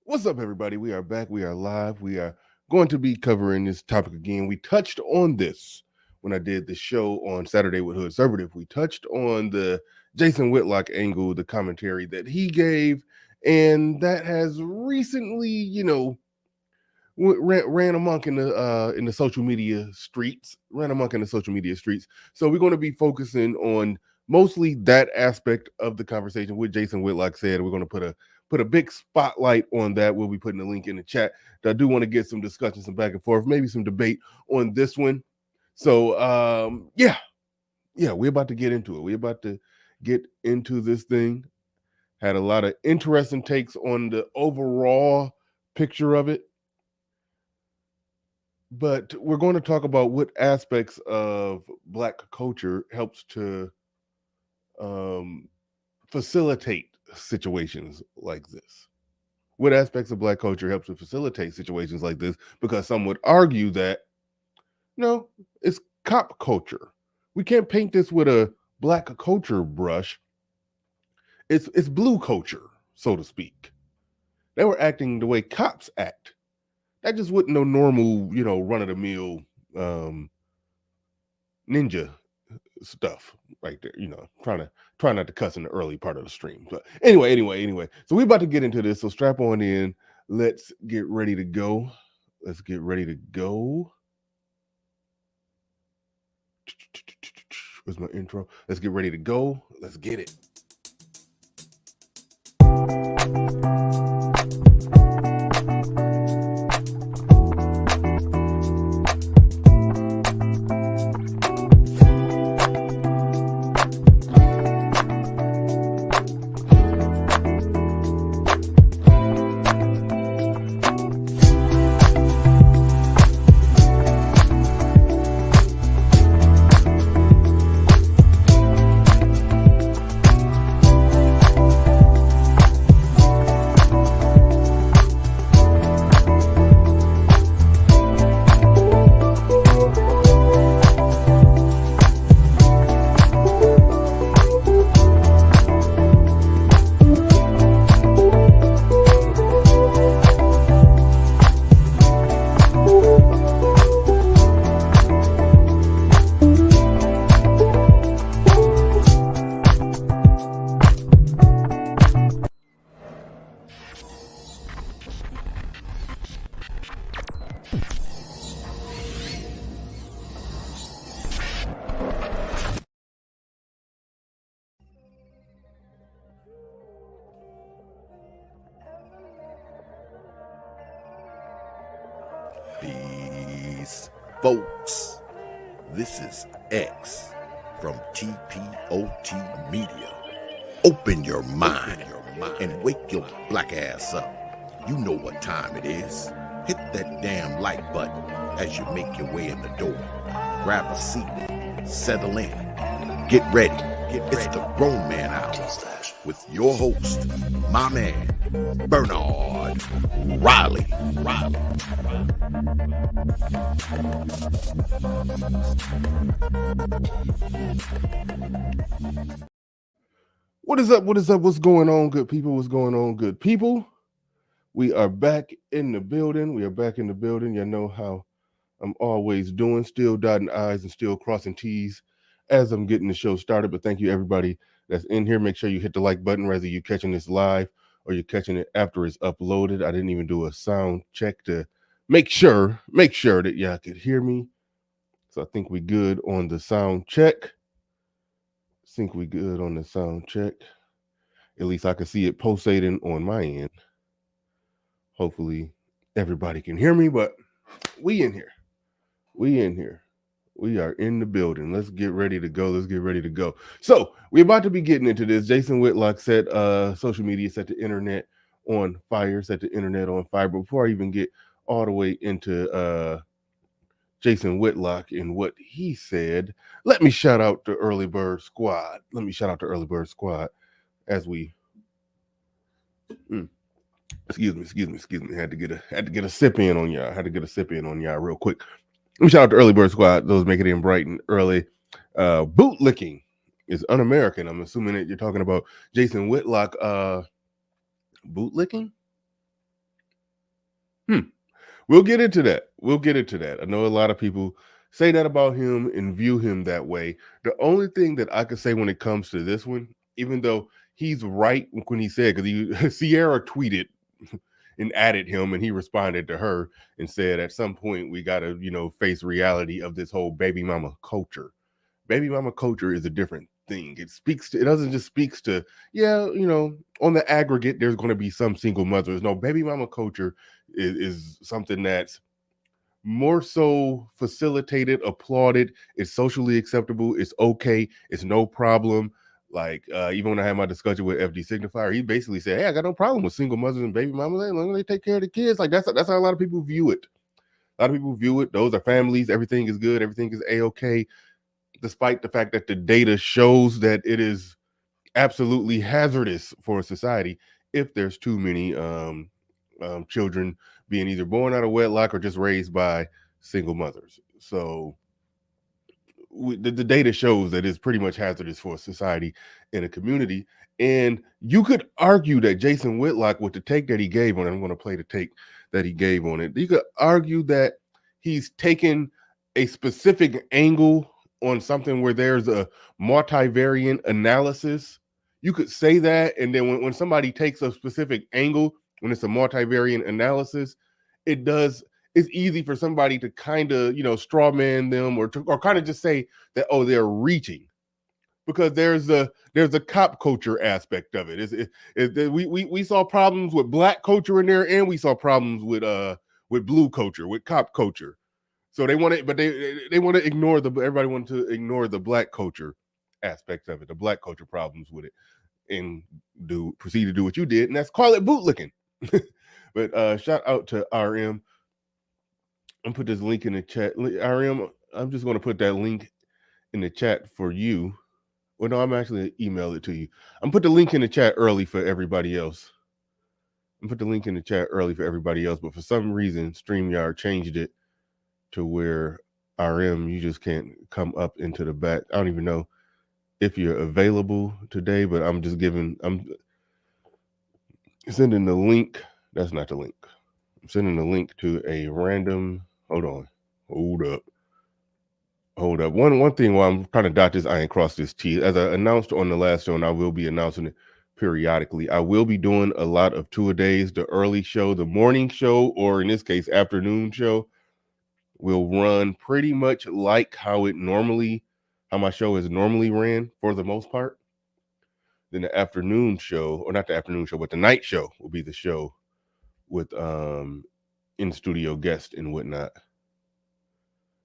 What's up, everybody? We are back. We are live. We are going to be covering this topic again. We touched on this when I did the show on Saturday with Hood Conservative. We touched on the Jason Whitlock angle, the commentary that he gave, and that has recently, ran amok in the social media streets. Ran amok in the social media streets. So we're going to be focusing on mostly that aspect of the conversation. What Jason Whitlock said. We're going to put a big spotlight on that. We'll be putting a link in the chat. I do want to get some discussion, some back and forth, maybe some debate on this one. So we're about to get into it. We're about to get into this thing. Had a lot of interesting takes on the overall picture of it. But we're going to talk about what aspects of Black culture helps to facilitate situations like this. What aspects of Black culture helps to facilitate situations like this? Because some would argue that, no, it's cop culture. We can't paint this with a Black culture brush. It's blue culture, so to speak. They were acting the way cops act. That just wasn't no normal, run-of-the-mill ninja stuff right there. Try not to cuss in the early part of the stream. But anyway. So we're about to get into this. So strap on in. Let's get ready to go. Where's my intro? Let's get ready to go. Let's get it. Peace, folks. This is X from TPOT Media. Open your mind and wake your black ass up. You know what time it is. Hit that damn like button as you make your way in the door. Grab a seat, settle in, get ready. It's the Grown Man Hour with your host, my man, Bernard Riley. What is up? What's going on, good people? We are back in the building. You know how I'm always doing, still dotting I's and still crossing T's as I'm getting the show started. But thank you, everybody that's in here. Make sure you hit the like button, whether you're catching this live or you're catching it after it's uploaded. I didn't even do a sound check to make sure that y'all could hear me. So I think we good on the sound check. At least I can see it pulsating on my end. Hopefully everybody can hear me, but we in here. We are in the building. Let's get ready to go. So we're about to be getting into this. Jason Whitlock set social media, set the internet on fire. But before I even get all the way into Jason Whitlock and what he said, let me shout out the Early Bird Squad. As we excuse me. Had to get a sip in on y'all real quick. Let me shout out to Early Bird Squad. Those make it in bright and early. Bootlicking is un-American. I'm assuming that you're talking about Jason Whitlock Bootlicking? Hmm. We'll get into that. We'll get into that. I know a lot of people say that about him and view him that way. The only thing that I could say when it comes to this one, even though he's right when he said, because he Sierra tweeted and added him, and he responded to her and said, at some point we got to, face reality of this whole baby mama culture. Baby mama culture is a different thing. It doesn't just speaks to, yeah, on the aggregate, there's going to be some single mothers. No, baby mama culture is something that's more so facilitated, applauded. It's socially acceptable. It's okay. It's no problem. Like even when I had my discussion with FD Signifier, he basically said, "Hey, I got no problem with single mothers and baby mamas. As long as they take care of the kids, like that's how a lot of people view it. A lot of people view it. Those are families. Everything is good. Everything is a-okay, despite the fact that the data shows that it is absolutely hazardous for society if there's too many children being either born out of wedlock or just raised by single mothers. So the data shows that it's pretty much hazardous for society in a community. And you could argue that Jason Whitlock, with the take that he gave on it, I'm going to play the take that he gave on it. You could argue that he's taken a specific angle on something where there's a multivariant analysis. You could say that. And then when somebody takes a specific angle, when it's a multivariant analysis, it does it's easy for somebody to kind of straw man them or kind of just say that, oh, they're reaching, because there's a cop culture aspect of it. We saw problems with black culture in there, and we saw problems with blue culture, with cop culture. So they want to, but they want to ignore everybody wanted to ignore the black culture aspects of it, the black culture problems with it, and proceed to do what you did, and that's call it bootlicking. But shout out to RM. I'm put this link in the chat. RM, I'm just going to put that link in the chat for you. Well, no, I'm actually email it to you. I'm put the link in the chat early for everybody else. But for some reason, StreamYard changed it to where RM, you just can't come up into the back. I don't even know if you're available today, but I'm sending the link. That's not the link. I'm sending the link to a random. Hold on. Hold up. One thing while I'm trying to dot this I and cross this T, as I announced on the last show, and I will be announcing it periodically, I will be doing a lot of two-a-days. The early show, the morning show, or in this case, afternoon show, will run pretty much like how my show is normally ran for the most part. Then the afternoon show, or not the afternoon show, but the night show will be the show with in-studio guests and whatnot.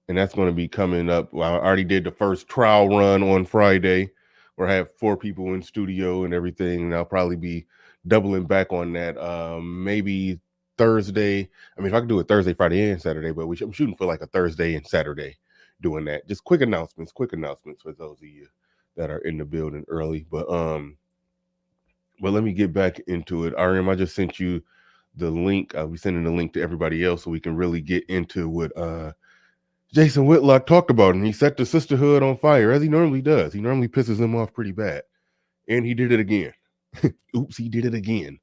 And that's going to be coming up. Well, I already did the first trial run on Friday, where I have 4 people in studio and everything, and I'll probably be doubling back on that. Maybe Thursday. I mean, if I can do it Thursday, Friday, and Saturday, but I'm shooting for like a Thursday and Saturday doing that. Just quick announcements for those of you that are in the building early. But let me get back into it. RM, I just sent you the link. I'll be sending the link to everybody else so we can really get into what Jason Whitlock talked about, and he set the sisterhood on fire, as he normally does. He normally pisses them off pretty bad. And he did it again. Oops, he did it again.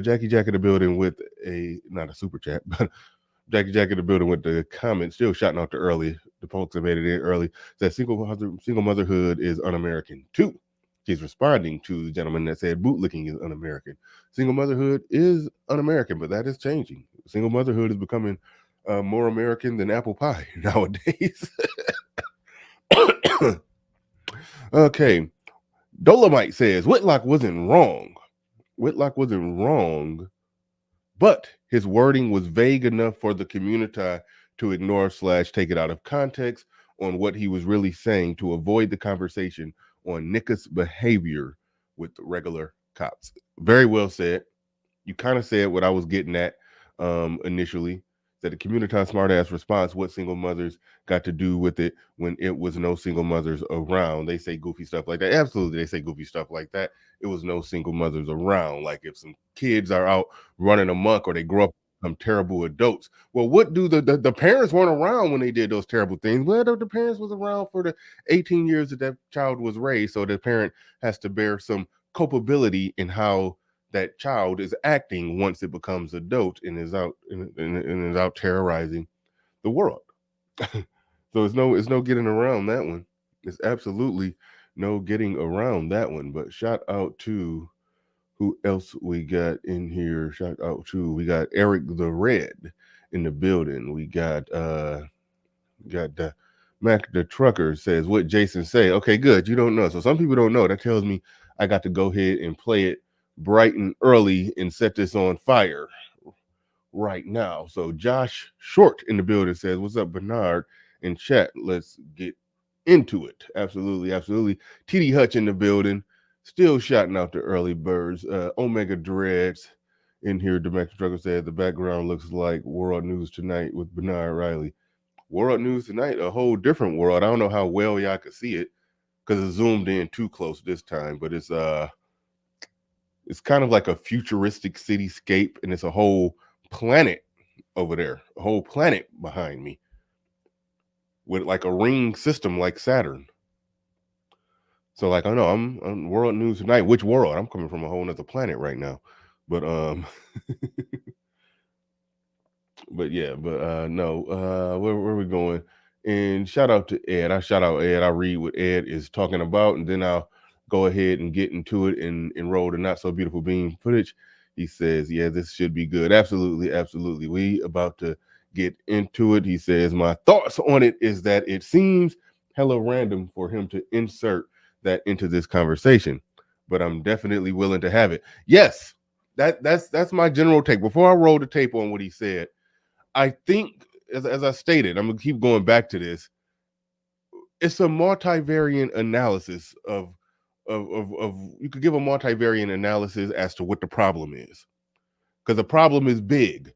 Jackie Jack in the building with not a super chat, but Jackie Jack in the building with the comment, still shouting out the folks that made it in early, that single motherhood is un-American too. She's responding to the gentleman that said bootlicking is un-American. Single motherhood is un-American, but that is changing. Single motherhood is becoming more American than apple pie nowadays. Okay. Dolomite says Whitlock wasn't wrong. But his wording was vague enough for the community to ignore / take it out of context on what he was really saying to avoid the conversation on Nichols' behavior with the regular cops. Very well said. You kind of said what I was getting at initially, that the community smartass response, what single mothers got to do with it when it was no single mothers around. They say goofy stuff like that. Absolutely, they say goofy stuff like that. It was no single mothers around. Like if some kids are out running amok or they grow up become terrible adults. Well, what do the parents weren't around when they did those terrible things? Well, the parents was around for the 18 years that child was raised, so the parent has to bear some culpability in how that child is acting once it becomes adult and is out and is out terrorizing the world. So it's no getting around that one. It's absolutely no getting around that one. But shout out to who else we got in here. Shout out to we got Eric the Red in the building. We got the Mac the trucker says what Jason say. Okay, good. You don't know. So some people don't know. That tells me I got to go ahead and play it bright and early and set this on fire right now. So Josh Short in the building says, "What's up, Bernard?" In chat, let's get into it. Absolutely, absolutely. TD Hutch in the building, still shouting out the early birds. Omega Dreads in here. Domestic Struggle said the background looks like World News Tonight with Bernard Riley. World News Tonight, a whole different world. I don't know how well y'all could see it because it's zoomed in too close this time, but it's kind of like a futuristic cityscape, and it's a whole planet over there, a whole planet behind me with like a ring system like Saturn. So like I know I'm on World News Tonight. Which world? I'm coming from a whole nother planet right now. But but yeah, but no, where are we going? And shout out to Ed. I shout out Ed. I read what Ed is talking about, and then I'll go ahead and get into it and enroll the not so beautiful beam footage. He says, "Yeah, this should be good. Absolutely, absolutely. We about to get into it." He says, "My thoughts on it is that it seems hella random for him to insert that into this conversation, but I'm definitely willing to have it." Yes, that's my general take. Before I roll the tape on what he said, I think, as I stated, I'm gonna keep going back to this. It's a multivariant analysis of you could give a multivariant analysis as to what the problem is, because the problem is big,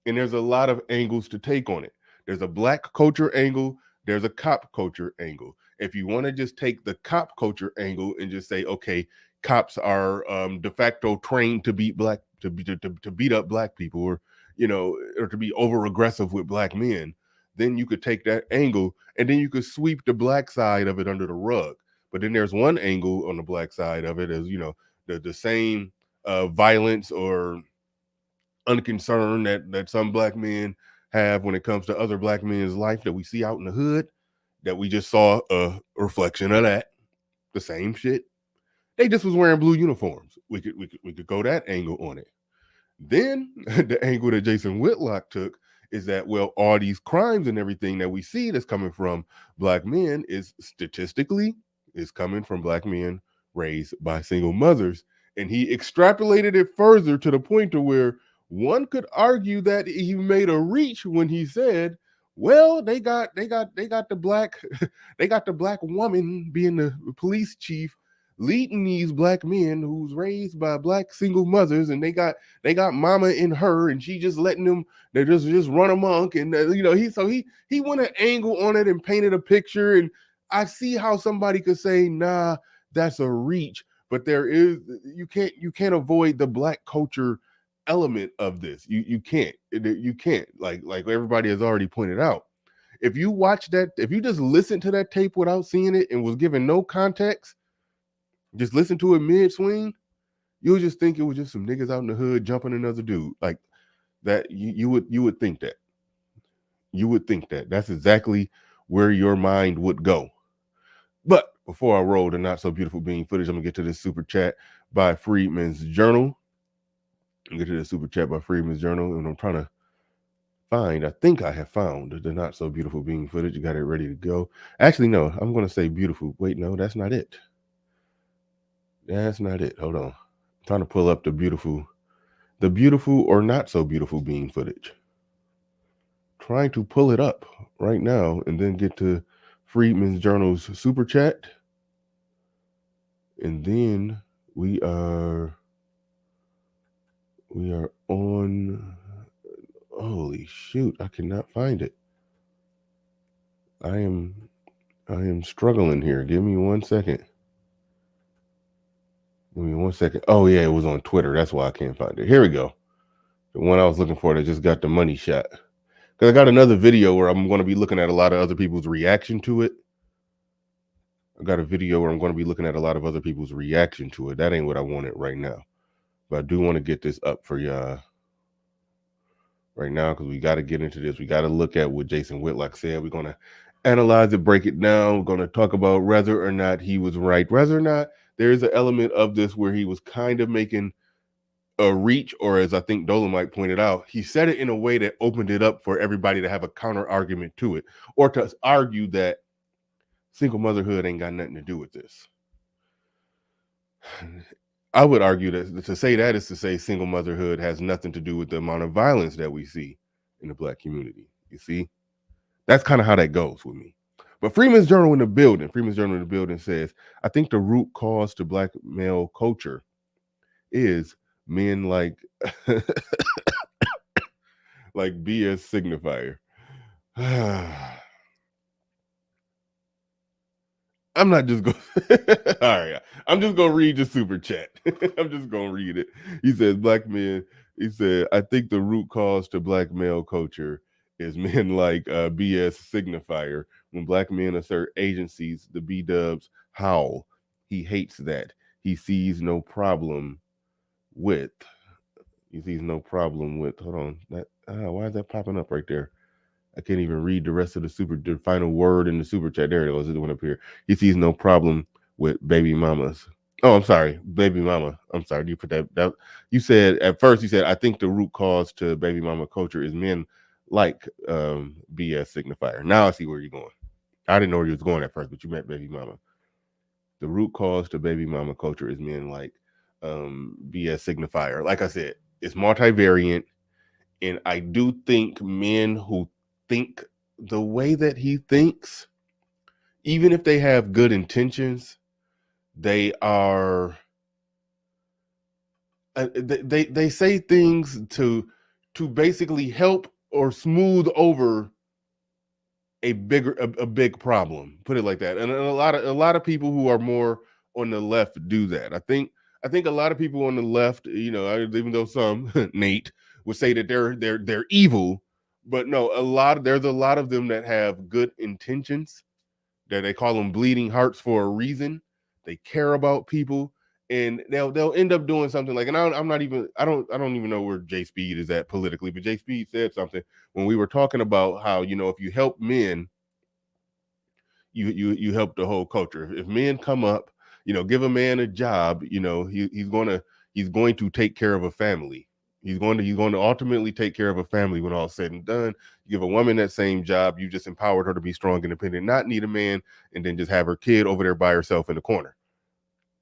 and there's a lot of angles to take on it. There's a black culture angle. There's a cop culture angle. If you want to just take the cop culture angle and just say, okay, cops are de facto trained to beat to beat up black people, or or to be over aggressive with black men, then you could take that angle and then you could sweep the black side of it under the rug. But then there's one angle on the black side of it, as the same violence or unconcern that some black men have when it comes to other black men's life that we see out in the hood, that we just saw a reflection of that. The same shit. They just was wearing blue uniforms. We could go that angle on it. Then the angle that Jason Whitlock took is that, well, all these crimes and everything that we see that's coming from black men is statistically is coming from black men raised by single mothers. And he extrapolated it further to the point to where one could argue that he made a reach when he said, well, they got the black they got the black woman being the police chief leading these black men who's raised by black single mothers, and they got mama in her, and she just letting them they just run amok, and he went an angle on it and painted a picture. And I see how somebody could say, nah, that's a reach, but you can't avoid the black culture element of this. You can't, like everybody has already pointed out. If you watch that, if you just listen to that tape without seeing it and was given no context, just listen to it mid swing, you'll just think it was just some niggas out in the hood jumping another dude like that. You would think that. You would think that. That's exactly where your mind would go. But before I roll the not so beautiful being footage, I'm gonna get to this super chat by Freedman's Journal. And I'm trying to find. I think I have found the not so beautiful being footage. You got it ready to go. Actually, no. I'm gonna say beautiful. Wait, no, that's not it. That's not it. Hold on. I'm trying to pull up the beautiful or not so beautiful being footage. Trying to pull it up right now and then get to Freedman's Journal's super chat. And then we are on. Holy shoot, I cannot find it. I am struggling here. Give me 1 second. Give me 1 second. Oh yeah, it was on Twitter. That's why I can't find it. Here we go. The one I was looking for that just got the money shot. Because I got another video where I'm going to be looking at a lot of other people's reaction to it. I got a video where I'm going to be looking at a lot of other people's reaction to it. That ain't what I wanted right now. But I do want to get this up for y'all right now because we got to get into this. We got to look at what Jason Whitlock said. We're going to analyze it, break it down. We're going to talk about whether or not he was right, whether or not there is an element of this where he was kind of making a reach, or as I think Dolomite pointed out, he said it in a way that opened it up for everybody to have a counter argument to it, or to argue that single motherhood ain't got nothing to do with this. I would argue that to say that is to say single motherhood has nothing to do with the amount of violence that we see in the Black community. You see, that's kind of how that goes with me. But Freeman's Journal in the building says, I think the root cause to Black male culture is men like like BS signifier. I'm not just going. All right, I'm just gonna read the super chat. I'm just gonna read it. He says, "Black men." He said, "I think the root cause to Black male culture is men like BS signifier. When Black men assert agencies, the B Dubs howl. He hates that. He sees no problem with. He sees no problem with. Hold on, that why is that popping up right there? I can't even read the rest of the final word in the super chat. There it is. It went up here. He sees no problem with baby mamas. Oh, I'm sorry, baby mama. I'm sorry. You put that. You said at first. You said I think the root cause to baby mama culture is men like BS signifier. Now I see where you're going. I didn't know where you was going at first, but you meant baby mama. The root cause to baby mama culture is men like BS signifier. Like I said, it's multivariant, and I do think men who think the way that he thinks, even if they have good intentions, they are they say things to basically help or smooth over a big problem. Put it like that. And a lot of people who are more on the left do that. I think a lot of people on the left, even though some Nate would say that they're evil, but no, there's a lot of them that have good intentions, that they call them bleeding hearts for a reason. They care about people, and they'll end up doing something like. And I'm not even I don't even know where Jay Speed is at politically, but Jay Speed said something when we were talking about how if you help men, you help the whole culture. If men come up, give a man a job, he's going to take care of a family. He's going to ultimately take care of a family when all's said and done. You give a woman that same job, you just empowered her to be strong, independent, not need a man, and then just have her kid over there by herself in the corner.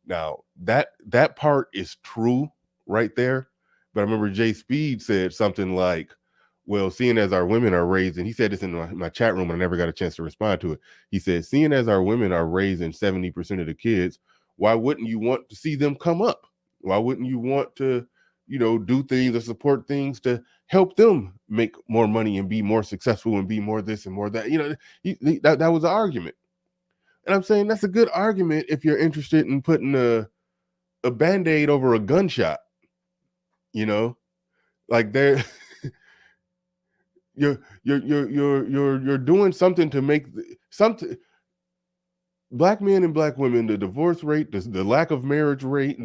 Now that part is true right there. But I remember Jay Speed said something like, well, seeing as our women are raised, and he said this in my chat room, and I never got a chance to respond to it. He said, seeing as our women are raising 70% of the kids, why wouldn't you want to see them come up? Why wouldn't you want to, do things or support things to help them make more money and be more successful and be more this and more that? That was the argument. And I'm saying that's a good argument if you're interested in putting a band-aid over a gunshot, like there you're doing something to make something. Black men and black women, the divorce rate, the lack of marriage rate,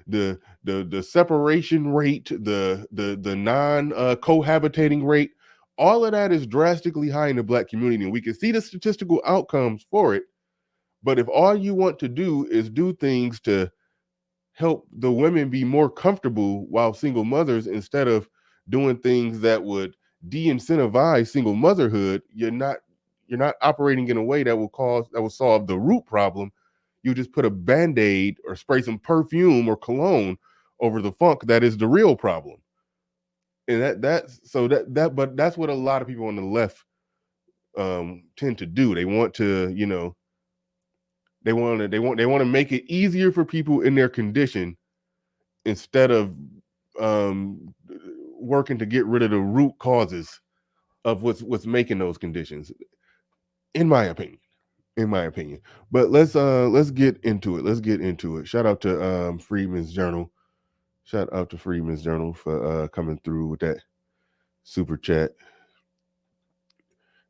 the separation rate, the non cohabitating rate, all of that is drastically high in the black community, and we can see the statistical outcomes for it. But if all you want to do is do things to help the women be more comfortable while single mothers, instead of doing things that would de-incentivize single motherhood, you're not operating in a way that will solve the root problem. You just put a band-aid or spray some perfume or cologne over the funk that is the real problem. And but that's what a lot of people on the left tend to do. They want to, they want to make it easier for people in their condition, instead of working to get rid of the root causes of what's making those conditions. In my opinion, but let's get into it. Shout out to Freeman's Journal. Shout out to Freeman's Journal for coming through with that super chat.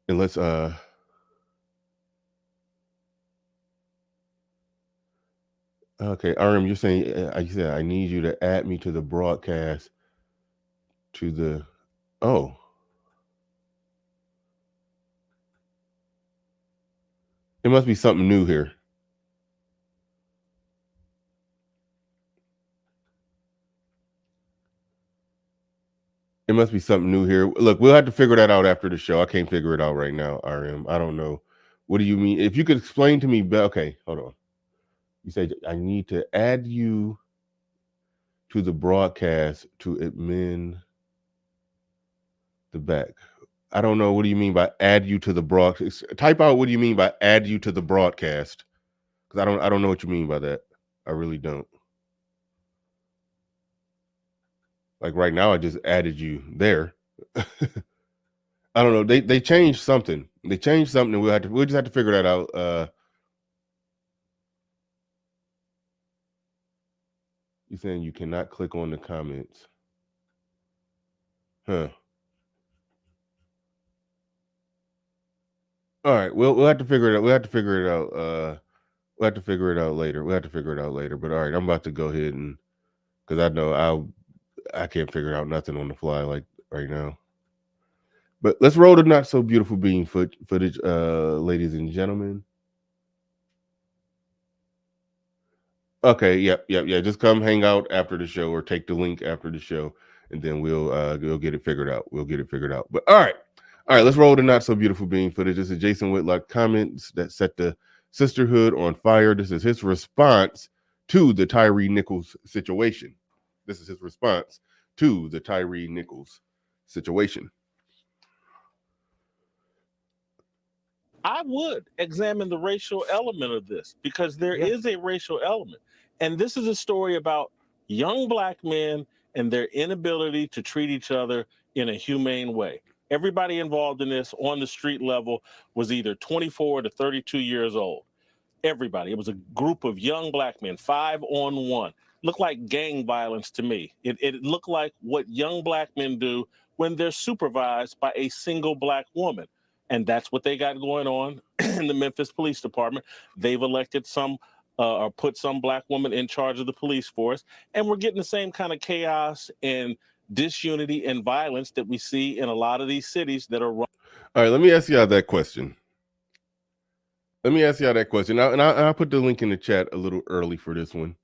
And Okay, RM, you're saying I said I need you to add me to the broadcast to the. Oh, it must be something new here. It must be something new here. Look, we'll have to figure that out after the show. I can't figure it out right now, RM. I don't know. What do you mean? If you could explain to me, okay, hold on. You say I need to add you to the broadcast to admin the back. I don't know. What do you mean by add you to the broadcast? Type out what do you mean by add you to the broadcast? Because I don't know what you mean by that. I really don't. Like right now, I just added you there. I don't know. They changed something. They changed something, and we'll just have to figure that out. You're saying you cannot click on the comments, huh? All right. We'll have to figure it out. We'll have to figure it out. We'll have to figure it out later. We'll have to figure it out later. But all right, I'm about to go ahead and because I know I can't figure out nothing on the fly like right now. But let's roll the not so beautiful being footage, ladies and gentlemen. Okay, yep. Just come hang out after the show or take the link after the show, and then we'll get it figured out. We'll get it figured out. But all right. Let's roll the not so beautiful being footage. This is Jason Whitlock comments that set the sisterhood on fire. This is his response to the Tyre Nichols situation. This is his response to the Tyre Nichols situation. I would examine the racial element of this because there is a racial element. And this is a story about young black men and their inability to treat each other in a humane way. Everybody involved in this on the street level was either 24 to 32 years old. Everybody. It was a group of young black men, 5-on-1. Looked like gang violence to me. It looked like what young black men do when they're supervised by a single black woman. And that's what they got going on in the Memphis Police Department. They've elected some or put some black woman in charge of the police force. And we're getting the same kind of chaos and disunity and violence that we see in a lot of these cities that are run. All right, let me ask y'all that question. I'll put the link in the chat a little early for this one.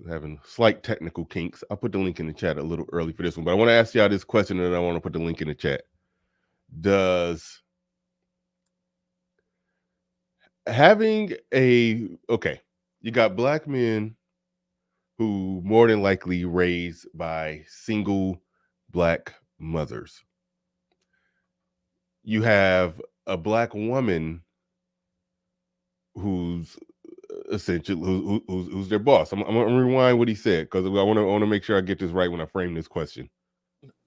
Having slight technical kinks. I'll put the link in the chat a little early for this one, but I want to ask y'all this question, and I want to put the link in the chat. Does having you got black men who more than likely raised by single black mothers. You have a black woman who's essentially who's their boss. I'm gonna rewind what he said because I want to make sure I get this right when I frame this question.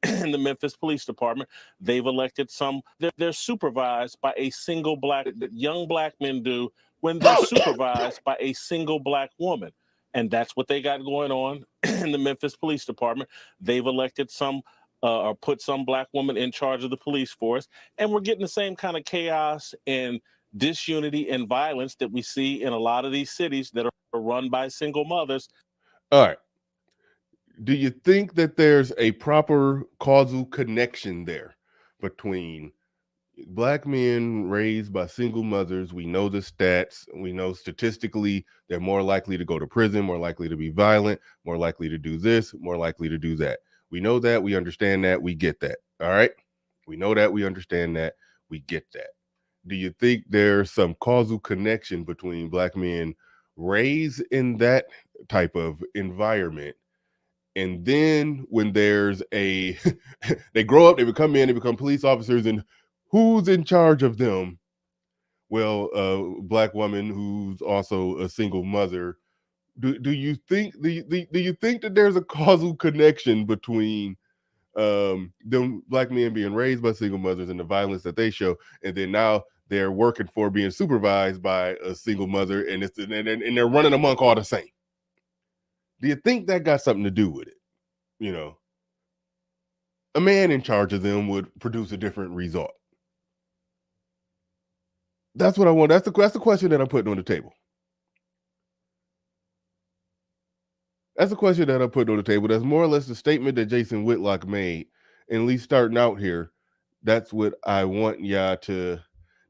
In the Memphis Police Department, they've elected some. They're supervised by a single black. Young black men do when they're supervised by a single black woman, and that's what they got going on in the Memphis Police Department. They've elected some or put some black woman in charge of the police force, and we're getting the same kind of chaos and disunity and violence that we see in a lot of these cities that are run by single mothers. All right. Do you think that there's a proper causal connection there between black men raised by single mothers? We know the stats. We know statistically they're more likely to go to prison, more likely to be violent, more likely to do this, more likely to do that. We know that. We understand that. We get that. All right. We know that. We understand that. We get that. Do you think there's some causal connection between black men raised in that type of environment? And then when there's they grow up, they become men, they become police officers, and who's in charge of them? Well, a black woman who's also a single mother. Do you think do you think that there's a causal connection between them black men being raised by single mothers and the violence that they show, and then now they're working for being supervised by a single mother, and they're running amok all the same? Do you think that got something to do with it? You know, a man in charge of them would produce a different result. That's what I want. That's the question that I'm putting on the table. That's a question that I put on the table. That's more or less the statement that Jason Whitlock made. And at least starting out here, that's what I want y'all to.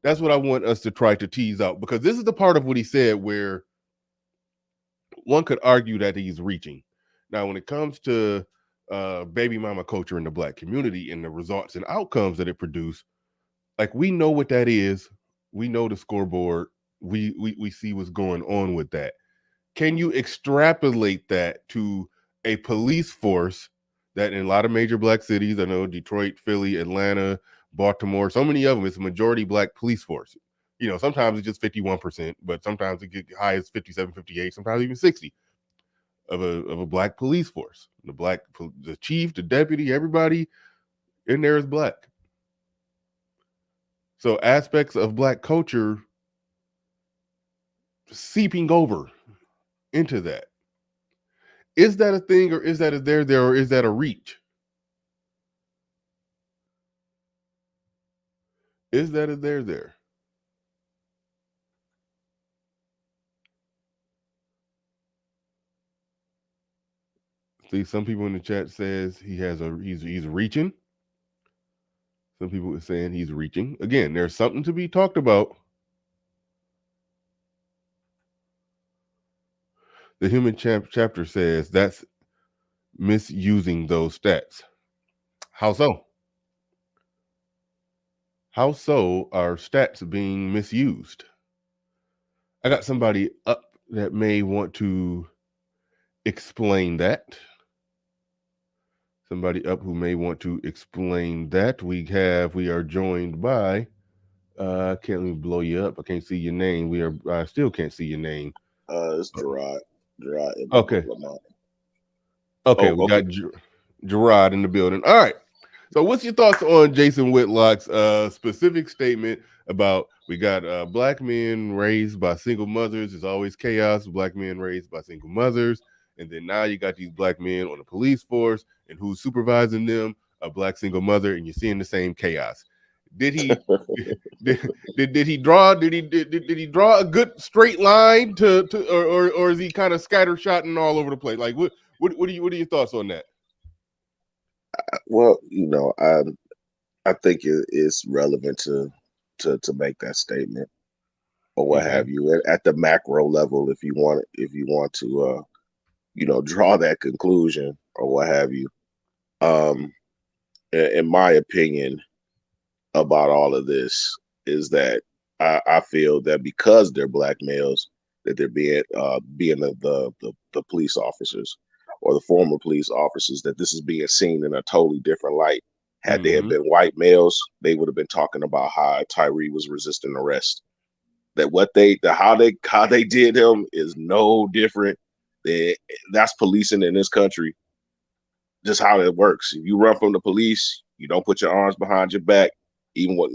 That's what I want us to try to tease out, because this is the part of what he said where one could argue that he's reaching. Now, when it comes to baby mama culture in the Black community and the results and outcomes that it produced, like, we know what that is. We know the scoreboard. We see what's going on with that. Can you extrapolate that to a police force that in a lot of major Black cities, I know Detroit, Philly, Atlanta, Baltimore, so many of them, it's a majority Black police force. You know, sometimes it's just 51%, but sometimes it gets high as 57, 58, sometimes even 60 of a Black police force. The chief, the deputy, everybody in there is Black. So aspects of Black culture seeping over into that. Is that a thing, or is that a there, or is that a reach? Is that a there? See, some people in the chat says he's reaching. Some people are saying he's reaching. Again, there's something to be talked about. The human chapter says that's misusing those stats. How so? How so are stats being misused? I got somebody up that may want to explain that. Somebody up who may want to explain that. We are joined by can't let me blow you up. I can't see your name. I still can't see your name. It's Gerard. Okay. Okay, we got Gerard in the building. All right. So what's your thoughts on Jason Whitlock's specific statement about we got Black men raised by single mothers? There's always chaos. Black men raised by single mothers. And then now you got these Black men on the police force, and who's supervising them? A Black single mother, and you're seeing the same chaos. Did he did he draw a good straight line or is he kind of scattershotting all over the place? Like what are your thoughts on that? Well, I think it's relevant to make that statement or what have you at the macro level, if you want to draw that conclusion or what have you. In my opinion about all of this is that I feel that because they're Black males, that they're being the police officers or the former police officers, that this is being seen in a totally different light. Had they had been white males, they would have been talking about how Tyre was resisting arrest. That how they did him is no different. That's policing in this country. Just how it works. If you run from the police, you don't put your arms behind your back. Even what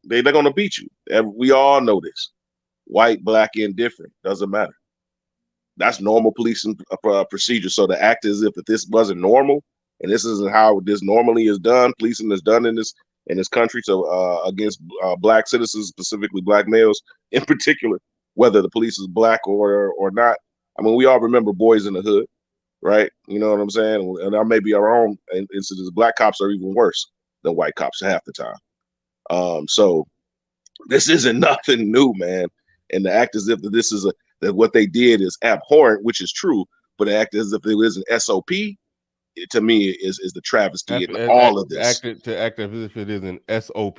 they're gonna beat you. We all know this. White, Black, indifferent, doesn't matter. That's normal policing procedure. So to act as if this wasn't normal and this isn't how this normally is done, policing is done in this country, so against Black citizens, specifically Black males in particular, whether the police is Black or not. I mean, we all remember Boys in the Hood, right? You know what I'm saying? And there may be our own incidents. Black cops are even worse than white cops half the time. So this isn't nothing new, man. And to act as if that what they did is abhorrent, which is true, but to act as if it is an SOP, to me is the travesty in all of this. To act as if it is an SOP,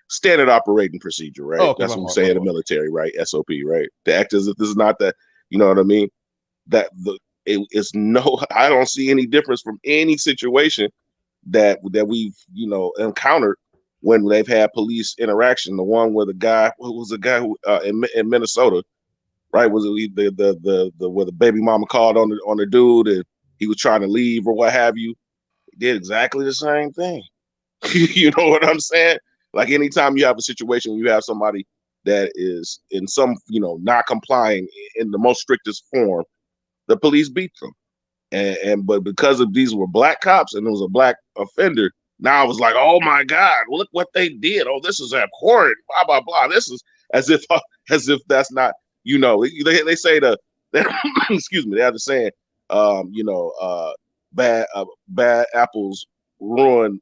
standard operating procedure, right? Oh, that's what we say in the military, right? SOP, right? To act as if this is not that, you know what I mean? It's no. I don't see any difference from any situation that we've encountered when they've had police interaction. The one where the guy who in Minnesota, right? Was it the where the baby mama called on the dude and he was trying to leave or what have you? He did exactly the same thing. You know what I'm saying? Like anytime you have a situation where you have somebody that is in some not complying in the most strictest form, the police beat them. But because of these were Black cops and it was a Black offender, now I was like, oh my God, look what they did. Oh, this is abhorrent. Blah blah blah. This is as if that's not. They say excuse me. They have the saying, bad apples ruin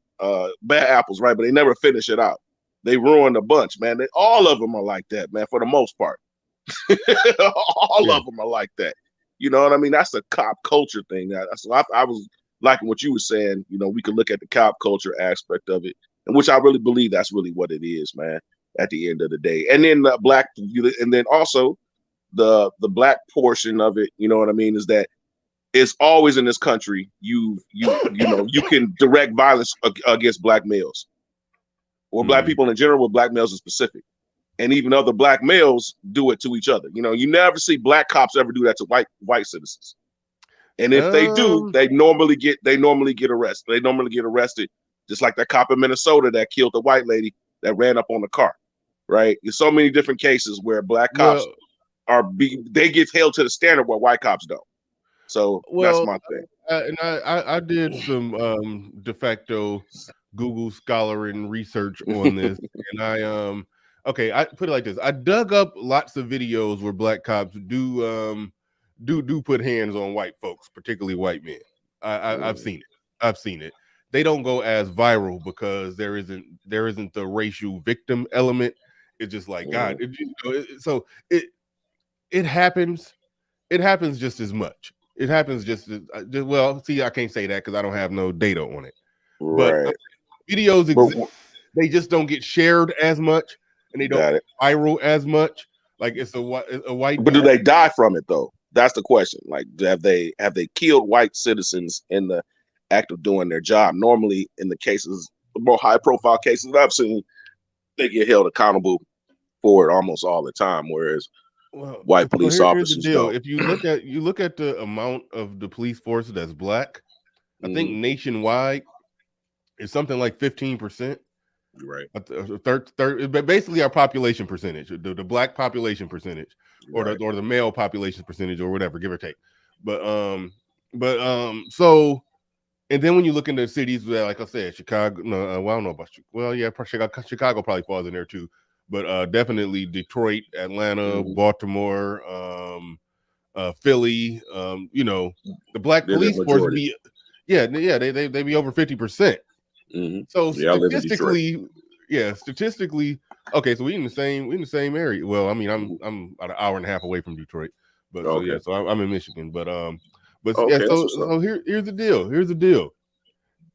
bad apples, right? But they never finish it out. They ruin a bunch, man. All of them are like that, man, for the most part. All of them are like that. You know what I mean? That's a cop culture thing. So I was liking what you were saying. You know, we could look at the cop culture aspect of it, and which I really believe that's really what it is, man. At the end of the day, and then and then also the black portion of it. You know what I mean? Is that it's always in this country. You know you can direct violence against black males or black people in general, with black males in specific. And even other black males do it to each other. You know, you never see black cops ever do that to white citizens. And if they do, they normally get arrested. They normally get arrested, just like that cop in Minnesota that killed the white lady that ran up on the car. Right? There's so many different cases where black cops they get held to the standard where white cops don't. So that's my thing. I did some de facto Google scholaring research on this, and I put it like this: I dug up lots of videos where black cops do put hands on white folks, particularly white men. I've seen it. I've seen it. They don't go as viral because there isn't the racial victim element. It's just like God. So it happens. It happens just as much. It happens just as well. See, I can't say that because I don't have no data on it. Right. But videos exist. They just don't get shared as much, and they don't viral as much. Like it's a white. But do they die from it though? That's the question. Like, have they killed white citizens in the act of doing their job? Normally, in the cases, the more high-profile cases I've seen, they get held accountable for it almost all the time. Whereas white police officers don't. If you look at the amount of the police force that's black, I think nationwide it's something like 15%. Right. Basically our population percentage, the black population percentage, or the male population percentage, or whatever, give or take. So, and then when you look into cities that, like I said, Chicago, I don't know about you. Well, yeah, Chicago probably falls in there too, but definitely Detroit, Atlanta, Baltimore, Philly. You know, the black police force be, they be over 50%. So statistically, okay, so we in the same area. Well, I mean, I'm about an hour and a half away from Detroit, but so I'm in Michigan. But here's the deal. Here's the deal.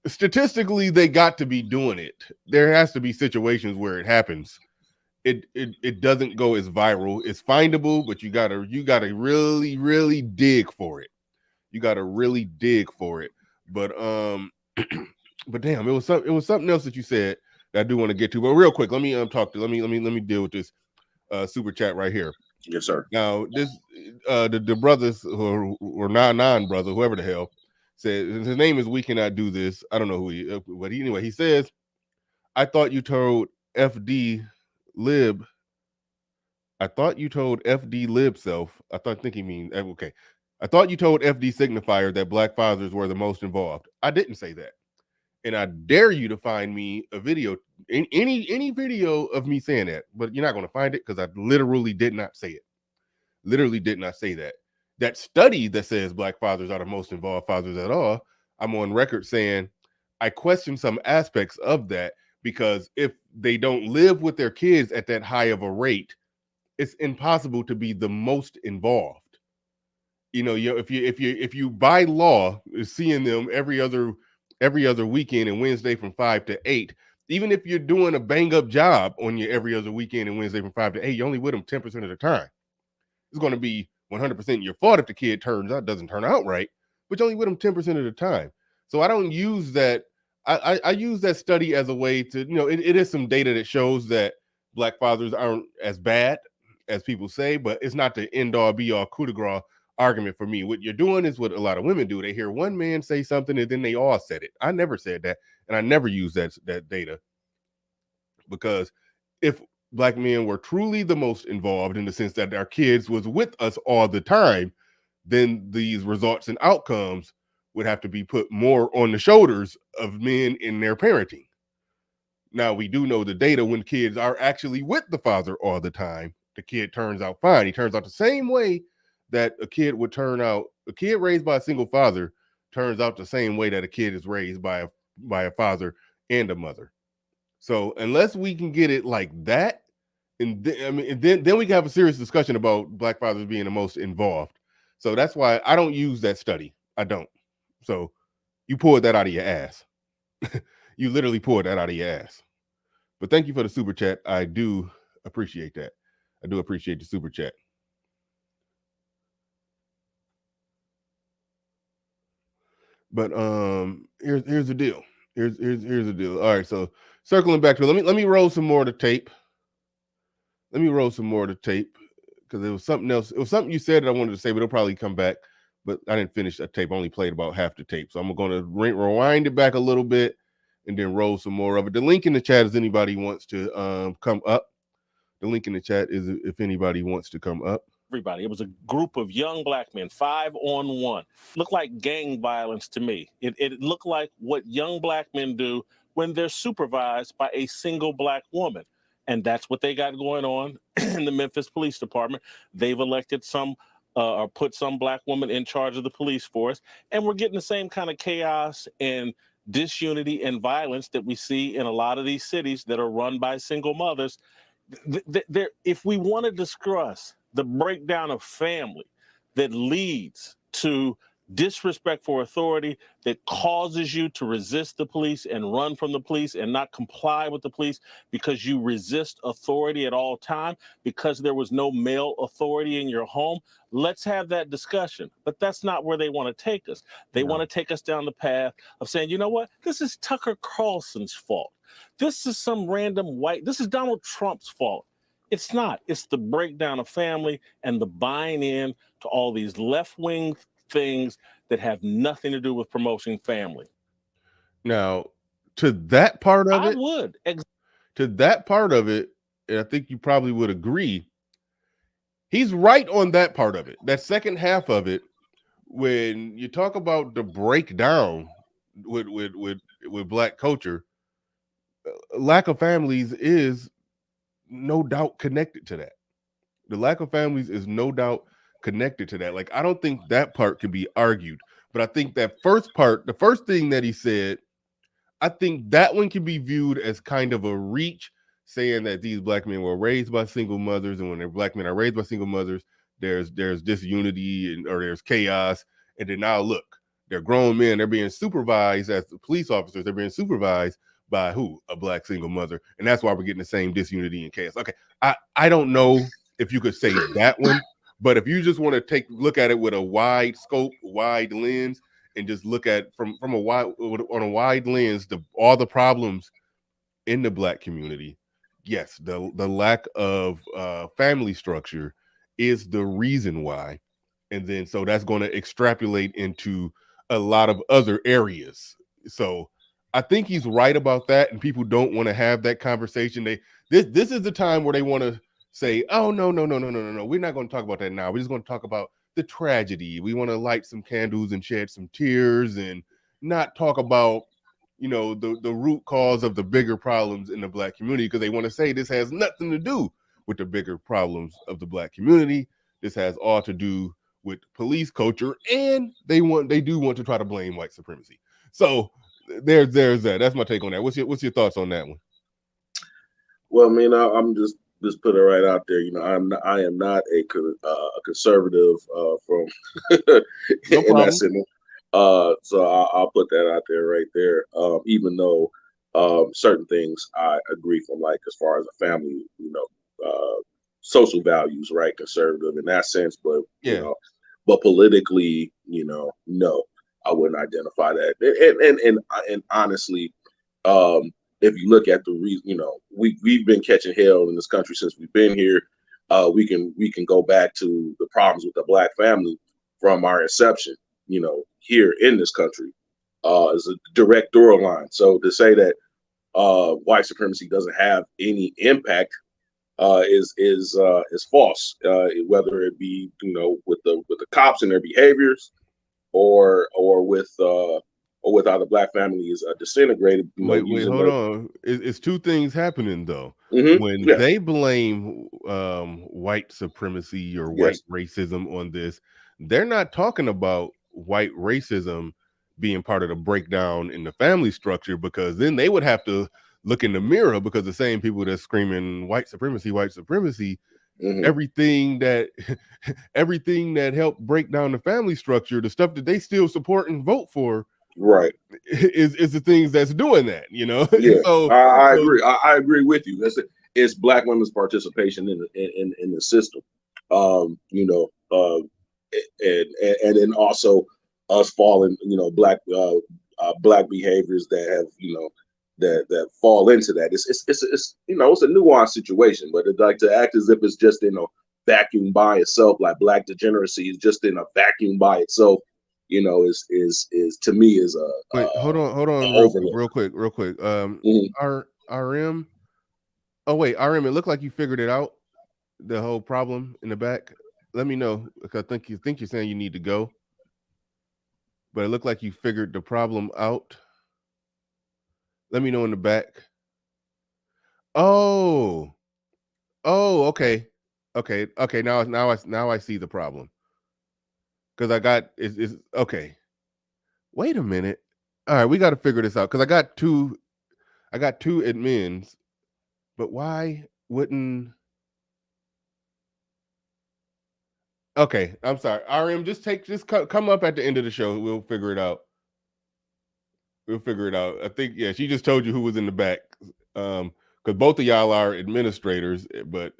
Statistically, they got to be doing it. There has to be situations where it happens. It doesn't go as viral. It's findable, but you gotta really, really dig for it. You gotta really dig for it. But but damn, it was something else that you said that I do want to get to. But real quick, let me deal with this super chat right here. Yes, sir. Now this the brothers or non-brother, whoever the hell, said his name is We Cannot Do This. I don't know who he, but anyway, he says, I thought you told FD Lib. I thought you told FD Lib self. I think he means okay. I thought you told FD signifier that black fathers were the most involved. I didn't say that. And I dare you to find me a video, any video of me saying that, but you're not going to find it because I literally did not say it. Literally did not say that. That study that says black fathers are the most involved fathers at all, I'm on record saying I question some aspects of that, because if they don't live with their kids at that high of a rate, it's impossible to be the most involved. You know, if you by law seeing them every other weekend and Wednesday from 5 to 8, even if you're doing a bang up job on your every other weekend and Wednesday from 5 to 8, you're only with them 10% of the time. It's going to be 100% your fault if the kid doesn't turn out right, but you're only with them 10% of the time. So I don't use that. I use that study as a way to, you know, it is some data that shows that black fathers aren't as bad as people say, but it's not the end all be all coup de grace argument for me. What you're doing is what a lot of women do. They hear one man say something and then they all said it. I never said that, and I never use that data, because if black men were truly the most involved in the sense that our kids was with us all the time, then these results and outcomes would have to be put more on the shoulders of men in their parenting. Now, we do know the data when kids are actually with the father all the time, the kid turns out fine. He turns out the same way that a kid would turn out a kid raised by a single father turns out the same way that a kid is raised by a father and a mother. So unless we can get it like that, and then we can have a serious discussion about black fathers being the most involved. So that's why I don't use that study. I don't. So you pulled that out of your ass. You literally pulled that out of your ass. But thank you for the super chat. I do appreciate that. I do appreciate the super chat. But here's the deal. Here's the deal. All right, so circling back to let me roll some more of the tape. Let me roll some more of the tape because it was something else. It was something you said that I wanted to say, but it'll probably come back. But I didn't finish that tape. I only played about half the tape. So I'm going to rewind it back a little bit and then roll some more of it. The link in the chat is anybody wants to come up. The link in the chat is if anybody wants to come up. Everybody. It was a group of young black men, 5-on-1. Looked like gang violence to me. It looked like what young black men do when they're supervised by a single black woman. And that's what they got going on in the Memphis Police Department. They've elected some or put some black woman in charge of the police force. And we're getting the same kind of chaos and disunity and violence that we see in a lot of these cities that are run by single mothers. If we want to discuss the breakdown of family that leads to disrespect for authority, that causes you to resist the police and run from the police and not comply with the police because you resist authority at all time, because there was no male authority in your home, let's have that discussion. But that's not where they want to take us. They want to take us down the path of saying, you know what, this is Tucker Carlson's fault. This is some random this is Donald Trump's fault. It's not. It's the breakdown of family and the buying in to all these left-wing things that have nothing to do with promoting family. Now, to that part of it, to that part of it, and I think you probably would agree, he's right on that part of it. That second half of it, when you talk about the breakdown with black culture, lack of families is no doubt connected to that. The lack of families is no doubt connected to that. Like, I don't think that part can be argued, but I think that first part, the first thing that he said, I think that one can be viewed as kind of a reach, saying that these black men were raised by single mothers, and when they're black men are raised by single mothers, there's disunity or there's chaos. And then now look, they're grown men, they're being supervised as the police officers, they're being supervised by who? A black single mother. And that's why we're getting the same disunity and chaos. Okay, I don't know if you could say that one, but if you just want to look at it with a wide scope, wide lens, and just look at on a wide lens, all the problems in the black community, yes, the lack of family structure is the reason why. And then so that's going to extrapolate into a lot of other areas. So I think he's right about that, and people don't want to have that conversation. This is the time where they want to say, oh, no, we're not going to talk about that now. We're just going to talk about the tragedy. We want to light some candles and shed some tears and not talk about, the root cause of the bigger problems in the black community, because they want to say this has nothing to do with the bigger problems of the black community. This has all to do with police culture, and they do want to try to blame white supremacy. So there's that. That's my take on that. What's your thoughts on that one? Well, I mean, I'm just put it right out there. I am not a conservative from in that sentence. So I'll put that out there right there. Even though certain things I agree from, like as far as a family, social values, right, conservative in that sense. But but politically, no, I wouldn't identify that. And honestly, if you look at the reason, we've been catching hell in this country since we've been here. We can go back to the problems with the black family from our inception, here in this country, as a direct door line. So to say that white supremacy doesn't have any impact is false. Whether it be with the cops and their behaviors, or with how the black family is disintegrated. Wait, hold on. It's two things happening though. When they blame white supremacy or white racism on this, they're not talking about white racism being part of the breakdown in the family structure, because then they would have to look in the mirror, because the same people that's screaming white supremacy, everything that helped break down the family structure, the stuff that they still support and vote for, right, is the things that's doing that, you know. yeah. So I agree. I agree with you. It's Black women's participation in the system. You know, and then also us falling, you know, black behaviors that have, you know, that fall into that. It's you know, it's a nuanced situation, but it, like, to act as if it's just in a vacuum by itself, like black degeneracy is just in a vacuum by itself, you know, is to me is wait, hold on, overlook. real quick. Mhm. RM. Oh wait, RM. It looked like you figured it out. The whole problem in the back. Let me know, because I think you're saying you need to go, but it looked like you figured the problem out. Let me know in the back. Oh, okay. Now I see the problem, because I got is okay. Wait a minute. All right, we got to figure this out, because I got two admins, but why wouldn't? Okay, I'm sorry. RM, just come up at the end of the show. We'll figure it out. I think, yeah, she just told you who was in the back. Because both of y'all are administrators, but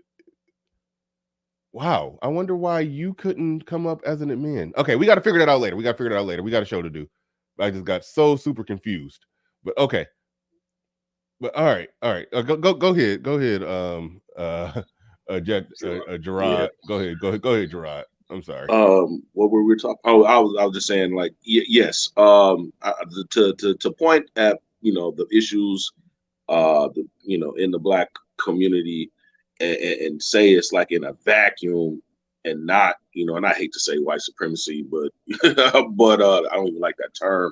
wow, I wonder why you couldn't come up as an admin. Okay, we got to figure that out later. We got a show to do. I just got so super confused. But okay. But all right. Go ahead. Yeah. Gerard. Go ahead, Gerard. I'm sorry. What were we talking? Oh, I was just saying, like, yes. To point at, you know, the issues, you know, in the black community, and say it's like in a vacuum, and not, you know, and I hate to say white supremacy, but but I don't even like that term,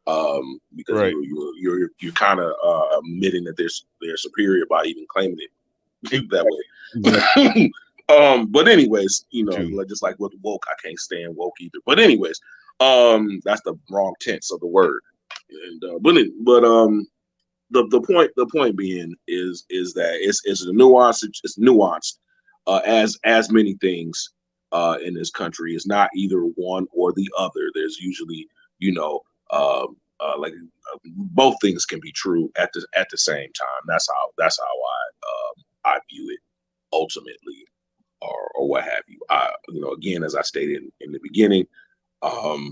because Right. you're kind of admitting that they're superior by even claiming it that way. Exactly. But anyways, you know, Too. just like with woke, I can't stand woke either. But anyways, that's the wrong tense of the word. And the point being is that it's a nuance. It's nuanced, as many things in this country. It's not either one or the other. There's usually, you know, like, both things can be true at the same time. That's how I view it ultimately, or what have you. You know, again, as I stated in the beginning, I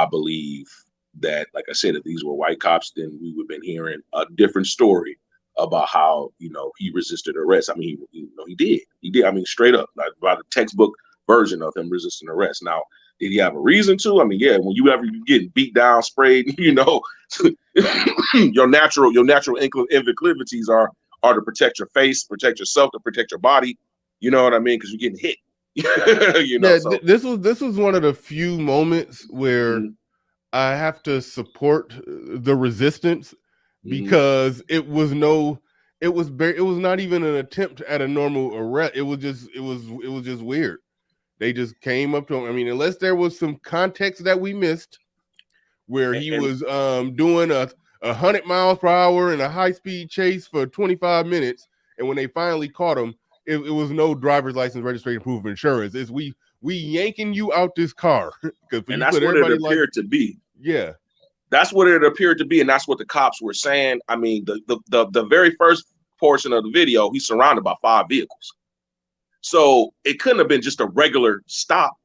believe that, like I said, if these were white cops, then we would have been hearing a different story about how, you know, he resisted arrest. I mean, you know, he did. I mean, straight up, like, by the textbook version of him resisting arrest. Now, did he have a reason to? I mean, yeah, when you ever getting beat down, sprayed, you know, your natural proclivities are to protect your face, protect yourself, to protect your body. You know what I mean? Because you're getting hit. You know, Yeah, so this was one of the few moments where mhm, I have to support the resistance, mhm. because it was not even an attempt at a normal arrest. It was just weird. They just came up to him. I mean, unless there was some context that we missed, where he and was doing a 100 miles per hour in a high speed chase for 25 minutes, and when they finally caught him, it was no driver's license, registration, proof of insurance. It's we yanking you out this car, because and you that's put what it everybody like, appeared to be. yeah. That's what it appeared to be, and that's what the cops were saying. I mean, the very first portion of the video, he's surrounded by 5 vehicles, so it couldn't have been just a regular stop,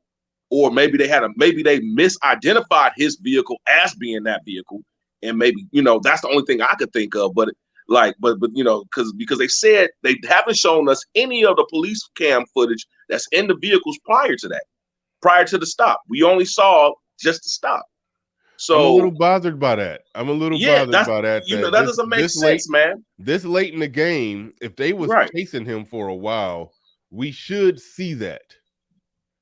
or maybe they misidentified his vehicle as being that vehicle, and maybe, you know, that's the only thing I could think of. But like, but you know, because they said they haven't shown us any of the police cam footage that's in the vehicles prior to the stop. We only saw just the stop. I'm a little So bothered by that. yeah, that's, you know, That that doesn't make sense, man. this late in the game, if they was Right. chasing him for a while, we should see that.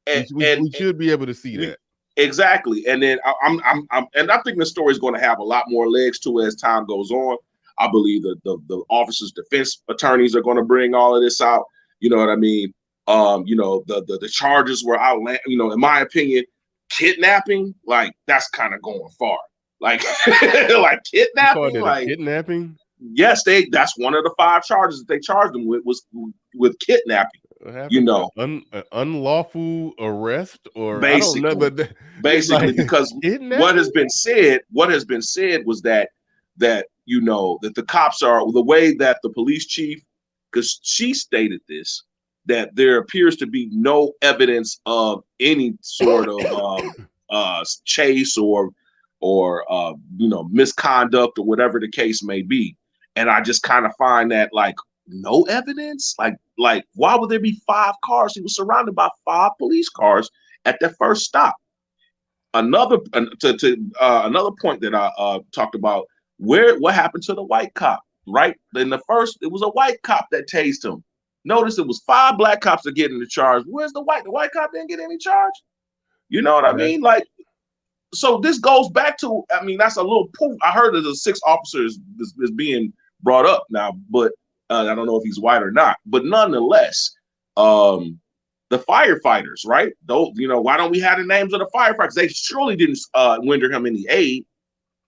And We should be able to see we that. exactly. And then I think the story is going to have a lot more legs to it as time goes on. I believe that the officers' defense attorneys are going to bring all of this out. You know what I mean? You know, the charges were outland. You know, in my opinion, kidnapping, like that's kind of going far. Like, like You called kidnapping, it a like kidnapping? yes, that's one of the 5 charges that they charged them with was with kidnapping. What You happened? know, An unlawful arrest, or I don't know, basically, but it's basically like because what has kidnapping. been said was that you know that the cops are the way that the police chief, because she stated this, that there appears to be no evidence of any sort of chase or you know, misconduct or whatever the case may be. And I just kind of find that like no evidence, like why would there be 5 cars? He was surrounded by 5 police cars at that first stop. Another another point that I talked about, what happened to the white cop, right? In the first, it was a white cop that tased him. Notice it was 5 black cops that get in the charge. Where's the white cop didn't get any charge? You know what I That's mean? Like, so this goes back to, I mean, that's a little proof. I heard that the 6 officers is being brought up now, but I don't know if he's white or not. But nonetheless, the firefighters, right? Though, you know, why don't we have the names of the firefighters? They surely didn't render him any aid.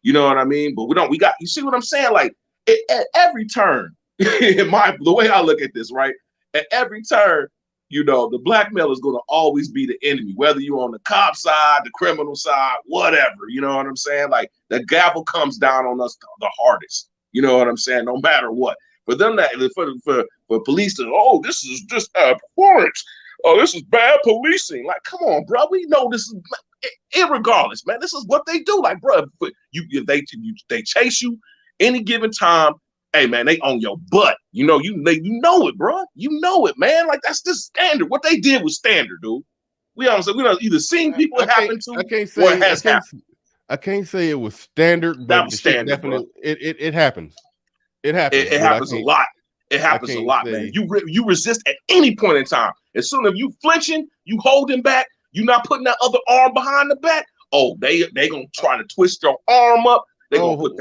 You know what I mean? But we don't. We got. You see what I'm saying? Like at every turn, the way I look at this, right? At every turn, you know, the black male is going to always be the enemy, whether you're on the cop side, the criminal side, whatever. You know what I'm saying? Like the gavel comes down on us the hardest. You know what I'm saying? No matter what. For them that for police to, oh, this is just a performance. Oh, this is bad policing. Like, come on, bro. We know this is irregardless, man. This is what they do. Like, bro, if they chase you any given time, hey, man, they on your butt. You know, you know it, bro. You know it, man. Like, that's the standard. What they did was standard, dude. We don't either seen people it happen to, or it has happened. I can't say it was standard, That but was the shit standard, bro. definitely it happens. It happens. It But happens a lot. It happens a lot, man. You resist at any point in time. As soon as you flinching, you holding back, you not putting that other arm behind the back. Oh, they gonna try to twist your arm up. They gonna put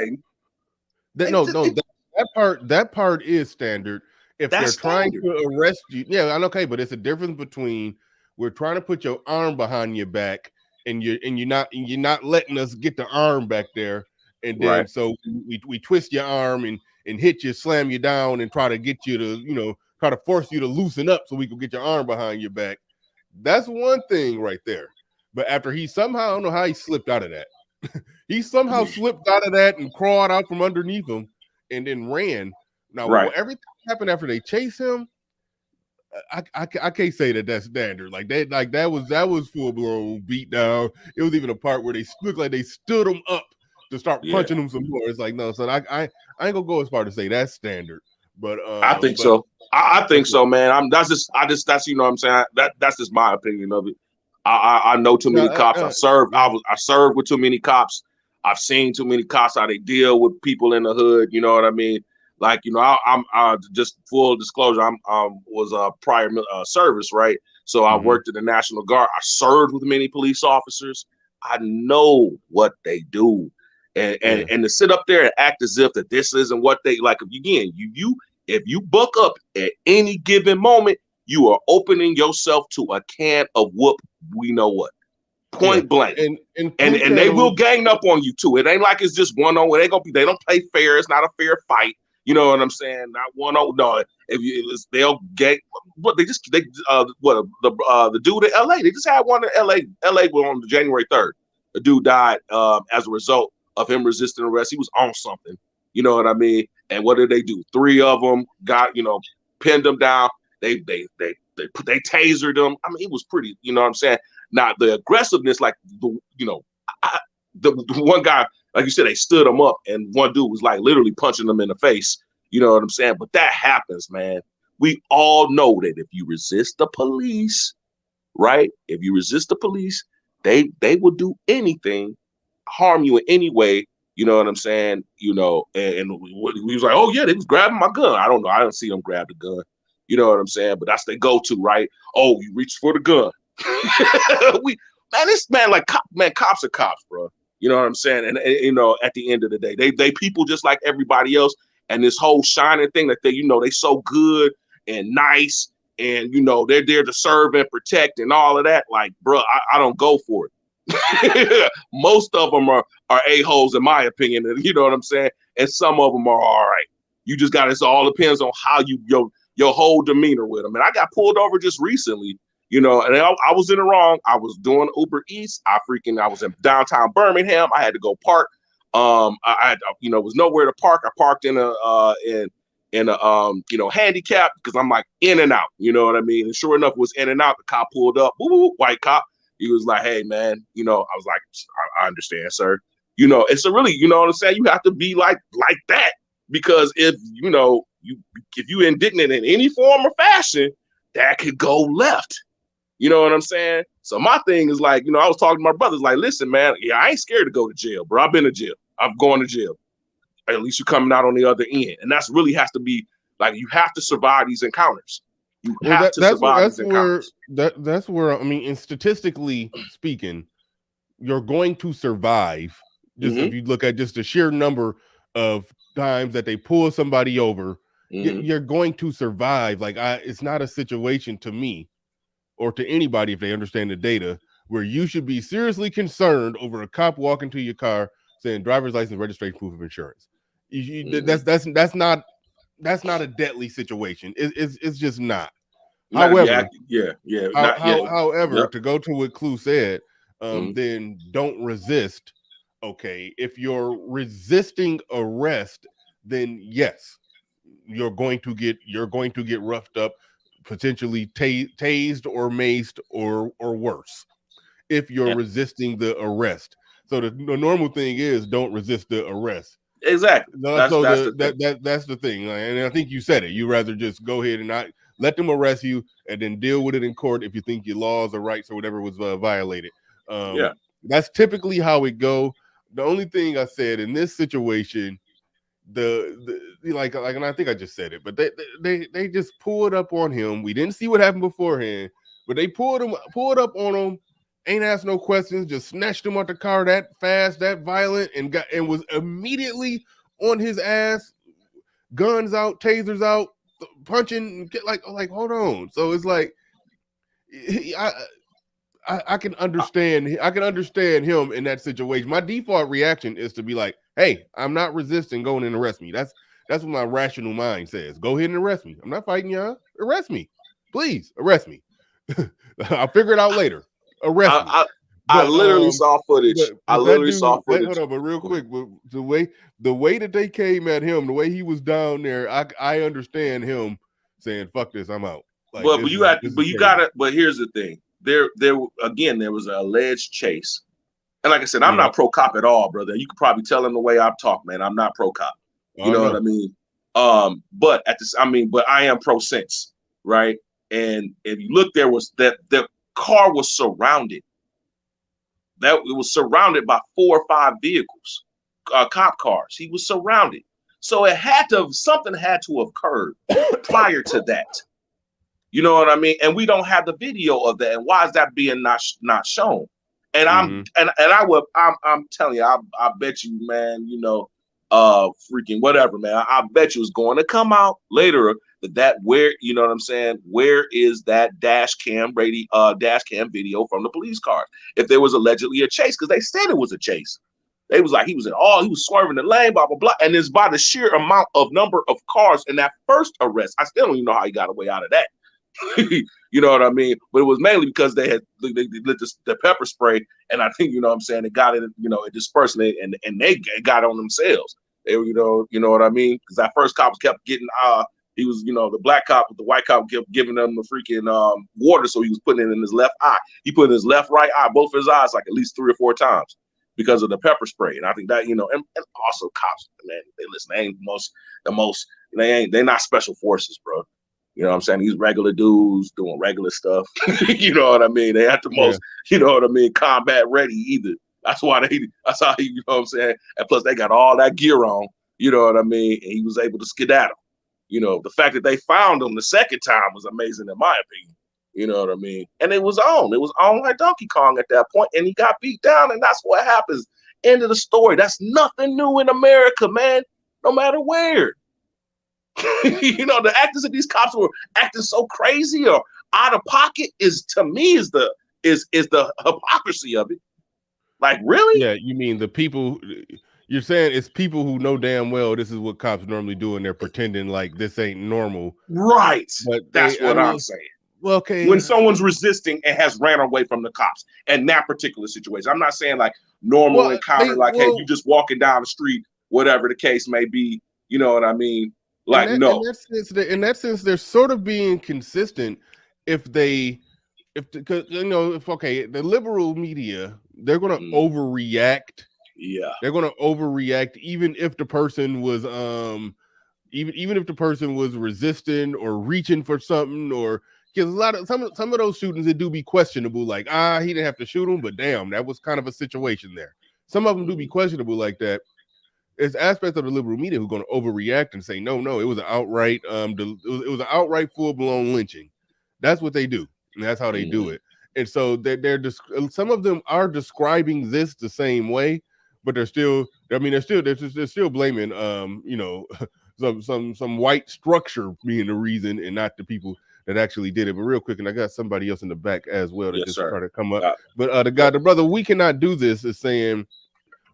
that part is standard. If they're trying standard. to arrest you, yeah, I'm okay, but it's a difference between we're trying to put your arm behind your back and you're not letting us get the arm back there, and then Right. so we twist your arm and hit you, slam you down, and try to get you to, you know, try to force you to loosen up so we can get your arm behind your back. That's one thing right there. But after he somehow, I don't know how he slipped out of that. He somehow slipped out of that and crawled out from underneath him and then ran. Now, Right. everything happened after they chased him. I can't say that that's standard. Like that was full blown beat down. It was even a part where they looked like they stood him up to start punching him some more. It's like, no, son, I ain't gonna go as far to say that's standard. But I think so. I think so, man. That's you know what I'm saying. That's just my opinion of it. I know too many cops. I served with too many cops. I've seen too many cops how they deal with people in the hood. You know what I mean? Like, you know, I'm just full disclosure. Was a prior service, right? So I worked in the National Guard. I served with many police officers. I know what they do, and to sit up there and act as if that this isn't what they like. Again, if you buck up at any given moment, you are opening yourself to a can of whoop. We know what. Point blank. And they will gang up on you too. It ain't like it's just one on one. They don't play fair. It's not a fair fight. You know what I'm saying? Not one on no. They'll gang. What the dude in LA? They just had one in LA. LA on January 3rd. A dude died as a result of him resisting arrest. He was on something. You know what I mean? And what did they do? 3 of them got, you know, pinned them down. They tasered them. I mean, it was pretty. You know what I'm saying? Now the aggressiveness, like the one guy, like you said, they stood him up, and one dude was like literally punching them in the face. You know what I'm saying? But that happens, man. We all know that if you resist the police, right? If you resist the police, they will do anything, harm you in any way. You know what I'm saying? You know, and we was like, oh yeah, they was grabbing my gun. I don't know. I don't see them grab the gun. You know what I'm saying? But that's their go-to, right? Oh, you reach for the gun. Cops are cops, bro. You know what I'm saying? And you know, at the end of the day, they people just like everybody else. And this whole shining thing that they so good and nice and they're there to serve and protect and all of that. Like, bro, I don't go for it. Most of them are a-holes in my opinion. You know what I'm saying? And some of them are all right. You just got, it all depends on how your whole demeanor with them. And I got pulled over just recently, and I was in the wrong. I was doing Uber Eats. I was in downtown Birmingham. I had to go park. I had, was nowhere to park. I parked in a handicap because I'm like in and out, you know what I mean? And sure enough, it was in and out. The cop pulled up, white cop. He was like, hey man, I was like, I understand, sir. It's a really, you know what I'm saying? You have to be like that, because if you indignant in any form or fashion, that could go left. You know what I'm saying? So my thing is like, I was talking to my brothers like, listen, man, yeah, I ain't scared to go to jail, bro. I've been to jail. I'm going to jail. At least you're coming out on the other end. And that's really has to be like, you have to survive these encounters. You have to survive these encounters. That's where, I mean, and statistically speaking, you're going to survive. Just if you look at just the sheer number of times that they pull somebody over, you're going to survive. Like, it's not a situation to me or to anybody, if they understand the data, where you should be seriously concerned over a cop walking to your car saying driver's license, registration, proof of insurance. That's not a deadly situation. It's just not. However, to go to what Clue said, then don't resist. Okay, if you're resisting arrest, then yes, you're going to get roughed up, potentially tased or maced or worse if you're resisting the arrest. So the normal thing is don't resist the arrest. Exactly. That's the thing. And I think you said it. You rather just go ahead and not let them arrest you and then deal with it in court if you think your laws or rights or whatever was violated. That's typically how it go. The only thing I said in this situation, and I think I just said it, but they just pulled up on him. We didn't see what happened beforehand, but they pulled up on him, ain't asked no questions, just snatched him out the car that fast, that violent, and was immediately on his ass, guns out, tasers out, punching, like hold on. So it's like I can understand. I can understand him in that situation. My default reaction is to be like, "Hey, I'm not resisting. Go in and arrest me." That's what my rational mind says. Go ahead and arrest me. I'm not fighting y'all. Arrest me, please. Arrest me. I'll figure it out later. Arrest me. I literally saw footage. Hold on, but real quick, the way that they came at him, the way he was down there, I understand him saying, "Fuck this, I'm out." Like, but here's the thing. There was an alleged chase. And like I said, I'm not pro cop at all, brother. You could probably tell in the way I talk, man. I'm not pro cop. You know what I mean? But I am pro sense, right? And if you look, there was the car was surrounded. That it was surrounded by 4 or 5 vehicles, cop cars. He was surrounded. So something had to have occurred prior to that. You know what I mean? And we don't have the video of that. And why is that being not shown? And I'm telling you, I bet you, man, freaking whatever, man. I bet you it's going to come out later that where, you know what I'm saying? Where is that dash cam video from the police car? If there was allegedly a chase, because they said it was a chase. They was like, he was swerving the lane, blah, blah, blah. And it's by the sheer number of cars in that first arrest. I still don't even know how he got away out of that. You know what I mean? But it was mainly because they lit the pepper spray, and I think, you know what I'm saying, it got it, it dispersed it, and they got on themselves. They were, you know what I mean? Because that first cop kept getting he was, the black cop with the white cop kept giving them the freaking water, so he was putting it in his left eye. He put it in his left, right eye, both of his eyes, like at least 3 or 4 times because of the pepper spray. And I think that, and also cops, man, they ain't the most they're not special forces, bro. You know what I'm saying? These regular dudes doing regular stuff. You know what I mean? They have the most, you know what I mean, combat ready either. That's how you know what I'm saying? And plus they got all that gear on, you know what I mean? And he was able to skedaddle. The fact that they found him the second time was amazing in my opinion. You know what I mean? And it was on like Donkey Kong at that point, and he got beat down, and that's what happens. End of the story. That's nothing new in America, man. No matter where. You know, the actors of these cops were acting so crazy or out of pocket is to me is the hypocrisy of it. Like, really? Yeah, you mean the people? You're saying it's people who know damn well this is what cops normally do, and they're pretending like this ain't normal. Right. But That's I what I'm mean, saying. well, okay. When someone's resisting and has ran away from the cops in that particular situation, I'm not saying like normal encounter, like, hey, you just walking down the street, whatever the case may be. You know what I mean? Like, no. In that sense, they're sort of being consistent. Because you know, the liberal media, they're going to overreact. Yeah, they're going to overreact, even if the person was even if the person was resisting or reaching for something, or because some of those shootings, it do be questionable. Like, he didn't have to shoot him, but damn, that was kind of a situation there. Some of them do be questionable like that. There's aspects of the liberal media who are going to overreact and say, no, it was an outright it was an outright full-blown lynching. That's what they do, and that's how they do it. And so some of them are describing this the same way, but they're still blaming some white structure being the reason and not the people that actually did it. But real quick, and I got somebody else in the back as well that just tried to come up. But the brother, we cannot do this, is saying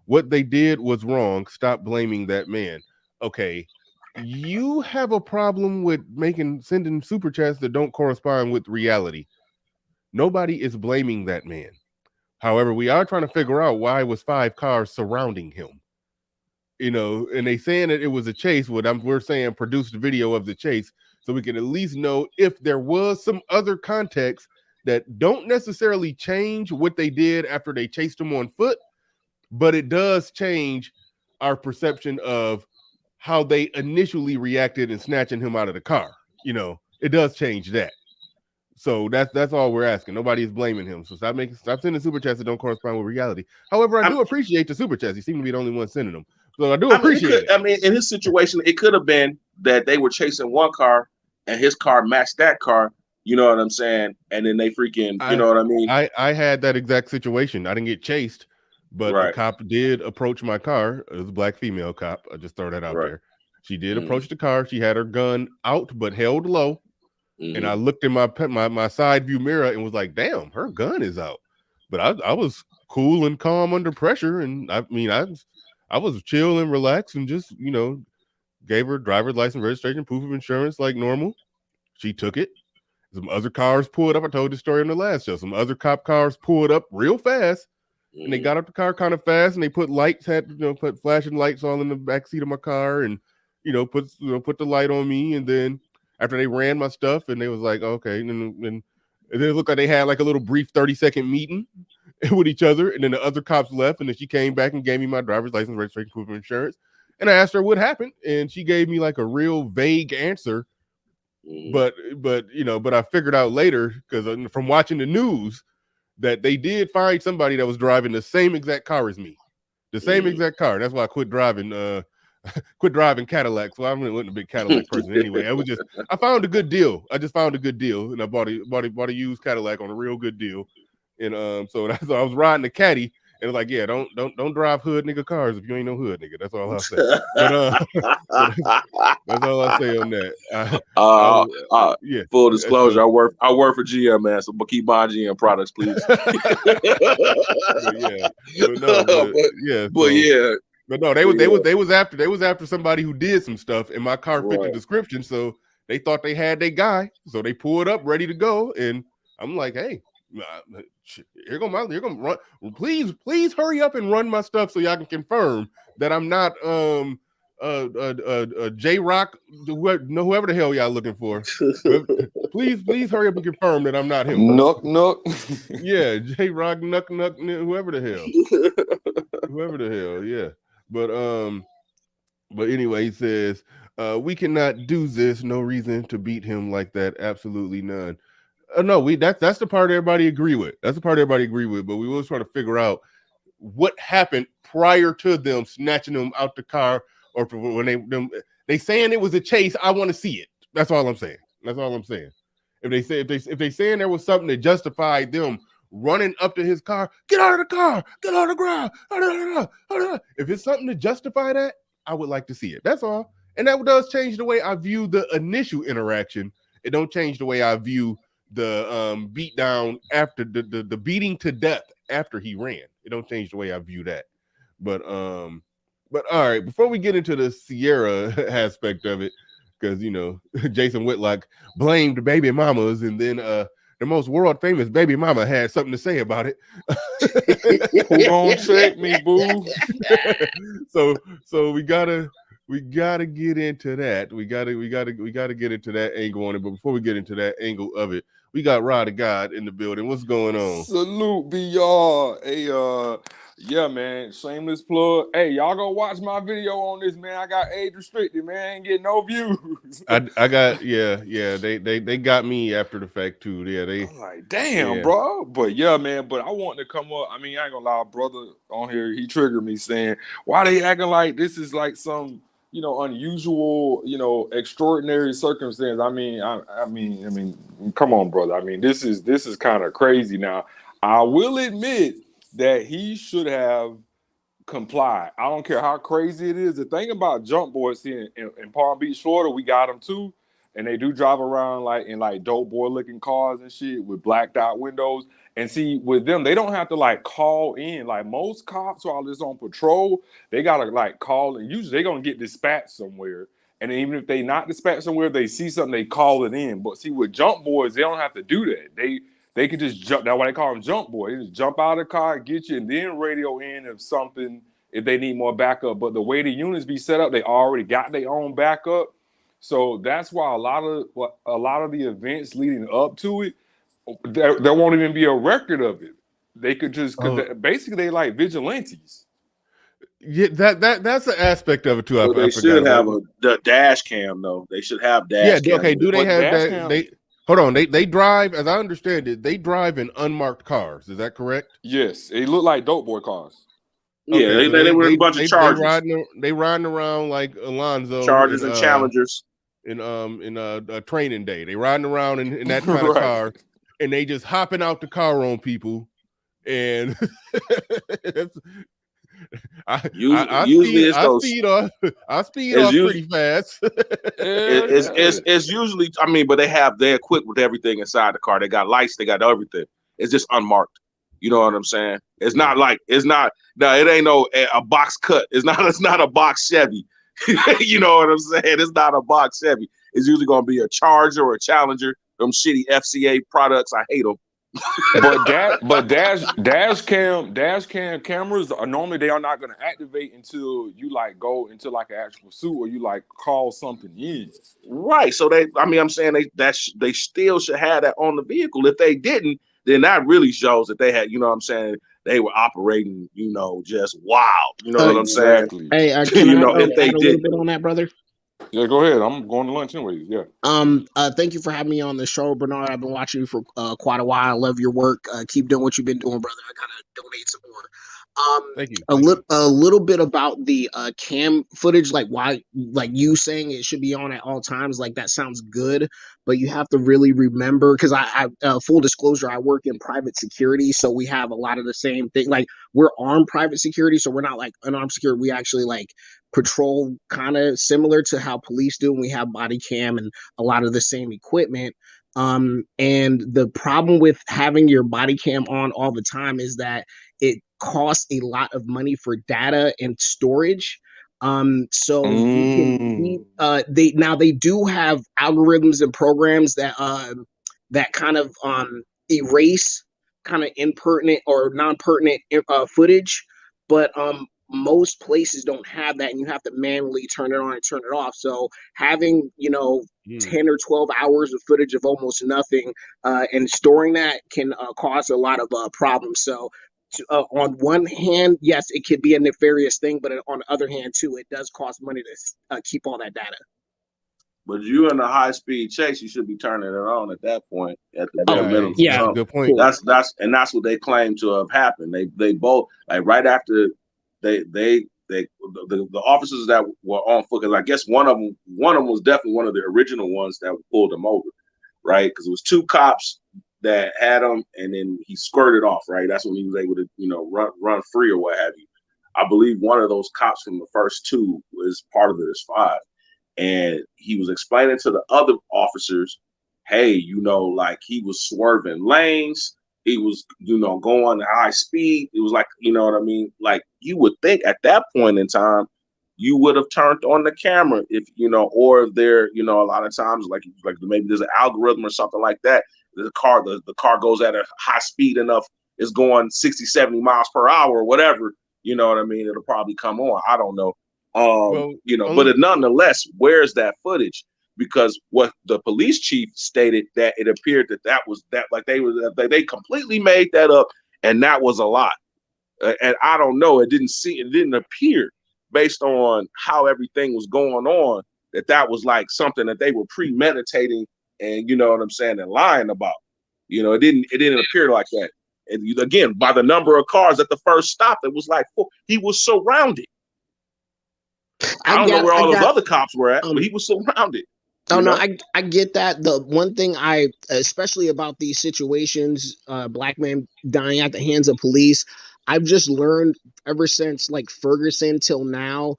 what they did was wrong. Stop blaming that man. Okay, you have a problem with sending super chats that don't correspond with reality. Nobody is blaming that man. However, we are trying to figure out why was 5 cars surrounding him. You know, and they saying that it was a chase. We're saying produce the video of the chase so we can at least know if there was some other context that don't necessarily change what they did after they chased him on foot, but it does change our perception of how they initially reacted in snatching him out of the car. You know, it does change that. So that's all we're asking. Nobody is blaming him. So stop sending super chats that don't correspond with reality. However, I do appreciate the super chats. You seem to be the only one sending them. So I do appreciate it. I mean, in his situation, it could have been that they were chasing one car and his car matched that car. You know what I'm saying? And then they freaking, you know what I mean? I had that exact situation. I didn't get chased, but a cop did approach my car. It was a black female cop. I just throw that out there. She did approach the car. She had her gun out, but held low. And I looked in my side view mirror and was like, damn, her gun is out. But I was cool and calm under pressure. And I mean, I was chill and relaxed and just, you know, gave her driver's license, registration, proof of insurance like normal. She took it. Some other cars pulled up. I told the story on the last show. Some other cop cars pulled up real fast. And they got out the car kind of fast, and they put put flashing lights all in the back seat of my car, and put the light on me. And then after they ran my stuff, and they was like, okay, and then it looked like they had like a little brief 30-second meeting with each other, and then the other cops left, and then she came back and gave me my driver's license, registration, proof of insurance, and I asked her what happened, and she gave me like a real vague answer. But I figured out later, because from watching the news, that they did find somebody that was driving the same exact car as me, the same exact car. That's why I quit driving Cadillacs. Well, I wasn't a big Cadillac person anyway. I found a good deal. I just found a good deal, and I bought a used Cadillac on a real good deal. And so I was riding the Caddy, and it was like, yeah, don't drive hood nigga cars if you ain't no hood nigga. That's all I'll say. But that's all I say on that. Yeah. Full disclosure, I work for GM, man. So keep buying GM products, please. But no, they was after somebody who did some stuff, and my car fit the description, so they thought they had their guy, so they pulled up ready to go, and I'm like, hey, you're gonna run. Please hurry up and run my stuff so y'all can confirm that I'm not J-Rock, whoever the hell y'all looking for. please hurry up and confirm that I'm not him. Nook. Yeah, J-Rock, Nuck, whoever the hell, yeah. But anyway, he says, we cannot do this. No reason to beat him like that. Absolutely none. No, that's the part everybody agree with. That's the part everybody agree with. But we was trying to figure out what happened prior to them snatching them out the car, or when they saying it was a chase. I want to see it. That's all I'm saying. If they saying there was something that justified them running up to his car, get out of the car, get on the ground. If it's something to justify that, I would like to see it. That's all. And that does change the way I view the initial interaction. It don't change the way I view the beat down after the beating to death after he ran. It don't change the way I view that. But all right, before we get into the Sierra aspect of it, because Jason Whitlock blamed baby mamas, and then the most world famous baby mama had something to say about it. Who gonna check me, boo? so we gotta get into that. We gotta get into that angle on it. But before we get into that angle of it, we got Rod of God in the building. What's going on? Salute BR. Hey, yeah, man. Shameless plug. Hey, y'all go watch my video on this, man. I got age restricted, man. I ain't getting no views. I got they got me after the fact too. Yeah, I'm like, damn, bro. But yeah, man. But I want to come up. I mean, I ain't gonna lie, brother on here, he triggered me saying, why they acting like this is like some unusual, extraordinary circumstance. I mean, come on, brother. I mean, this is kind of crazy. Now, I will admit that he should have complied. I don't care how crazy it is. The thing about jump boys here in Palm Beach, Florida, we got them too, and they do drive around in dope boy looking cars and shit with blacked out windows. And see, with them, they don't have to call in. Like most cops while they're on patrol, they gotta call, and usually they're gonna get dispatched somewhere. And even if they not dispatched somewhere, they see something, they call it in. But see, with jump boys, they don't have to do that. They could just jump. That's why they call them jump boys. They just jump out of the car, get you, and then radio in if they need more backup. But the way the units be set up, they already got their own backup. So that's why a lot of the events leading up to it, there won't even be a record of it. They could just basically they like vigilantes. Yeah, that's an aspect of it too. Well, they should have the dash cam though. They should have dash cam. Okay. Do they have that? Hold on. They drive, as I understand it, they drive in unmarked cars. Is that correct? Yes, they look like dope boy cars. Yeah, okay, they were a bunch of Chargers. They riding around like Alonzo. Chargers and Challengers. In a training day, they riding around in that kind of car, and they just hopping out the car on people, and I speed off pretty fast. It's usually, I mean, but they're equipped with everything inside the car. They got lights, they got everything. It's just unmarked. You know what I'm saying? It ain't a box cut. It's not a box Chevy. You know what I'm saying? It's not a box Chevy. It's usually gonna be a Charger or a Challenger. Them shitty FCA products. I hate them. but dash cam cameras are normally they are not going to activate until you go into an actual suit or you call something in. Right. So I'm saying they still should have that on the vehicle. If they didn't, then that really shows that they had, you know what I'm saying, they were operating, just wild. You know what I'm saying? Hey, can I if they did a little bit on that, brother? Yeah, go ahead. I'm going to lunch anyways. Yeah. Thank you for having me on the show, Bernard. I've been watching you for quite a while. I love your work. Keep doing what you've been doing, brother. I gotta donate some more. Thank you. A little bit about the cam footage, why you saying it should be on at all times, that sounds good, but you have to really remember, because I full disclosure, I work in private security, so we have a lot of the same thing. We're armed private security, so we're not unarmed security. We actually patrol kind of similar to how police do, and we have body cam and a lot of the same equipment. And the problem with having your body cam on all the time is that it costs a lot of money for data and storage. So you can they do have algorithms and programs that kind of erase kind of impertinent or non-pertinent footage, but most places don't have that, and you have to manually turn it on and turn it off. So having 10 or 12 hours of footage of almost nothing and storing that can cause a lot of problems. So on one hand, yes, it could be a nefarious thing, but on the other hand too, it does cost money to keep all that data. But you in a high-speed chase, you should be turning it on at that point, at the bare minimum. Yeah, good point. That's what they claim to have happened. They both right after the officers that were on foot, because I guess one of them was definitely one of the original ones that pulled them over, right? Because it was two cops that had him, and then he squirted off, right? That's when he was able to run free or what have you. I believe one of those cops from the first two was part of this 5. and he was explaining to the other officers, hey, like he was swerving lanes. He was, going high speed. It was like, you know what I mean? Like you would think at that point in time, you would have turned on the camera if, or if there, a lot of times like maybe there's an algorithm or something like that. The car goes at a high speed enough, it's going 60, 70 miles per hour or whatever, you know what I mean? It'll probably come on. I don't know. But nonetheless, where's that footage? Because what the police chief stated that it appeared that was like they completely made that up, and that was a lie. And I don't know. It didn't appear based on how everything was going on that was like something that they were premeditating and, you know what I'm saying, and lying about. It didn't appear like that. And again, by the number of cars at the first stop, it was like he was surrounded. I don't know where all those other cops were at, but he was surrounded. Oh no, I get that. The one thing especially about these situations, black men dying at the hands of police, I've just learned ever since like Ferguson till now,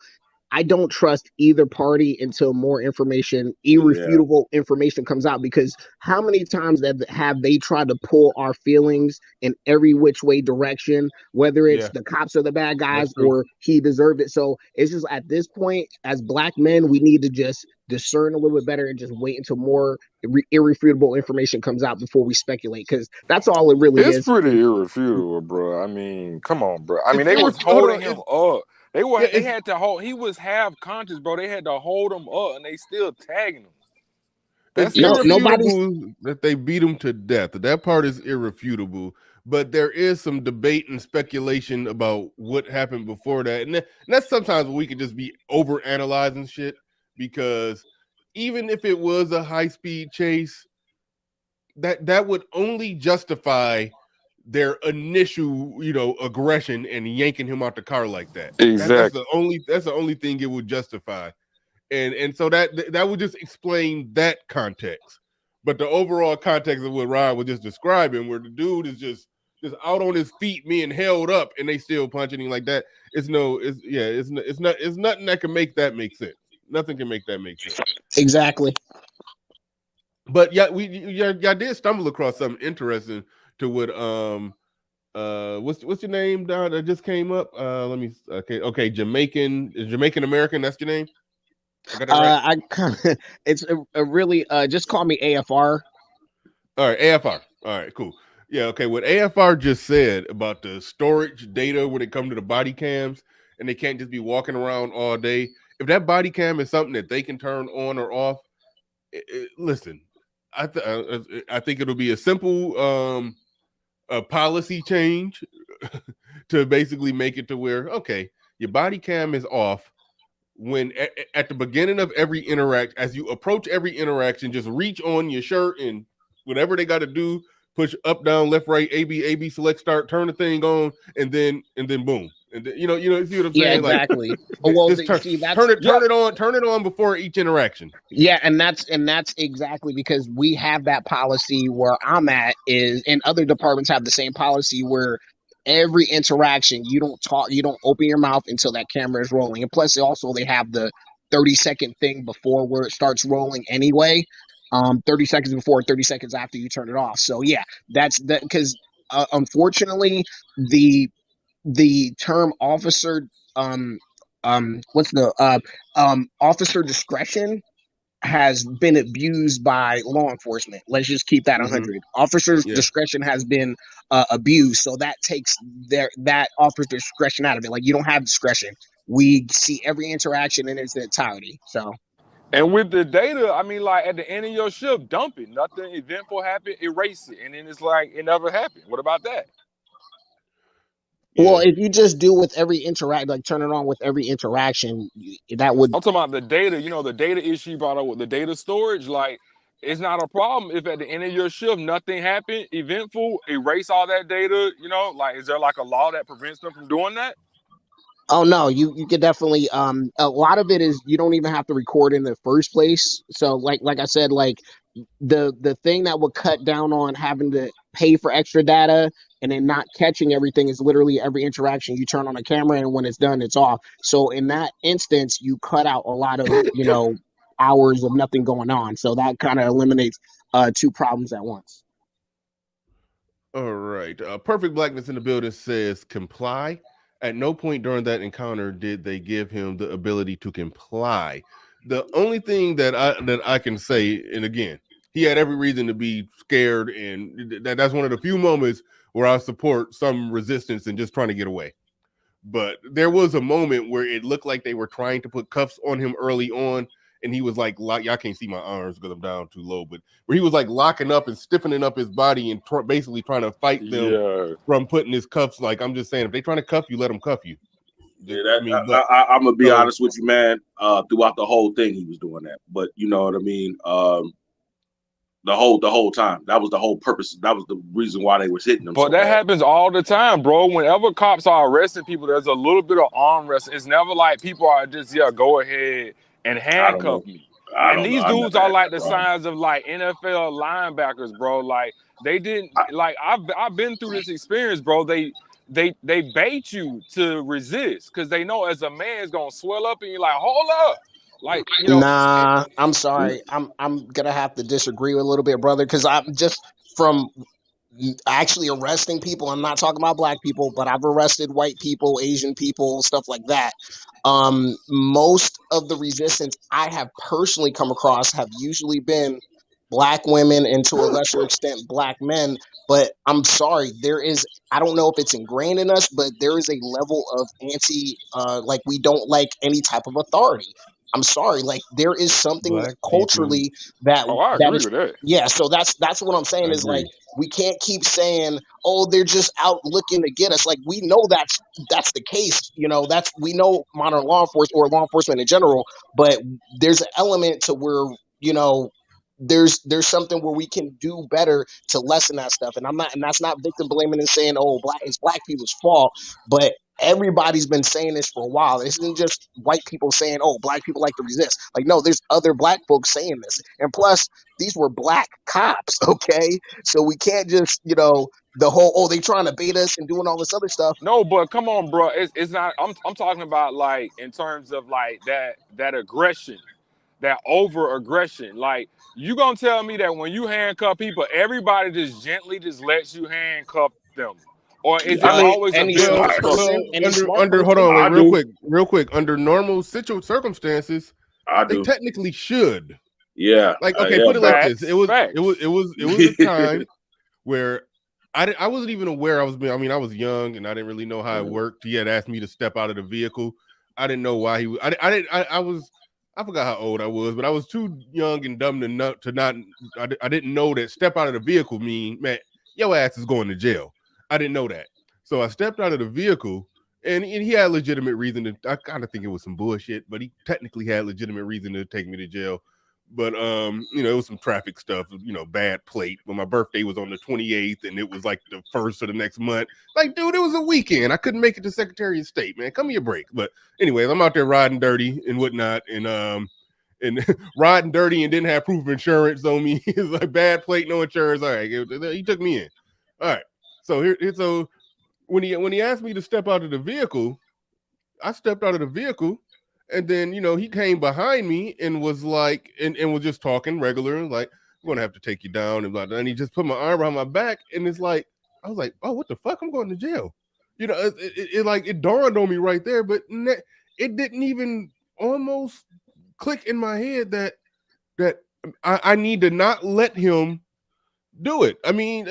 I don't trust either party until more information, irrefutable information comes out. Because how many times have they tried to pull our feelings in every which way direction, whether it's the cops are the bad guys or he deserved it. So it's just at this point, as black men, we need to just discern a little bit better and just wait until more irrefutable information comes out before we speculate, because that's all it really is. It's pretty irrefutable, bro. I mean, come on, bro. I mean, they was holding him up. They had to hold. He was half conscious, bro. They had to hold him up, and they still tagging him. It's irrefutable that they beat him to death. That part is irrefutable. But there is some debate and speculation about what happened before that, and that's sometimes we could just be over analyzing shit. Because even if it was a high speed chase, that would only justify their initial, aggression and yanking him out the car like that. Exactly. That's the only thing it would justify. And so that would just explain that context. But the overall context of what Ryan was just describing, where the dude is just out on his feet being held up and they still punching him like that, it's nothing that can make that make sense. Nothing can make that make sense. Exactly. But y'all did stumble across something interesting to what what's your name, Don, that just came up? Jamaican American, that's your name? I got that right? It's a really just call me AFR. All right, AFR. All right, cool. Yeah, okay. What AFR just said about the storage data when it comes to the body cams, and they can't just be walking around all day. If that body cam is something that they can turn on or off, listen, I think it'll be a simple a policy change to basically make it to where, okay, your body cam is off when at the beginning of every interaction, as you approach every interaction, just reach on your shirt and whatever they got to do, push up, down, left, right, AB, select, start, turn the thing on, and then boom. And then, you see what I'm saying? Yeah, exactly. Turn it on before each interaction. Yeah, and that's exactly because we have that policy where I'm at is, and other departments have the same policy where every interaction you don't talk, you don't open your mouth until that camera is rolling. And plus, also they have the 30-second thing before where it starts rolling anyway. 30 seconds before, 30 seconds after you turn it off. So yeah, that's that, because unfortunately the term officer officer discretion has been abused by law enforcement. Let's just keep that 100. Officer's discretion has been abused, so that takes that officer's discretion out of it. Like, you don't have discretion. We see every interaction in its entirety. So, and with the data, I mean, like at the end of your shift, dump it. Nothing eventful happened, erase it, and then it's like it never happened. What about that? Well, if you just do with every interact, like turn it on with every interaction, that would. I'm talking about the data. The data issue brought up with the data storage. Like, it's not a problem if at the end of your shift nothing happened, eventful, erase all that data. Like, is there like a law that prevents them from doing that? Oh no, you could definitely. A lot of it is you don't even have to record in the first place. So like I said, like the thing that would cut down on having to pay for extra data and then not catching everything is literally every interaction you turn on a camera, and when it's done, it's off. So in that instance, you cut out a lot of hours of nothing going on. So that kind of eliminates two problems at once. All right. Perfect Blackness in the building says comply. At no point during that encounter did they give him the ability to comply. The only thing that I can say, and again, he had every reason to be scared, and that's one of the few moments where I support some resistance and just trying to get away. But there was a moment where it looked like they were trying to put cuffs on him early on, and he was like, y'all can't see my arms because I'm down too low, but where he was like locking up and stiffening up his body and basically trying to fight them from putting his cuffs. Like, I'm just saying, if they trying to cuff you, let them cuff you. Yeah, I'm gonna be honest with you, man. Throughout the whole thing, he was doing that, but you know what I mean. The whole time, that was the whole purpose. That was the reason why they was hitting them. But that happens all the time, bro. Whenever cops are arresting people, there's a little bit of arm wrestling. It's never like people are just go ahead and handcuff me. And these dudes are like the size of like NFL linebackers, bro. Like they didn't like I've been through this experience, bro. They bait you to resist because they know as a man it's gonna swell up and you're like, hold up. Like, you know, nah, I'm sorry. I'm gonna have to disagree a little bit, brother, because I'm just from actually arresting people. I'm not talking about black people, but I've arrested white people, Asian people, stuff like that. Most of the resistance I have personally come across have usually been black women and to a lesser extent black men. But I'm sorry, I don't know if it's ingrained in us, but there is a level of like we don't like any type of authority. I'm sorry, like there is something Black culturally that I that agree is with that. yeah. So that's what I'm saying is like we can't keep saying, oh, they're just out looking to get us. Like we know that's the case. You know, we know modern law enforcement or law enforcement in general, but there's an element to where, you know, there's something where we can do better to lessen that stuff. And that's not victim blaming and saying, oh, it's black people's fault, but everybody's been saying this for a while. This isn't just white people saying, oh, black people like to resist. Like, no, there's other black folks saying this. And plus, these were black cops, okay? So we can't just, you know, the whole, oh, they trying to bait us and doing all this other stuff. No, but come on, bro. It's not, I'm talking about like in terms of like that aggression, that over aggression. Like, you gonna tell me that when you handcuff people, everybody just gently just lets you handcuff them? Or is it always a bit of under hold on, wait, real quick. Under normal circumstances, they technically should. Yeah. Like, okay, put it like this. It was a time where I wasn't even aware I was young and I didn't really know how it worked. He had asked me to step out of the vehicle. I didn't know why I forgot how old I was, but I was too young and dumb I didn't know that step out of the vehicle man, your ass is going to jail. I didn't know that. So I stepped out of the vehicle and he had legitimate reason I kind of think it was some bullshit, but he technically had legitimate reason to take me to jail. But you know, it was some traffic stuff, you know, bad plate. When my birthday was on the 28th and it was like the 1st of the next month. Like, dude, it was a weekend. I couldn't make it to Secretary of State, man. Come me a break. But anyways, I'm out there riding dirty and whatnot, and riding dirty and didn't have proof of insurance on me. It's like bad plate, no insurance. All right, he took me in. All right. So when he asked me to step out of the vehicle, I stepped out of the vehicle. And then, you know, he came behind me and was like, and was just talking regular, like, I'm going to have to take you down. And blah, blah. And he just put my arm around my back. And it's like, I was like, oh, what the fuck? I'm going to jail. You know, it dawned on me right there, but it didn't even almost click in my head that I need to not let him do it. I mean,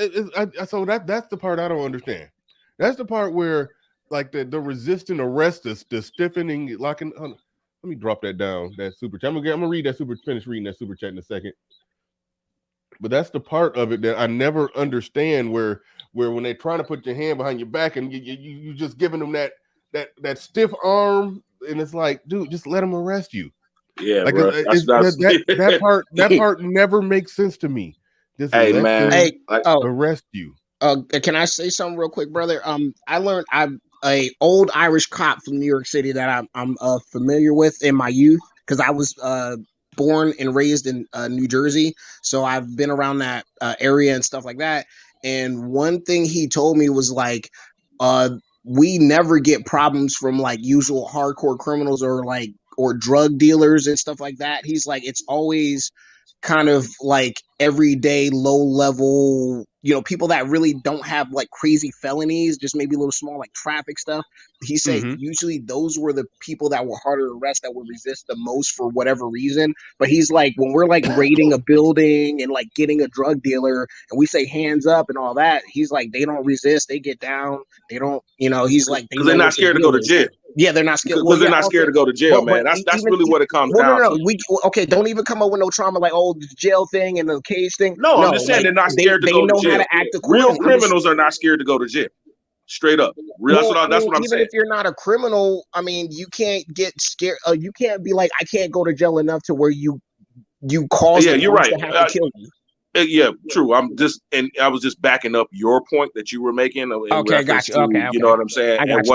so that's the part I don't understand. That's the part where, like, the resisting arrest, the stiffening, locking. Let me drop that down. That super chat. I'm gonna read that finish reading that super chat in a second. But that's the part of it that I never understand. Where when they're trying to put your hand behind your back and you just giving them that stiff arm, and it's like, dude, just let them arrest you. Yeah, like bro. That part never makes sense to me. Just hey, man. Arrest you. Can I say something real quick, brother? I learned a old Irish cop from New York City that I'm familiar with in my youth because I was born and raised in New Jersey, so I've been around that area and stuff like that. And one thing he told me was like, we never get problems from like usual hardcore criminals or or drug dealers and stuff like that. He's like, it's always kind of like everyday low level, people that really don't have like crazy felonies, just maybe a little small like traffic stuff. He said usually those were the people that were harder to arrest, that would resist the most for whatever reason. But he's like, when we're like raiding a building and like getting a drug dealer and we say hands up and all that, he's like, they don't resist, they get down, they don't, he's like, because they're not scared to go to jail. Yeah, they're not scared. Because they're not scared to go to jail, man. That's really what it comes down to. Okay, don't even come up with no trauma like, oh, the jail thing and the cage thing. No, I'm just saying they're not scared to go to jail. They know how to act accordingly. Real criminals are not scared to go to jail. Straight up. That's what I'm saying. Even if you're not a criminal, I mean, you can't get scared. You can't be like, I can't go to jail enough to where you cause you're right. to have to kill you. Yeah, true. I was just backing up your point that you were making. Okay, gotcha. Okay. You know what I'm saying? And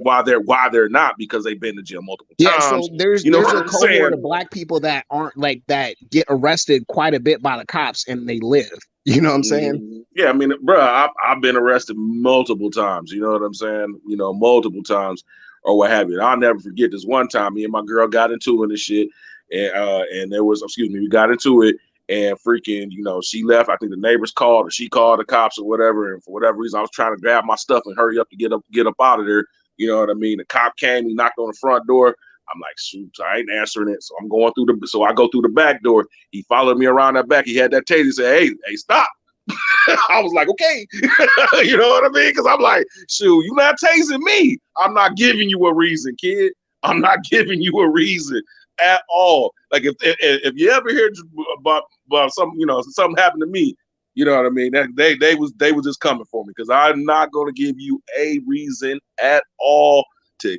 why they're not, because they've been to jail multiple times. Yeah, so there's a cohort of black people that aren't like that, get arrested quite a bit by the cops and they live. You know what I'm saying? Yeah, I mean, bro, I've been arrested multiple times. You know what I'm saying? Multiple times or what have you. I'll never forget this one time. Me and my girl got into it and shit, and there was, we got into it. And freaking, she left. I think the neighbors called, or she called the cops or whatever. And for whatever reason, I was trying to grab my stuff and hurry up to get up out of there. You know what I mean? The cop came, he knocked on the front door. I'm like, shoot, I ain't answering it. So I'm going so I go through the back door. He followed me around that back. He had that taser. He said, hey, stop. I was like, okay. You know what I mean? Because I'm like, shoot, you not tasing me. I'm not giving you a reason, kid. I'm not giving you a reason at all. Like if you ever hear about something, something happened to me, you know what I mean? They was just coming for me, because I'm not going to give you a reason at all to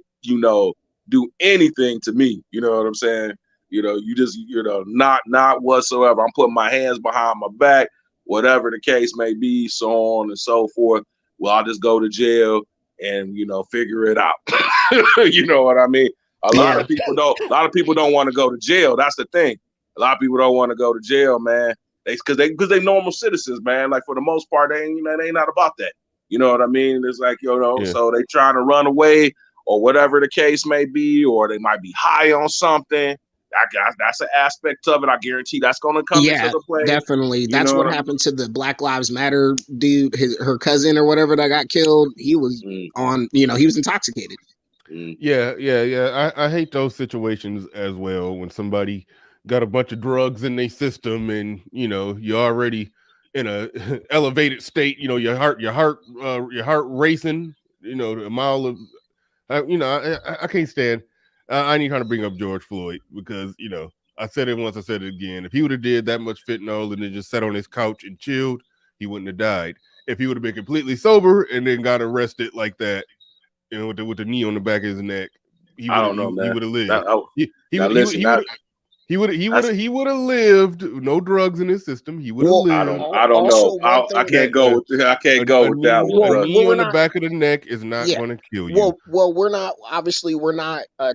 do anything to me. You know what I'm saying? You just not whatsoever. I'm putting my hands behind my back, whatever the case may be, so on and so forth. Well, I'll just go to jail and figure it out. You know what I mean? A lot of people don't want to go to jail. That's the thing. A lot of people don't want to go to jail, man. Because they normal citizens, man. Like, for the most part, they ain't not about that. You know what I mean? It's like, so they trying to run away or whatever the case may be, or they might be high on something. That's an aspect of it. I guarantee that's going to come into the play. Definitely. That's what happened to the Black Lives Matter dude, her cousin or whatever that got killed. He was on, he was intoxicated. Yeah. I hate those situations as well, when somebody got a bunch of drugs in their system and you're already in a elevated state. Your heart racing. A mile of. I can't stand. I ain't trying to bring up George Floyd, because I said it once, I said it again. If he would have did that much fentanyl and then just sat on his couch and chilled, he wouldn't have died. If he would have been completely sober and then got arrested like that, with the knee on the back of his neck, he would have lived. He would have lived. No drugs in his system. He would have lived. I don't know. I can't go with that one. A knee on the back of the neck is not going to kill you. Well, we're not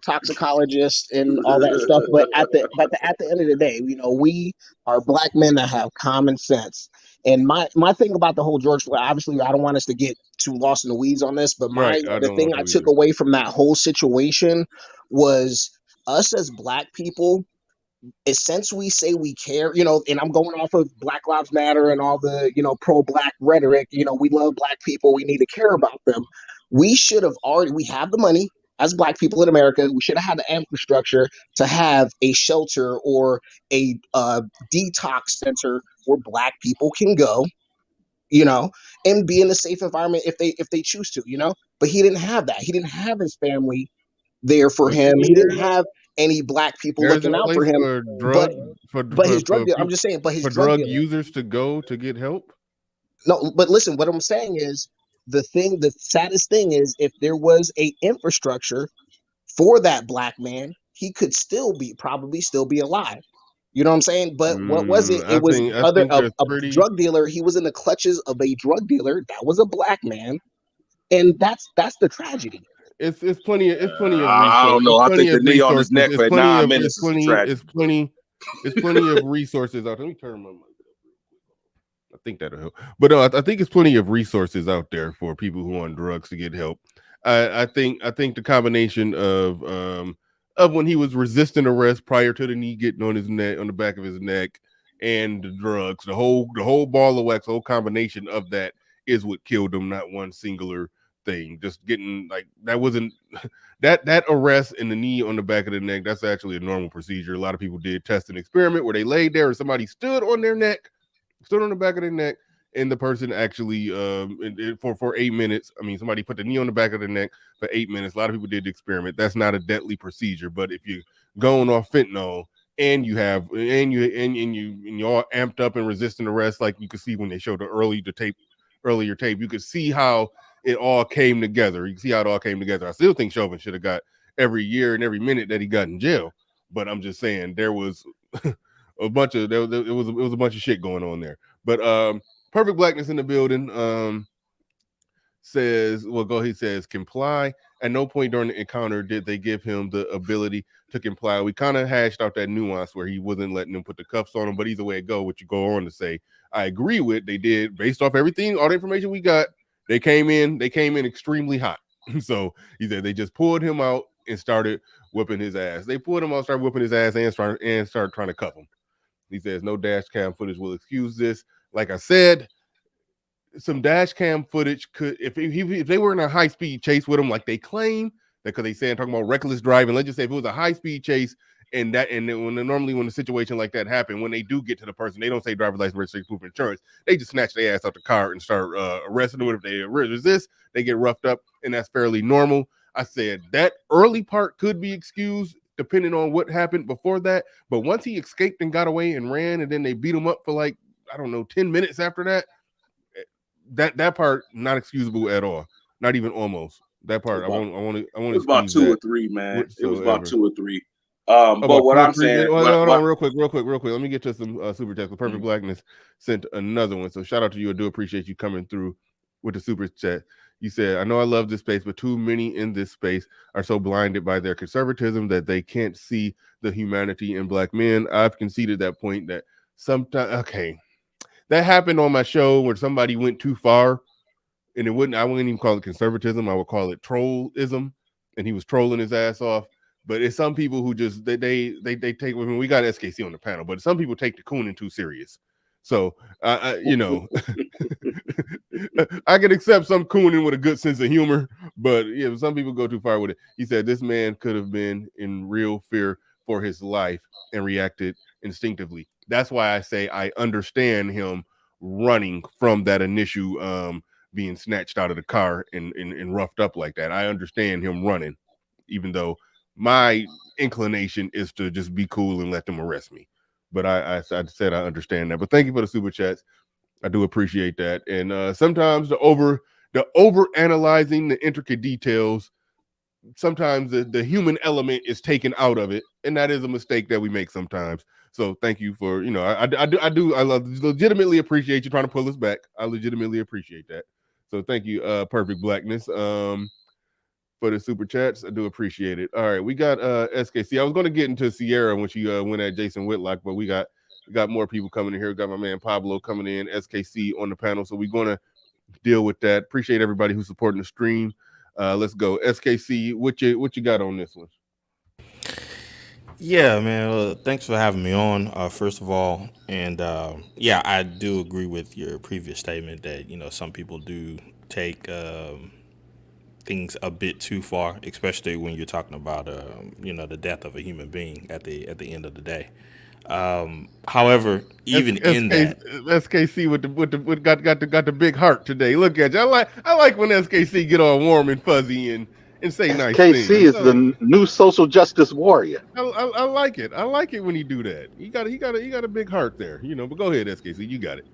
toxicologists and all that stuff. But at the end of the day, we are black men that have common sense. And my thing about the whole George Floyd, obviously, I don't want us to get too lost in the weeds on this, but the thing I took away from that whole situation was us as black people. Since we say we care, and I'm going off of Black Lives Matter and all the, pro-black rhetoric, we love black people, we need to care about them. We have the money as black people in America. We should have had the infrastructure to have a shelter or a detox center where black people can go, and be in a safe environment if they choose to, but he didn't have that. He didn't have his family there for him. He didn't have any black people looking out for him. But his drug dealer, I'm just saying, his drug users to go to get help. No, but listen, what I'm saying is the saddest thing is, if there was a infrastructure for that black man, he could probably still be alive. You know what I'm saying? But what was it? It was a drug dealer. He was in the clutches of a drug dealer that was a black man, and that's the tragedy. It's plenty of resources. I don't know. I think the knee on his neck for 9 minutes. It's plenty of resources out there. Let me turn my mic up. I think that'll help. But I think it's plenty of resources out there for people who are on drugs to get help. I think the combination of of when he was resisting arrest prior to the knee getting on his neck, on the back of his neck, and the drugs. The whole ball of wax, the whole combination of that is what killed him, not one singular thing. Just getting like that wasn't that arrest and the knee on the back of the neck. That's actually a normal procedure. A lot of people did test and experiment where they laid there and somebody stood on their neck, stood on the back of their neck, and the person actually for 8 minutes. I mean, somebody put the knee on the back of the neck for 8 minutes. A lot of people did the experiment. That's not a deadly procedure, but if you're going off fentanyl and you have and you're all amped up and resisting arrest, like you could see when they showed the earlier tape, you could see how it all came together. You can see how it all came together. I still think Chauvin should have got every year and every minute that he got in jail, but I'm just saying there was a bunch of it was a bunch of shit going on there. But Perfect Blackness in the building says, he says, comply. At no point during the encounter did they give him the ability to comply. We kind of hashed out that nuance where he wasn't letting them put the cuffs on him, but either way it go, what you go on to say, I agree with, they did, based off everything, all the information we got, they came in extremely hot. So he said they just pulled him out and started whipping his ass. They pulled him out, started whipping his ass, and started trying to cuff him. He says no dash cam footage will excuse this. Like I said, some dash cam footage could, if they were in a high speed chase with him, like they claim, that because they saying talking about reckless driving. Let's just say if it was a high speed chase and then when a situation like that happened, when they do get to the person, they don't say driver's license, registration, proof of insurance. They just snatch their ass out the car and start arresting them. If they resist, they get roughed up, and that's fairly normal. I said that early part could be excused depending on what happened before that. But once he escaped and got away and ran, and then they beat him up for like, I don't know, 10 minutes after that, that part not excusable at all. Not even almost. That part I want to. It was about 2 or 3, man. It was about 2 or 3. But what I'm saying, hold on, real quick. Let me get to some super chats. Perfect Blackness sent another one, so shout out to you. I do appreciate you coming through with the super chat. You said, I know I love this space, but too many in this space are so blinded by their conservatism that they can't see the humanity in black men. I've conceded that point that sometimes, okay, that happened on my show where somebody went too far, and I wouldn't even call it conservatism. I would call it trollism, and he was trolling his ass off. But it's some people who just they take. I mean, we got SKC on the panel, but some people take the cooning too serious. So you know, I can accept some cooning with a good sense of humor, but yeah, some people go too far with it. He said this man could have been in real fear for his life and reacted instinctively. That's why I say I understand him running from that initial being snatched out of the car and roughed up like that. I understand him running, even though my inclination is to just be cool and let them arrest me. But I said I understand that. But thank you for the super chats. I do appreciate that. And sometimes the over analyzing the intricate details, sometimes the human element is taken out of it, and that is a mistake that we make sometimes. So thank you for, you know, I legitimately appreciate you trying to pull us back. I legitimately appreciate that. So thank you, Perfect Blackness, for the super chats. I do appreciate it. All right, we got SKC. I was going to get into Sierra when she went at Jason Whitlock, but we got more people coming in here. We got my man Pablo coming in, SKC on the panel. So we're going to deal with that. Appreciate everybody who's supporting the stream. Let's go. SKC, what you got on this one? Yeah, man. Thanks for having me on, first of all. And yeah, I do agree with your previous statement that, you know, some people do take things a bit too far, especially when you're talking about, you know, the death of a human being at the end of the day. However, even in that, SKC with got the big heart today. Look at you. I like when SKC get all warm and fuzzy and say nice things. SKC is the new social justice warrior. I like it. I like it when he do that. He got a big heart there, you know. But go ahead, SKC, you got it.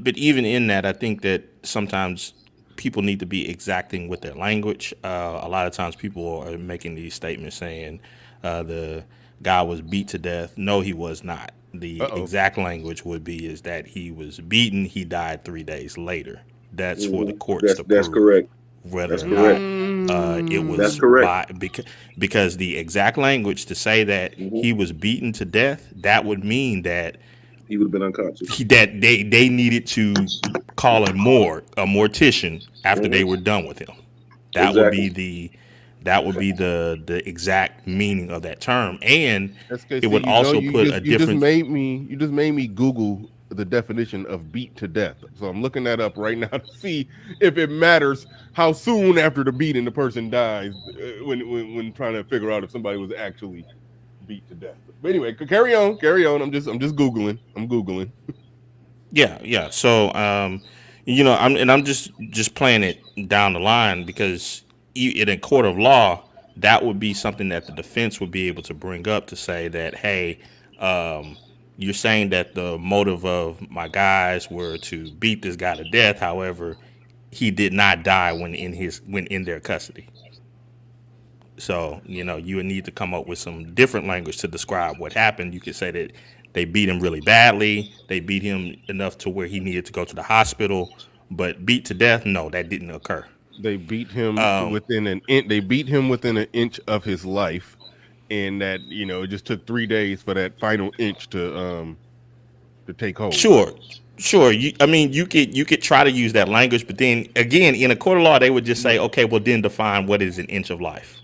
But even in that, I think that sometimes people need to be exacting with their language. A lot of times people are making these statements saying the guy was beat to death. No, he was not. The exact language would be is that he was beaten. He died 3 days later. That's for the courts to prove. That's correct. Whether or not it was that's correct. Because the exact language to say that he was beaten to death, that would mean that he would have been unconscious. That they needed to call a mortician after they were done with him. That That would be the exact meaning of that term, and it SKC, would you know, also put a different. you just made me Google the definition of beat to death. So I'm looking that up right now to see if it matters how soon after the beating the person dies when trying to figure out if somebody was actually beat to death. But anyway, carry on, carry on. I'm just googling. I'm googling. Yeah. So, I'm just playing it down the line because in a court of law, that would be something that the defense would be able to bring up to say that, hey, um, you're saying that the motive of my guys were to beat this guy to death. However, he did not die when in their custody. So, you would need to come up with some different language to describe what happened. You could say that they beat him really badly. They beat him enough to where he needed to go to the hospital, but beat to death, no, that didn't occur. They beat him to Um, within an inch. They beat him within an inch of his life, and that it just took 3 days for that final inch to take hold. sure, sure. You could try to use that language, but then again, in a court of law, they would just say, okay, well, then define what is an inch of life.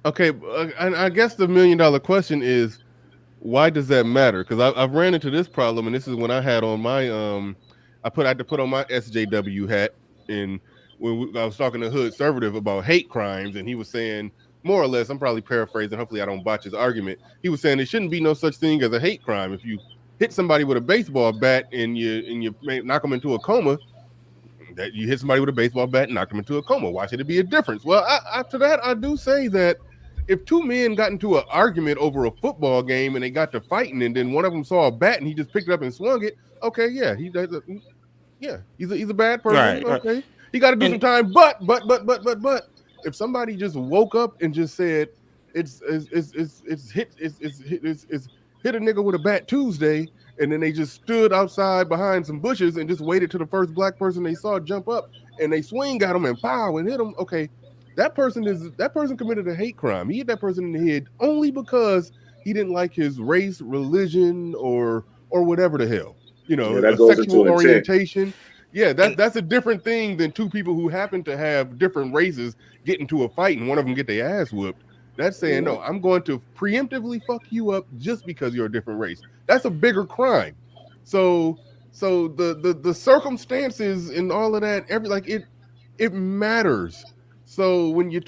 Okay, and I guess the $1 million question is, why does that matter? Because I've ran into this problem, and this is when I had on my I had to put on my SJW hat, and I was talking to Hood Conservative about hate crimes, and he was saying more or less, I'm probably paraphrasing, hopefully I don't botch his argument. He was saying there shouldn't be no such thing as a hate crime. If you hit somebody with a baseball bat and you knock them into a coma, that you hit somebody with a baseball bat and knock them into a coma. Why should it be a difference? Well, after that, I do say that if two men got into an argument over a football game and they got to fighting, and then one of them saw a bat and he just picked it up and swung it, okay, yeah, he's a bad person. Right. Okay, he got to do some And time. But if somebody just woke up and just said it's hit a nigga with a bat Tuesday, and then they just stood outside behind some bushes and just waited till the first black person they saw jump up, and they swing at him and pow and hit him. Okay, that person committed a hate crime. He hit that person in the head only because he didn't like his race, religion, or whatever the hell, Yeah, that a goes sexual into intent. orientation. Yeah, and that's a different thing than two people who happen to have different races get into a fight and one of them get their ass whooped. That's saying, no, I'm going to preemptively fuck you up just because you're a different race. That's a bigger crime. So the circumstances and all of that, it matters. So when you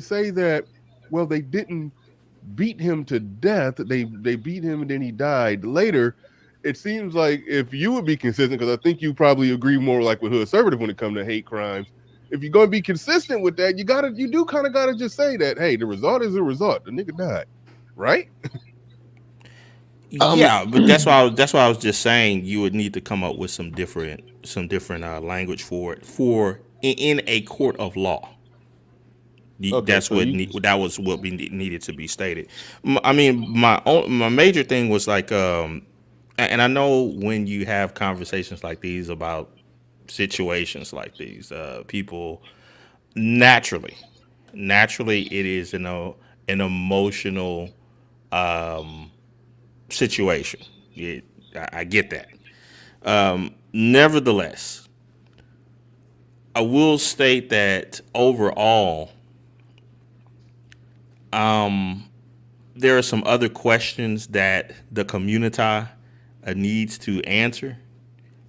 say that, well, they didn't beat him to death, they beat him and then he died later. It seems like if you would be consistent, because I think you probably agree more like with Hood Conservative when it comes to hate crimes. If you're going to be consistent with that, you do kind of got to just say that, hey, the result is a result. The nigga died, right? Um, yeah, but that's why I was just saying you would need to come up with some different language for it in a court of law. Okay, so That was what we needed to be stated. I mean, my major thing was like, and I know when you have conversations like these about situations like these, people naturally, it is an emotional situation. I get that. Nevertheless, I will state that overall, there are some other questions that the community needs to answer,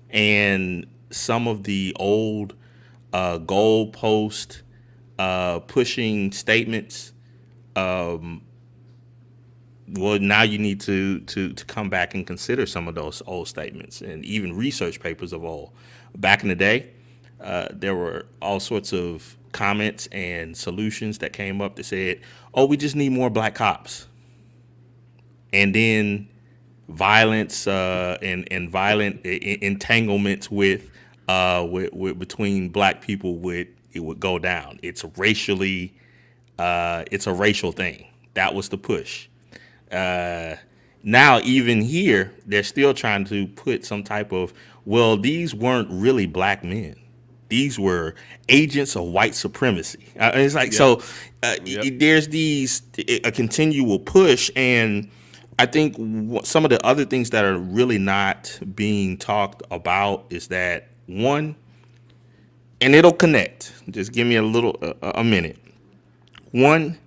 and some of the old goalpost pushing statements. Well, now you need to come back and consider some of those old statements and even research papers of old. Back in the day, there were all sorts of comments and solutions that came up that said, "Oh, we just need more black cops," and then violence and violent entanglements with between black people would go down. It's a racial thing. That was the push. Now even here, they're still trying to put some type of, well, these weren't really black men. These were agents of white supremacy. It's like, Yep. so Yep. there's a continual push. And I think some of the other things that are really not being talked about is that, one, and it'll connect. Just give me a minute. One,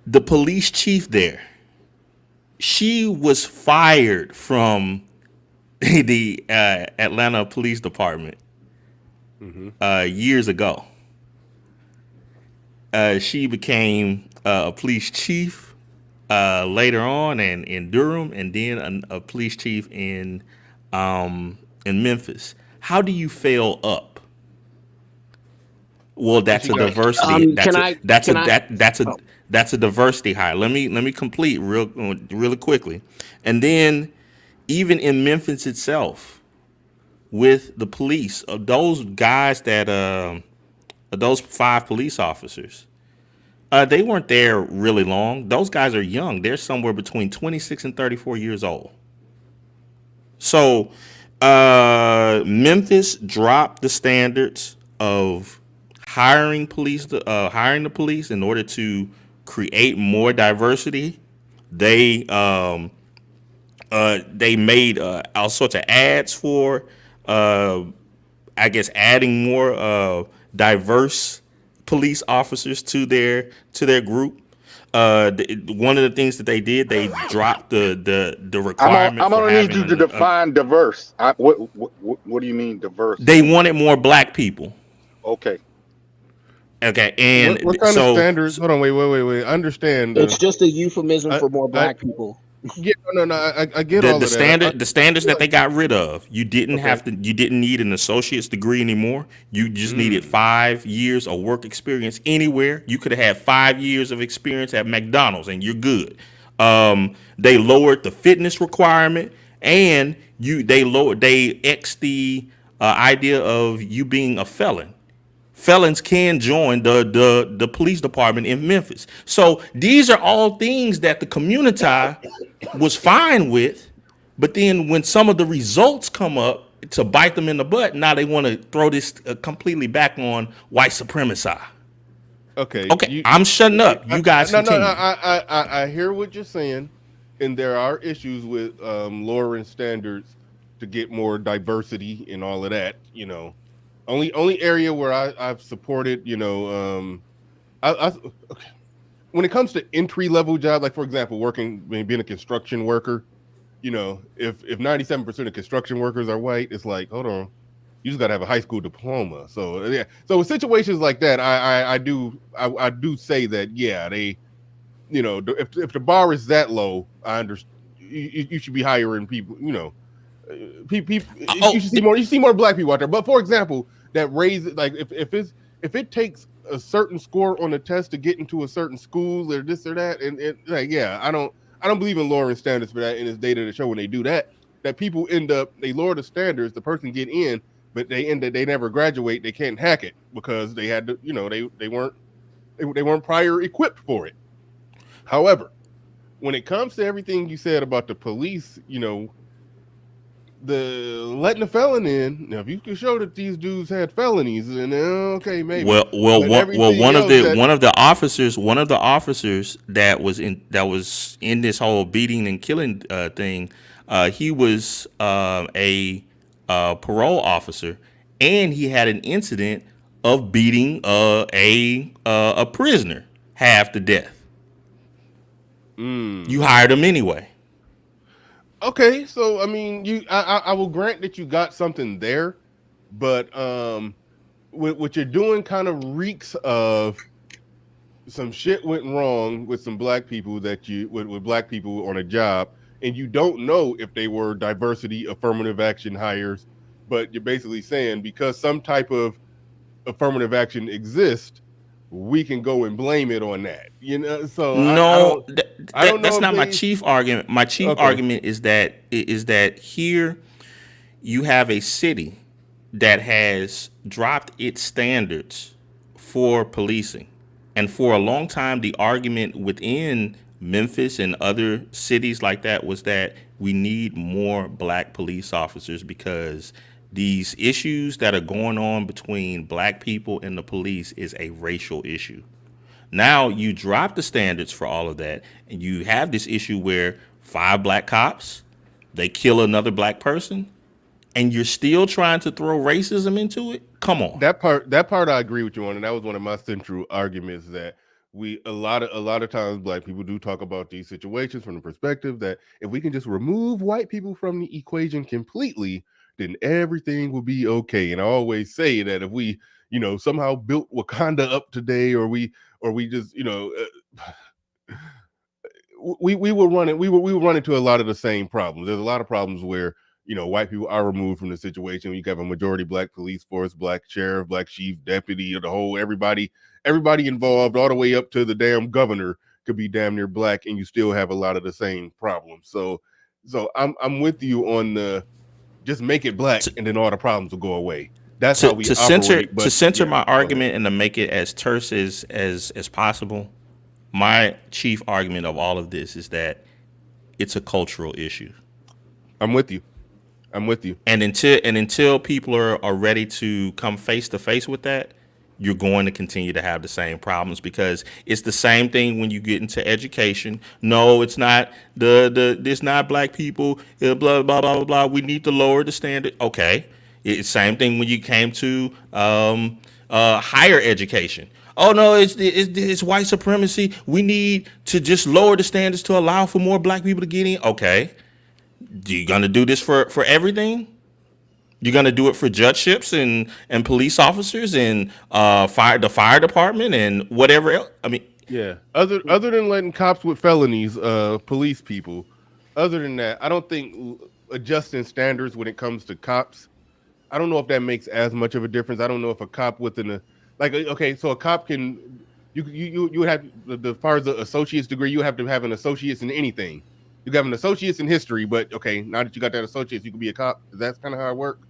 the police chief there, she was fired from the Atlanta Police Department years ago. She became a police chief later on, and in Durham, and then a police chief in Memphis. How do you fail up? Well, that's she a got diversity. Can I? Can I? Oh, That's a diversity hire. Let me complete really quickly, and then even in Memphis itself, with the police, of those guys that those 5 police officers, they weren't there really long. Those guys are young. They're somewhere between 26 and 34 years old. So Memphis dropped the standards of hiring the police in order to create more diversity. They made all sorts of ads for, I guess, adding more diverse police officers to their group. One of the things that they did, they dropped the requirement I'm for gonna need having you to define diverse. What do you mean diverse? they wanted more black people. Okay. Okay, and what kind of so standards? Hold on, wait. I understand. it's just a euphemism I, for more I black people. yeah, no. I get all the of that. standards that they got rid of, you didn't Okay. you didn't need an associate's degree anymore. You just needed 5 years of work experience anywhere. You could have had 5 years of experience at McDonald's and you're good. They lowered the fitness requirement, and they xed the idea of you being a felon. Felons can join the police department in Memphis. So these are all things that the community was fine with, but then when some of the results come up to bite them in the butt, now they want to throw this completely back on white supremacy. Okay. Okay, I'm shutting up. You guys continue. I hear what you're saying, and there are issues with lowering standards to get more diversity and all of that. Only area where I've supported, okay. When it comes to entry level jobs, like for example, being a construction worker, if 97% of construction workers are white, it's like, hold on, you just got to have a high school diploma. So yeah, so with situations like that, I do say that, yeah, they, if the bar is that low, I understand you should be hiring people, people, you should see more black people out there. But for example, that raise, like if it takes a certain score on a test to get into a certain school or this or that, and like, yeah, I don't believe in lowering standards for that. And it's data to show when they do that people end up, they lower the standards, the person get in, but they never graduate. They can't hack it because they had to, they weren't prior equipped for it. However, when it comes to everything you said about the police, the letting the felon in. Now, if you can show that these dudes had felonies, then okay, maybe. Well, But everything one of else the one of the officers that was in this whole beating and killing thing, he was a parole officer, and he had an incident of beating a prisoner half to death. You hired him anyway. Okay, so I mean, I will grant that you got something there, but what you're doing kind of reeks of some shit went wrong with some black people with black people on a job, and you don't know if they were diversity affirmative action hires, but you're basically saying because some type of affirmative action exists, we can go and blame it on that. So No, I don't know that's if not my they- chief argument. My chief Okay. argument is that here you have a city that has dropped its standards for policing. And for a long time, the argument within Memphis and other cities like that was that we need more black police officers because these issues that are going on between black people and the police is a racial issue. Now you drop the standards for all of that, and you have this issue where 5 black cops, they kill another black person, and you're still trying to throw racism into it? Come on. That part I agree with you on, and that was one of my central arguments, that a lot of times black people do talk about these situations from the perspective that if we can just remove white people from the equation completely, then everything will be okay. And I always say that if we, somehow built Wakanda up today, or we just, we will run into a lot of the same problems. There's a lot of problems where white people are removed from the situation. You have a majority black police force, black sheriff, black chief deputy, the whole everybody involved, all the way up to the damn governor could be damn near black, and you still have a lot of the same problems. So I'm with you on the just make it black, and then all the problems will go away. That's how we operate. To center my argument and to make it as terse as possible. My chief argument of all of this is that it's a cultural issue. I'm with you. And until people are ready to come face to face with that, you're going to continue to have the same problems, because it's the same thing when you get into education. No, it's not it's not black people, blah, blah, blah, blah, blah. We need to lower the standard. Okay. It's the same thing when you came to higher education. Oh no, it's white supremacy. We need to just lower the standards to allow for more black people to get in. Okay. You gonna do this for everything? You're gonna do it for judgeships and police officers and the fire department and whatever else? I mean, yeah. Other than letting cops with felonies, police people. Other than that, I don't think adjusting standards when it comes to cops, I don't know if that makes as much of a difference. I don't know if a cop so a cop can you have the far as the associate's degree, you have to have an associate's in anything. You have an associate's in history, but okay, now that you got that associate's, you can be a cop. That's kind of how it works.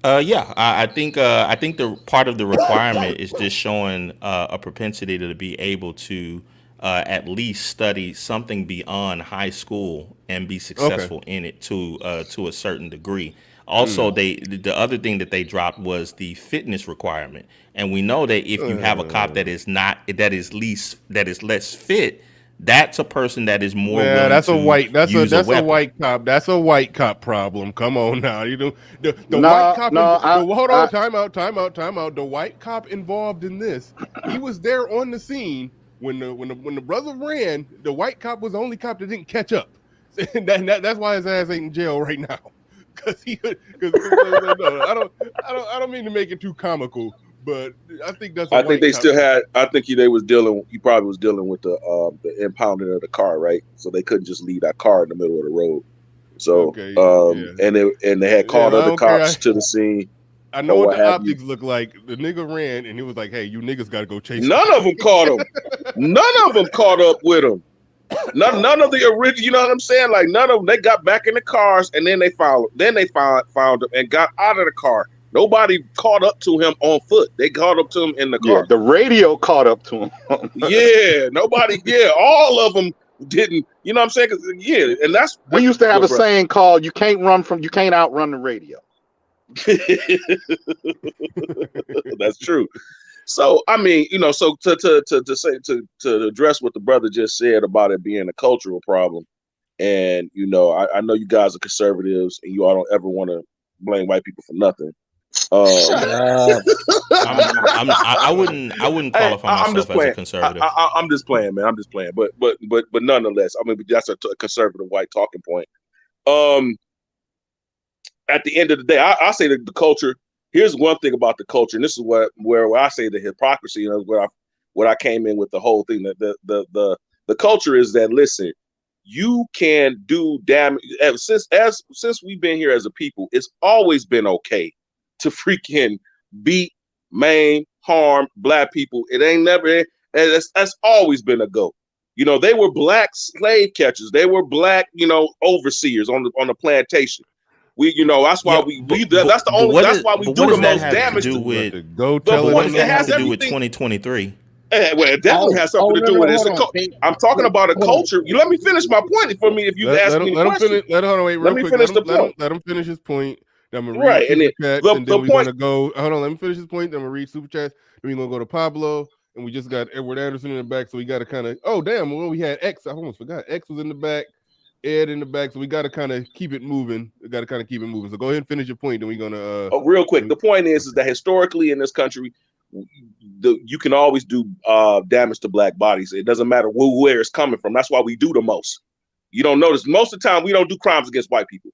Yeah, I think the part of the requirement is just showing a propensity to be able to at least study something beyond high school and be successful in it to a certain degree. Also, the other thing that they dropped was the fitness requirement, and we know that if you have a cop that is less fit, that's a person that is more willing that's to a white use a weapon. white cop. That's a white cop problem. Come on now, the No, white cop. no, Hold on, time out. The white cop involved in this, he was there on the scene when the brother ran. The white cop was the only cop that didn't catch up, and that's why his ass ain't in jail right now. Because I don't mean to make it too comical, but I think that's. I think they still had. I think he probably was dealing with the impounding of the car, right? So they couldn't just leave that car in the middle of the road. So, and they had called other cops to the scene. I know what the optics look like. The nigga ran, and he was like, "Hey, you niggas got to go chase." None of them caught him. None of them caught up with him. None of the original. You know what I'm saying? Like none of them. They got back in the cars, and then they found him and got out of the car. Nobody caught up to him on foot. They caught up to him in the car. Yeah, the radio caught up to him. Yeah, nobody. Yeah, all of them didn't. You know what I'm saying? And that's we used to have a saying called "You can't outrun the radio." That's true. So I mean, so to address what the brother just said about it being a cultural problem, and I know you guys are conservatives, and you all don't ever want to blame white people for nothing. I wouldn't qualify myself as a conservative. I'm just playing, man. I'm just playing, but nonetheless, I mean, that's a conservative white talking point. At the end of the day, I say that the culture. Here's one thing about the culture, and this is where I say the hypocrisy. Where I came in with the whole thing. That the culture is that, listen, you can do damage. Since we've been here as a people, it's always been okay to freaking beat, maim, harm black people. It ain't never. That's always been a go. They were black slave catchers. They were black, overseers on the plantation. That's why that's the only. That's why we do the most damage. What does that have to do with 2023? Well, it definitely has something to do with it. I'm talking about a culture. You let me finish my point for me. If you ask me a question, let me finish the point. Let him finish his point. Then I'm gonna read super chats, and then we're gonna go. Hold on, let me finish this point. Then we'll read super chats. Then we're gonna go to Pablo, and we just got Edward Anderson in the back, so we got to kind of. Oh damn! Well, we had X. I almost forgot. X was in the back. Ed in the back, so we got to kind of keep it moving. So go ahead and finish your point, then we're gonna. Real quick, the point is that historically in this country, you can always do damage to black bodies. It doesn't matter where it's coming from. That's why we do the most. You don't notice most of the time we don't do crimes against white people.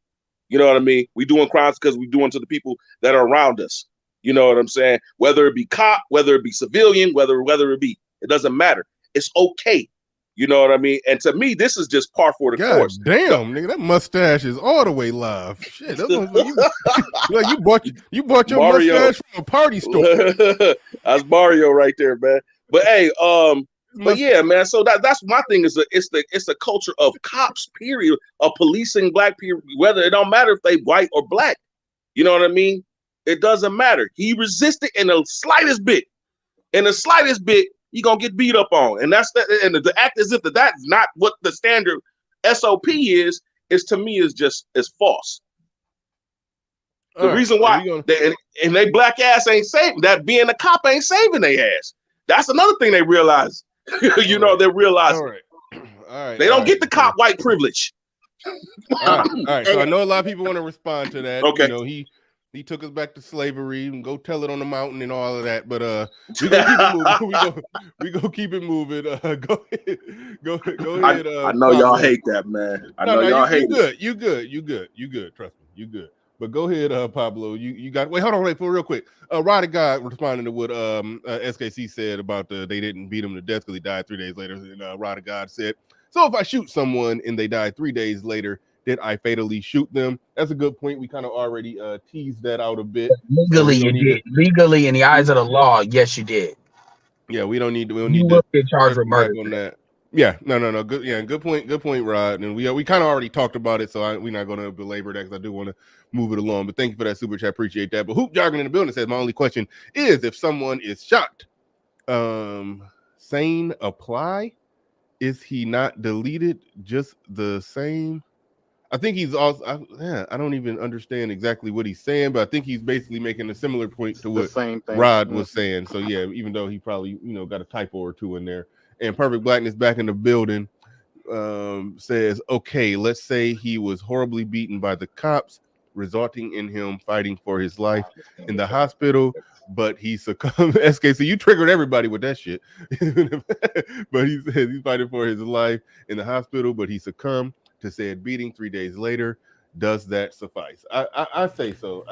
You know what I mean? We doing crimes because we doing to the people that are around us. You know what I'm saying? Whether it be cop, whether it be civilian, whether it be, it doesn't matter. It's okay. You know what I mean? And to me, this is just par for the God course. damn, nigga, that mustache is all the way live. Shit, that you bought your Mario. mustache from a party store. That's Mario right there, man. But hey, but yeah, man. So that's my thing. It's the culture of cops, period, of policing black people. Whether it don't matter if they white or black. You know what I mean? It doesn't matter. He resisted in the slightest bit. You're gonna get beat up on. And that's and the act as if that's not what the standard SOP is to me is false. The reason why they black ass ain't saving that being a cop ain't saving their ass. That's another thing they realize. You know, they realize all right. They don't get the cop white privilege. All right. So I know a lot of people want to respond to that. Okay. You know, he took us back to slavery and go tell it on the mountain and all of that. But we gonna keep it moving. Go ahead. I know y'all hate that, man. I know y'all hate it. You good. Trust me, you good. But go ahead, Pablo. You got. Wait, hold on, real quick. Rod God responding to what SKC said about they didn't beat him to death because he died 3 days later. And Rod God said, so if I shoot someone and they die 3 days later, did I fatally shoot them? That's a good point. We kind of already teased that out a bit. Legally, you did. Legally, in the eyes of the law, yes, you did. Yeah, we don't need to. Get charged with murder on that. Yeah, no. Good. Yeah, good point, Rod. And we kind of already talked about it, so we're not going to belabor that because I do want to move it along. But thank you for that super chat. Appreciate that. But Hoop Jargon in the building says my only question is if someone is shot, sane apply? Is he not deleted just the same? I think he's also. I don't even understand exactly what he's saying, but I think he's basically making a similar point to what Rod was saying. So yeah, even though he probably got a typo or two in there. And Perfect Blackness back in the building says, okay, let's say he was horribly beaten by the cops, resulting in him fighting for his life in the hospital, but he succumbed. SK, so you triggered everybody with that shit. But he says he's fighting for his life in the hospital, but he succumbed to said beating 3 days later. Does that suffice? I say so.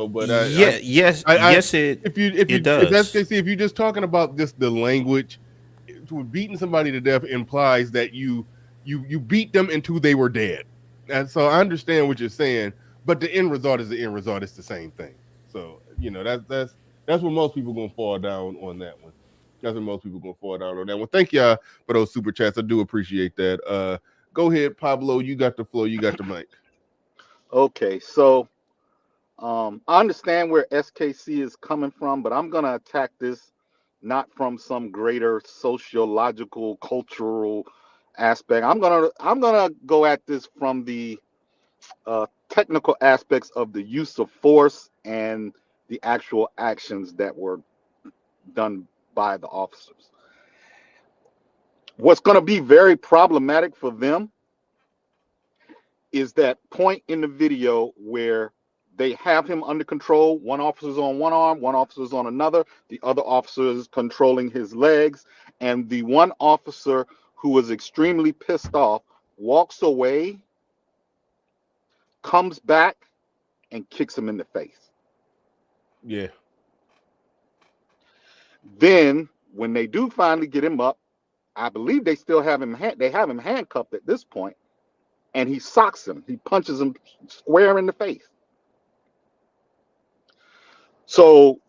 But yes, it does. If you're just talking about just the language, beating somebody to death implies that you beat them until they were dead. And so I understand what you're saying, but the end result is the end result. It's the same thing. So that's where most people gonna fall down on that one. Thank y'all for those super chats. I do appreciate that. Go ahead, Pablo. You got the floor. You got the mic. Okay, so I understand where SKC is coming from, but I'm gonna attack this not from some greater sociological, cultural aspect. I'm gonna go at this from the technical aspects of the use of force and the actual actions that were done by the officers. What's going to be very problematic for them is that point in the video where they have him under control. One officer's on one arm, one officer's on another. The other officer is controlling his legs. And the one officer who was extremely pissed off walks away, comes back, and kicks him in the face. Yeah. Then when they do finally get him up, I believe they still have him. They have him handcuffed at this point, and he socks him. He punches him square in the face. So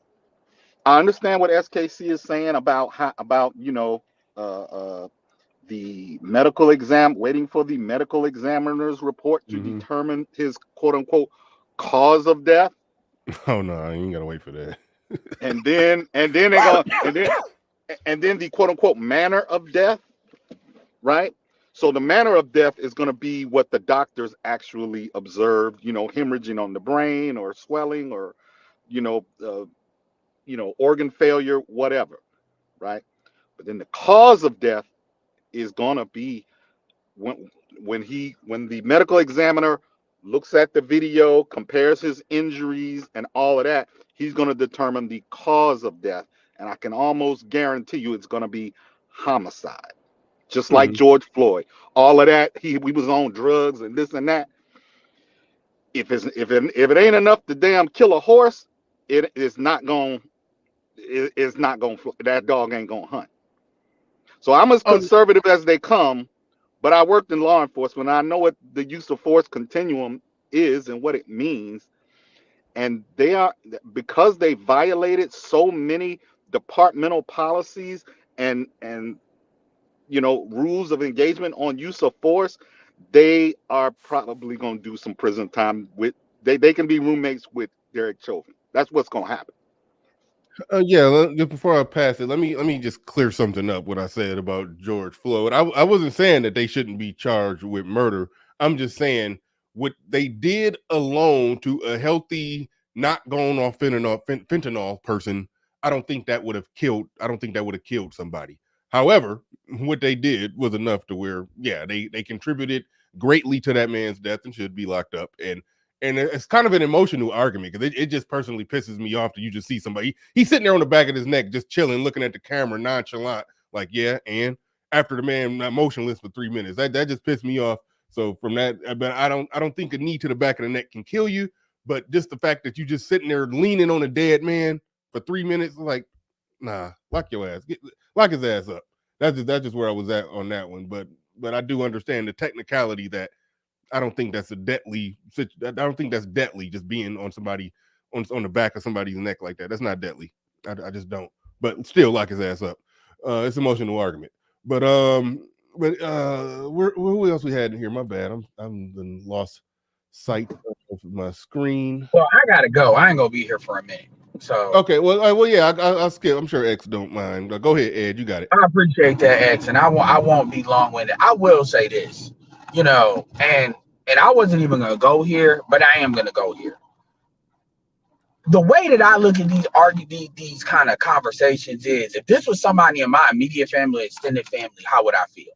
I understand what SKC is saying about the medical exam, waiting for the medical examiner's report to determine his quote unquote cause of death. Oh no, I ain't gotta wait for that. and then the quote unquote manner of death, right? So the manner of death is going to be what the doctors actually observed, hemorrhaging on the brain or swelling or, organ failure, whatever, right? But then the cause of death is going to be when the medical examiner looks at the video, compares his injuries and all of that, he's going to determine the cause of death. And I can almost guarantee you it's going to be homicide. Just like George Floyd. All of that, we was on drugs and this and that. If it ain't enough to damn kill a horse, it's not going that dog ain't going to hunt. So I'm as conservative as they come, but I worked in law enforcement. I know what the use of force continuum is and what it means. And because they violated so many departmental policies and rules of engagement on use of force, they are probably going to do some prison time they can be roommates with Derek Chauvin. That's what's going to happen. Just before I pass it, let me just clear something up. What I said about George Floyd, I wasn't saying that they shouldn't be charged with murder. I'm just saying what they did alone to a healthy, not going off fentanyl person. I don't think that would have killed. I don't think that would have killed somebody. However, what they did was enough to where, they contributed greatly to that man's death and should be locked up. And it's kind of an emotional argument because it just personally pisses me off that you just see somebody, he's sitting there on the back of his neck, just chilling, looking at the camera, nonchalant, like, and after the man not motionless for 3 minutes, that just pissed me off. So from that, but I don't think a knee to the back of the neck can kill you, but just the fact that you just sitting there leaning on a dead man for 3 minutes, like, nah, lock your ass, lock his ass up. That's just where I was at on that one. But I do understand the technicality that I don't think that's deadly. I don't think that's deadly, just being on somebody on the back of somebody's neck like that. That's not deadly. I just don't. But still lock his ass up. It's an emotional argument. But who else we had in here? My bad. I'm been lost sight of my screen. Well, I gotta go. I ain't gonna be here for a minute. So okay, I'll skip. I'm sure X don't mind. Go ahead, Ed. You got it. I appreciate that, X, and I won't be long-winded. I will say this, and I wasn't even gonna go here, but I am gonna go here. The way that I look at these kind of conversations is, if this was somebody in my immediate family, extended family, how would I feel?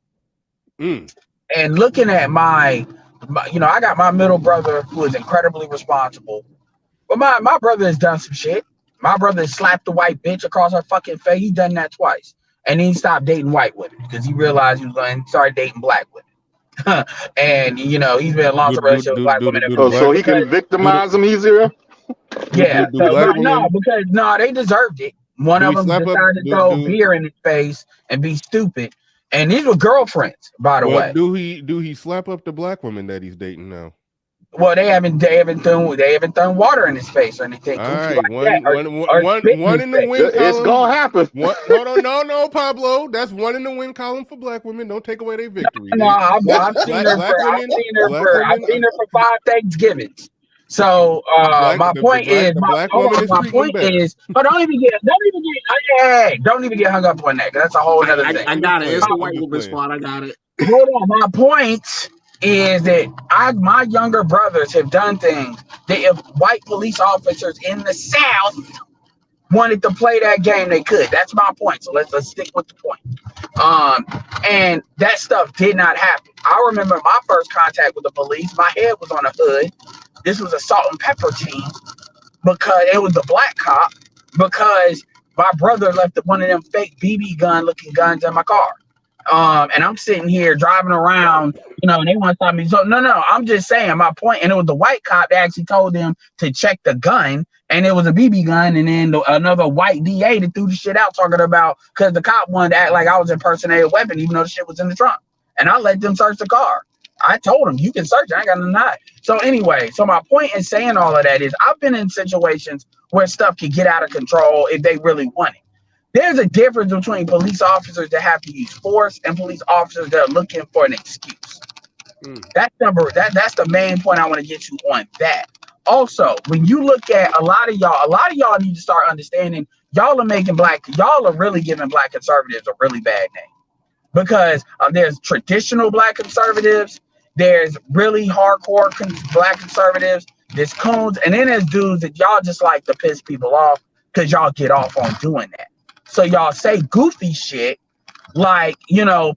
And looking at my, I got my middle brother who is incredibly responsible, but my brother has done some shit. My brother has slapped the white bitch across her fucking face. He's done that twice, and he stopped dating white women because he realized he was going to start dating black women. And he's been in a long-term relationship with black women. So he can victimize them easier. Yeah, because they deserved it. One of them decided to throw beer in his face and be stupid, and these were girlfriends, by the way. Do he slap up the black woman that he's dating now? Well, they haven't thrown water in his face or anything. All right, like one in the win column. It's gonna happen. No, Pablo. That's one in the win column for black women. Don't take away their victory. No, I've seen her for 5 Thanksgivings. So my point is, but don't even get hung up on that. That's a whole other thing. I got it. It's the white woman spot. I got it. Hold on. My point is that my younger brothers have done things that if white police officers in the South wanted to play that game, they could. That's my point. So let's stick with the point. And that stuff did not happen. I remember my first contact with the police. My head was on the hood. This was a salt and pepper team because it was the black cop, because my brother left one of them fake BB gun looking guns in my car. And I'm sitting here driving around, and they want to stop me. So no, I'm just saying my point. And it was the white cop that actually told them to check the gun, and it was a BB gun. And then another white DA that threw the shit out, talking about because the cop wanted to act like I was impersonating a weapon, even though the shit was in the trunk. And I let them search the car. I told them, you can search it. I ain't got nothing to hide. So anyway, my point in saying all of that is I've been in situations where stuff could get out of control if they really want it. There's a difference between police officers that have to use force and police officers that are looking for an excuse. That's the main point I want to get you on that. Also, when you look at a lot of y'all need to start understanding y'all are really giving black conservatives a really bad name. Because there's traditional black conservatives, there's really hardcore black conservatives, there's coons, and then there's dudes that y'all just like to piss people off because y'all get off on doing that. So y'all say goofy shit like,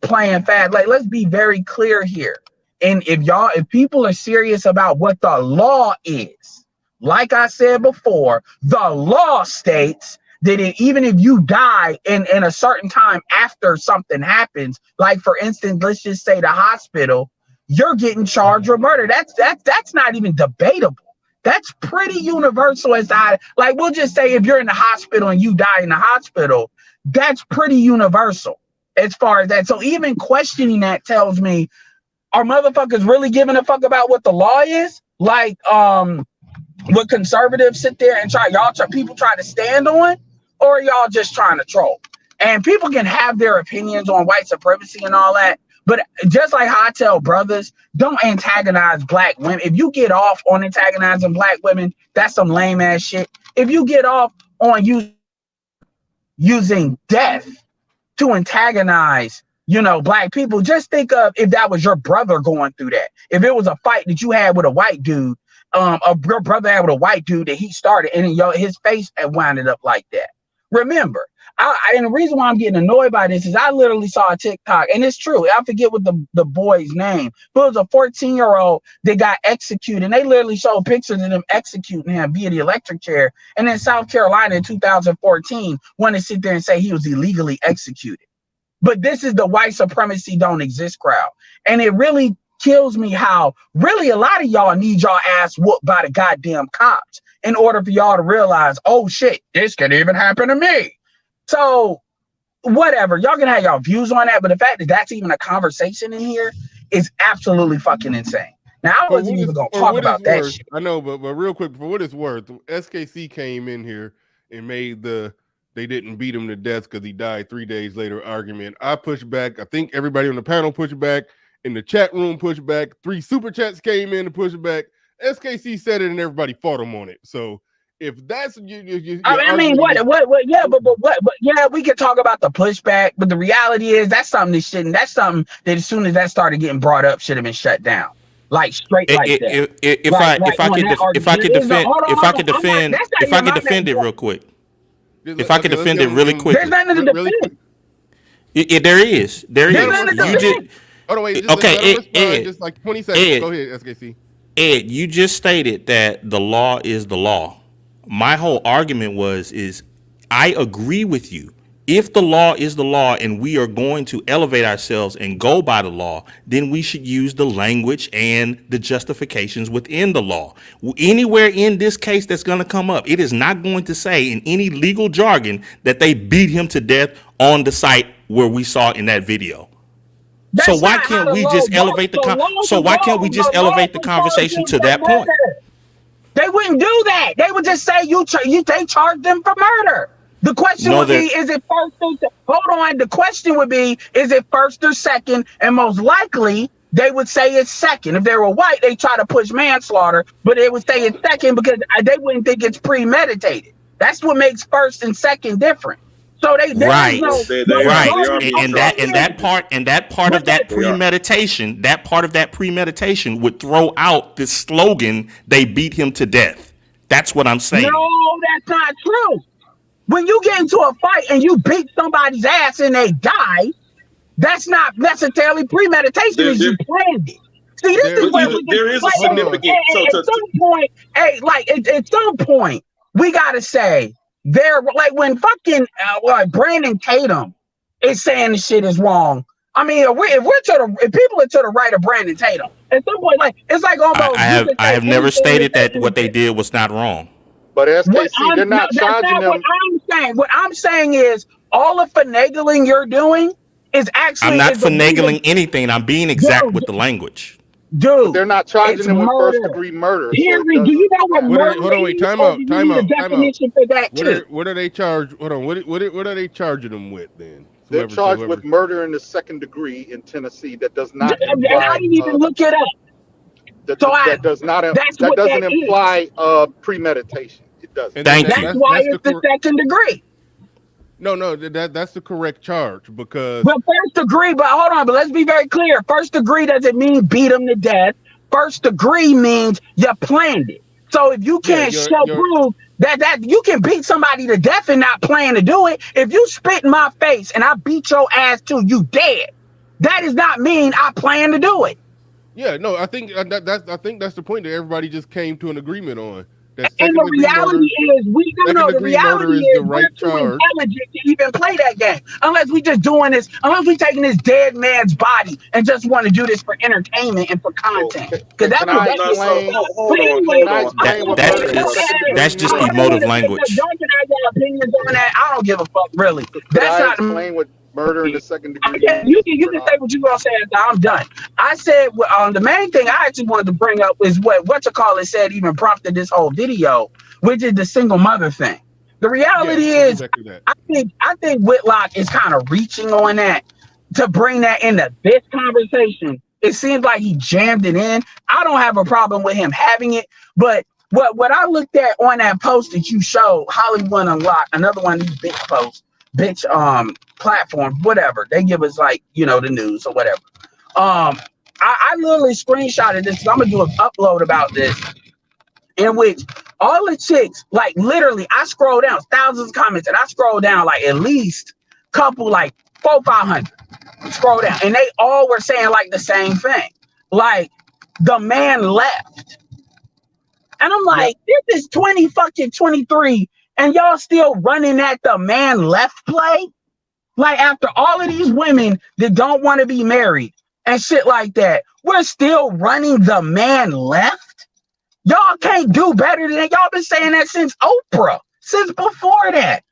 playing fast. Like, let's be very clear here. And if people are serious about what the law is, like I said before, the law states that even if you die in a certain time after something happens, like for instance, let's just say the hospital, you're getting charged with murder. That's not even debatable. That's pretty universal. We'll just say if you're in the hospital and you die in the hospital, that's pretty universal as far as that. So even questioning that tells me, are motherfuckers really giving a fuck about what the law is? Like, what conservatives sit there and people try to stand on, or y'all just trying to troll? And people can have their opinions on white supremacy and all that, but just like how I tell brothers, don't antagonize black women. If you get off on antagonizing black women, that's some lame ass shit. If you get off on using death to antagonize, black people, just think of if that was your brother going through that. If it was a fight that you had with a white dude, your brother had with a white dude that he started, and his face had winded up like that. Remember, and the reason why I'm getting annoyed by this is I literally saw a TikTok, and it's true. I forget what the boy's name, but it was a 14-year-old that got executed, and they literally showed pictures of them executing him via the electric chair. And then South Carolina in 2014 wanted to sit there and say he was illegally executed. But this is the white supremacy don't exist crowd. And it really kills me how really a lot of y'all need y'all ass whooped by the goddamn cops in order for y'all to realize, oh shit, this could even happen to me. So whatever, y'all can have y'all views on that, but the fact that that's even a conversation in here is absolutely fucking insane. Now, I wasn't even going to talk about that shit. I know, but real quick, for what it's worth, SKC came in here and made they didn't beat him to death because he died 3 days later argument. I pushed back. I think everybody on the panel pushed back. In the chat room pushed back. 3 super chats came in to push back. SKC said it and everybody fought him on it. So if that's what, yeah, but yeah, we can talk about the pushback, but the reality is that's something that as soon as that started getting brought up should have been shut down. Like straight like that. If I could defend it real quick. If I could defend it really quick. There's nothing to defend. There is. Hold on, wait. Ed, just like 20 seconds. Ed, go ahead, SKC. Ed, you just stated that the law is the law. My whole argument is I agree with you. If the law is the law and we are going to elevate ourselves and go by the law, then we should use the language and the justifications within the law. Anywhere in this case that's going to come up, it is not going to say in any legal jargon that they beat him to death on the site where we saw in that video. So why can't we just elevate the conversation to that point? They wouldn't do that. They would just say they charged them for murder. The question would be, is it first or hold on? The question would be, is it first or second? And most likely they would say it's second. If they were white, they try to push manslaughter, but they would say it's second because they wouldn't think it's premeditated. That's what makes first and second different. So that part of that premeditation would throw out this slogan, they beat him to death. That's what I'm saying. No, that's not true. When you get into a fight and you beat somebody's ass and they die, that's not necessarily premeditation. You planned it. See, this is where there is a significant. At some point, we gotta say like when fucking Brandon Tatum is saying the shit is wrong. I mean, if people are to the right of Brandon Tatum, at some point, it's like almost. I have never stated that what they did was not wrong. But SKC, they're not charging them. What I'm saying is all the finagling you're doing is actually. I'm not finagling anything. I'm being exact with the language. Dude, but they're not charging them with first-degree murder. Do you know what murder? Hold on, wait. Time out. Definition for that what are they charged? Hold on. What are they charging them with then? They're charged with murder in the second degree in Tennessee. That does not. And I didn't even look it up. That doesn't imply premeditation. It doesn't. That's why it's the second degree. No, that's the correct charge because. But first degree, but hold on, but let's be very clear. First degree doesn't mean beat them to death. First degree means you planned it. So if you can't prove that you can beat somebody to death and not plan to do it, if you spit in my face and I beat your ass till you dead, that does not mean I plan to do it. Yeah, no, I think I think that's the point that everybody just came to an agreement on. That And the second degree reality murder, is, we don't second know. The degree murder reality is the is, we're right too charge. intelligent to even play that game. Unless we just doing this, unless we taking this dead man's body and just want to do this for entertainment and for Well, content. Because can that's I what No, this so is explain? about. hold But on, anyway, Can hold I on. explain what murder in the second degree That's just means? emotive y'all language. can have your opinions on that. I don't give a fuck, really. Could That's I not explain what murder in the second degree you means, can say Bernard? what you're gonna say after I'm done. I said the main thing I actually wanted to bring up is what you call it said even prompted this whole video, which is the single mother thing. The Yeah, reality it's is, exactly that. I think Whitlock is kind of reaching on that to bring that into this conversation. It seems like he jammed it in. I don't have a problem with him having it, but what I looked at on that post that you showed, Hollywood Unlocked, another one of these bitch posts, bitch platforms, whatever. They give us like, the news or whatever. I literally screenshotted this. I'm gonna do an upload about this in which all the chicks, like literally, I scroll down thousands of comments, and I scroll down like at least couple like 400-500. Scroll down, and they all were saying like the same thing, like the man left, and I'm Yep. like, this is 2023, and y'all still running at the man left play. Like after all of these women that don't want to be married and shit like that, we're still running the man left. Y'all can't do better than that. Y'all been saying that since Oprah, since before that.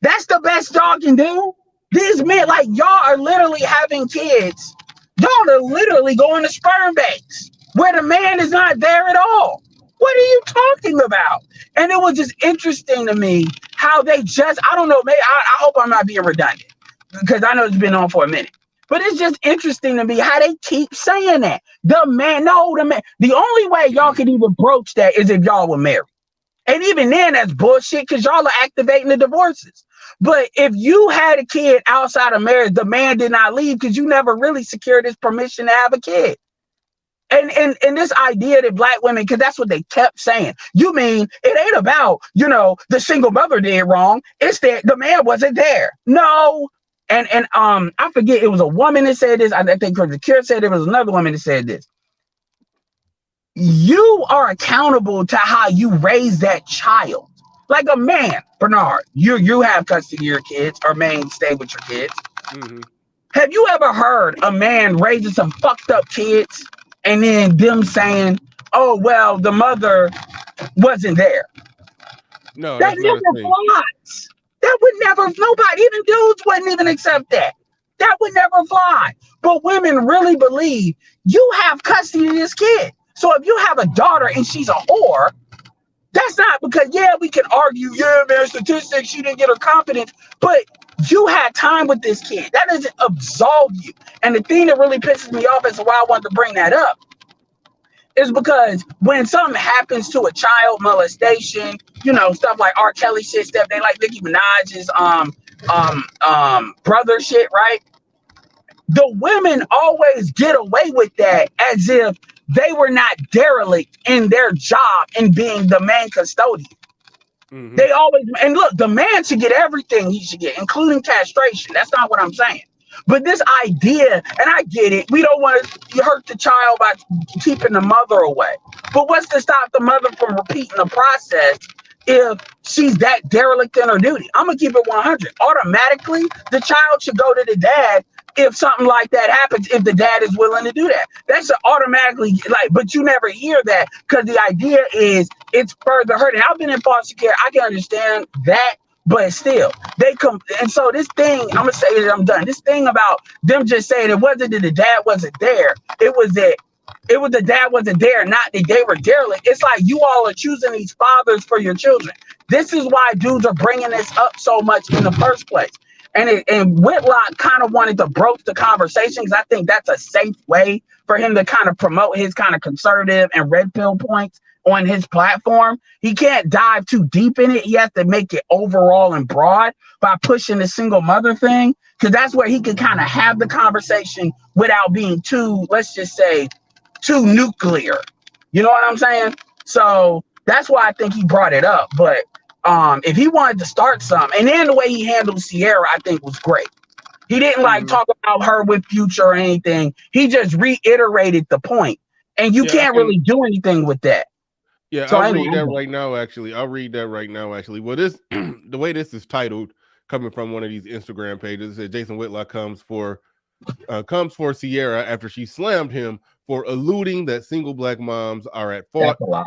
That's the best y'all can do. These men, like y'all are literally having kids. Y'all are literally going to sperm banks where the man is not there at all. What are you talking about? And it was just interesting to me how they just, I don't know, maybe I hope I'm not being redundant because I know it's been on for a minute. But it's just interesting to me how they keep saying that. The man, the only way y'all could even broach that is if y'all were married. And even then, that's bullshit because y'all are activating the divorces. But if you had a kid outside of marriage, the man did not leave because you never really secured his permission to have a kid. And this idea that black women, because that's what they kept saying. You mean it ain't about, the single mother did wrong. It's that the man wasn't there. No. And I forget, it was a woman that said this. I think the Cure said it was another woman that said this. You are accountable to how you raise that child. Like a man, Bernard, you have custody of your kids, or man stay with your kids. Mm-hmm. Have you ever heard a man raising some fucked up kids and then them saying, oh, well, the mother wasn't there? No, That that's not a never thing. flies. That would never, nobody, even dudes wouldn't even accept that. That would never fly. But women really believe you have custody of this kid. So if you have a daughter and she's a whore, that's not because, we can argue, man, statistics, she didn't get her confidence, but you had time with this kid. That doesn't absolve you. And the thing that really pisses me off as to why I wanted to bring that up is because when something happens to a child, molestation, stuff like R. Kelly shit, stuff, they like Nicki Minaj's brother shit, right? The women always get away with that as if they were not derelict in their job in being the main custodian. Mm-hmm. They always, and look, the man should get everything he should get, including castration. That's not what I'm saying. But this idea, and I get it, we don't want to hurt the child by keeping the mother away. But what's to stop the mother from repeating the process if she's that derelict in her duty? I'm going to keep it 100. Automatically, the child should go to the dad if something like that happens, if the dad is willing to do that. That's automatically, but you never hear that because the idea is it's further hurting. I've been in foster care. I can understand that. But still, they come, and so this thing, I'm gonna say that I'm done. This thing about them just saying it wasn't that the dad wasn't there, it was the dad wasn't there, not that they were derelict. It's like you all are choosing these fathers for your children. This is why dudes are bringing this up so much in the first place. And Whitlock kind of wanted to broach the conversation because I think that's a safe way for him to kind of promote his kind of conservative and red pill points on his platform. He can't dive too deep in it. He has to make it overall and broad by pushing the single mother thing, because that's where he can kind of have the conversation without being too, let's just say, too nuclear. You know what I'm saying? So that's why I think he brought it up. But if he wanted to start something, and then the way he handled Sierra, I think was great. He didn't talk about her with Future or anything. He just reiterated the point and you Yeah, I can't can. really do anything with that. Yeah, So I'll anyway, read that right now. Actually, I'll read that right now. Actually, well, this the way this is titled, coming from one of these Instagram pages, it says Jason Whitlock comes for Sierra after she slammed him for alluding that single black moms are at fault that's a lie.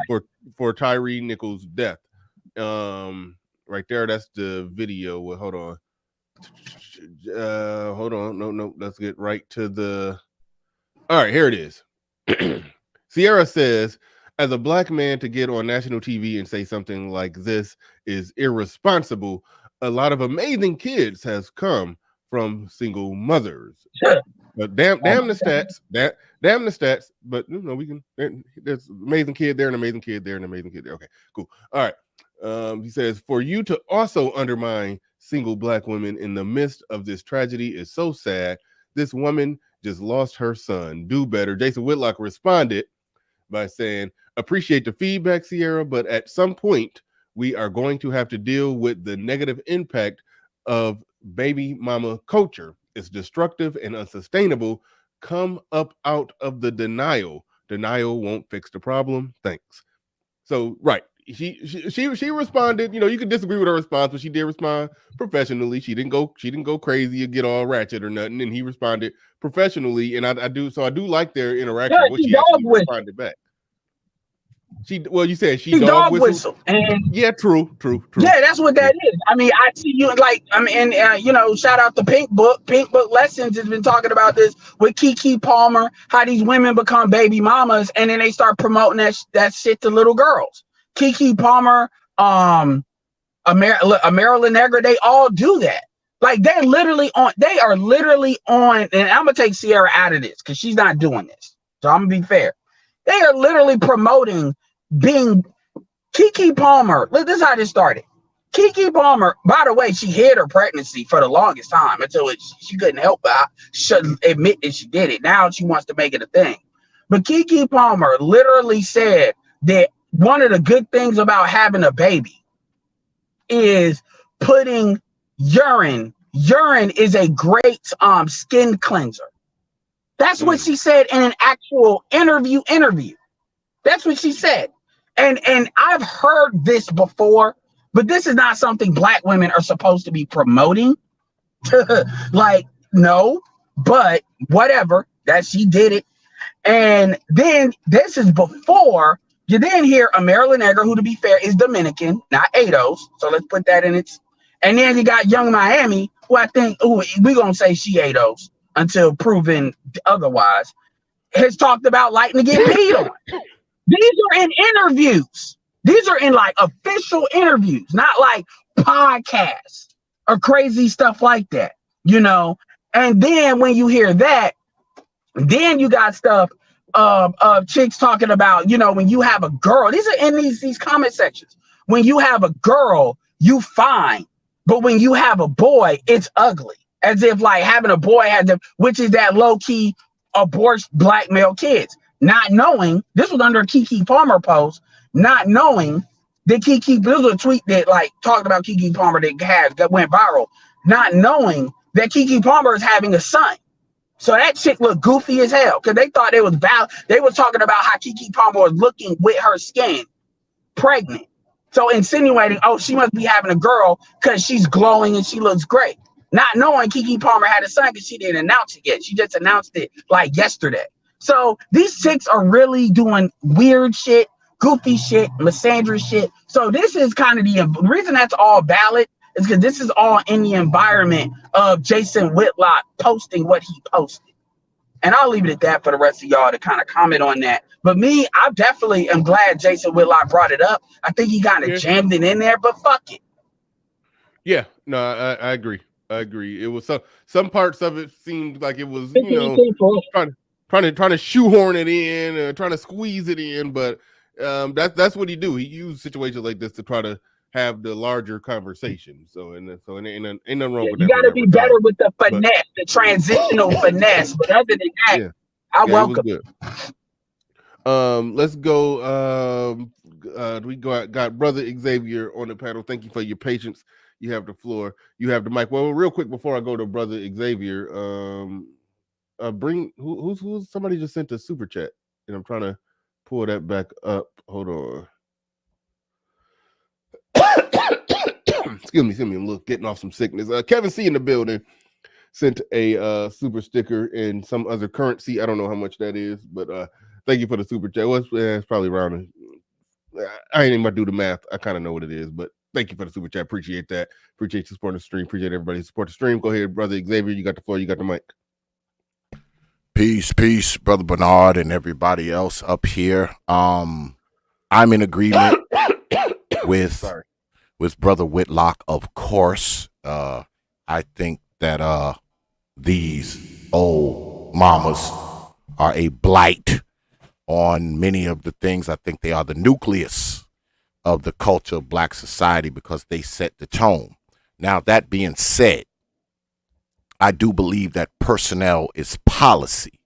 for Tyre Nichols' death. Right there, that's the video. Well, hold on. Hold on. No. Let's get right to the. All right, here it is. Sierra says, as a black man to get on national TV and say something like this is irresponsible. A lot of amazing kids has come from single mothers. But damn the stats. Damn the stats. But we can. There's amazing kid there, an amazing kid there, an amazing kid there. Okay, cool. All right. He says, for you to also undermine single black women in the midst of this tragedy is so sad. This woman just lost her son. Do better. Jason Whitlock responded by saying, appreciate the feedback, Sierra, but at some point we are going to have to deal with the negative impact of baby mama culture. It's destructive and unsustainable. Come up out of the denial. Denial won't fix the problem. Thanks. So, right. She responded, you could disagree with her response, but she did respond professionally. She didn't go crazy or get all ratchet or nothing. And he responded professionally. And I do like their interaction. Yeah, What she she dog actually whistle. responded back. You said she She dog dog whistle. And yeah, true. yeah, that's what that is. I mean, I see you and shout out to Pink Book. Pink Book Lessons has been talking about this with Keke Palmer, how these women become baby mamas and then they start promoting that shit to little girls. Keke Palmer, Marilyn Negra, they all do that. Like they are literally on, and I'm gonna take Sierra out of this because she's not doing this. So I'm gonna be fair. They are literally promoting being Keke Palmer. Look, this is how this started. Keke Palmer, by the way, she hid her pregnancy for the longest time until she couldn't help it. She admit that she did it. Now she wants to make it a thing. But Keke Palmer literally said that one of the good things about having a baby is putting urine. Urine is a great skin cleanser. That's what she said in an actual interview. That's what she said. And I've heard this before, but this is not something black women are supposed to be promoting. Like, no, but whatever, that she did it. And then this is before you then hear a Marilyn Negra, who to be fair is Dominican, not ADOS. So let's put that in its. And then you got Young Miami, who I think we're gonna say she ADOS until proven otherwise, has talked about liking to get peed on. These are in interviews. These are in like official interviews, not like podcasts or crazy stuff like that, And then when you hear that, then you got stuff of chicks talking about, when you have a girl, these are in these comment sections. When you have a girl, you fine. But when you have a boy, it's ugly. As if like having a boy which is that low-key abortion black male kids. Not knowing, this was under a Keke Palmer post, not knowing that this was a tweet that like talked about Keke Palmer that went viral, not knowing that Keke Palmer is having a son. So that chick looked goofy as hell because they thought they was talking about how Keke Palmer was looking with her skin pregnant. So insinuating, oh, she must be having a girl because she's glowing and she looks great. Not knowing Keke Palmer had a son because she didn't announce it yet. She just announced it like yesterday. So these chicks are really doing weird shit, goofy shit, misandrous shit. So this is kind of the reason that's all valid is because this is all in the environment of Jason Whitlock posting what he posted. And I'll leave it at that for the rest of y'all to kind of comment on that. But me, I definitely am glad Jason Whitlock brought it up. I think he kind of jammed it in there, but fuck it. Yeah, no, I agree. It was some parts of it seemed like it was, trying to shoehorn it in, trying to squeeze it in, but that's what he do. He used situations like this to try to have the larger conversation. So ain't nothing wrong with that. You got to be better with the finesse, the transitional finesse. But other than that, I welcome it. Let's go. We got Brother Xavier on the panel. Thank you for your patience. You have the floor. You have the mic. Well, real quick before I go to Brother Xavier, bring who's somebody just sent a super chat. and I'm trying to pull that back up. Hold on. Excuse me. I'm getting off some sickness. Kevin C in the building sent a super sticker in some other currency. I don't know how much that is, but thank you for the super chat. Well, it's probably around. I ain't even about to do the math. I kind of know what it is, but thank you for the super chat. Appreciate that. Appreciate you supporting the stream. Appreciate everybody who support the stream. Go ahead, brother Xavier. You got the floor. You got the mic. Peace, brother Bernard and everybody else up here. I'm in agreement with brother Whitlock, of course. I think that these old mamas are a blight on many of the things. I think they are the nucleus of the culture of black society because they set the tone. Now, that being said, I do believe that personnel is policy.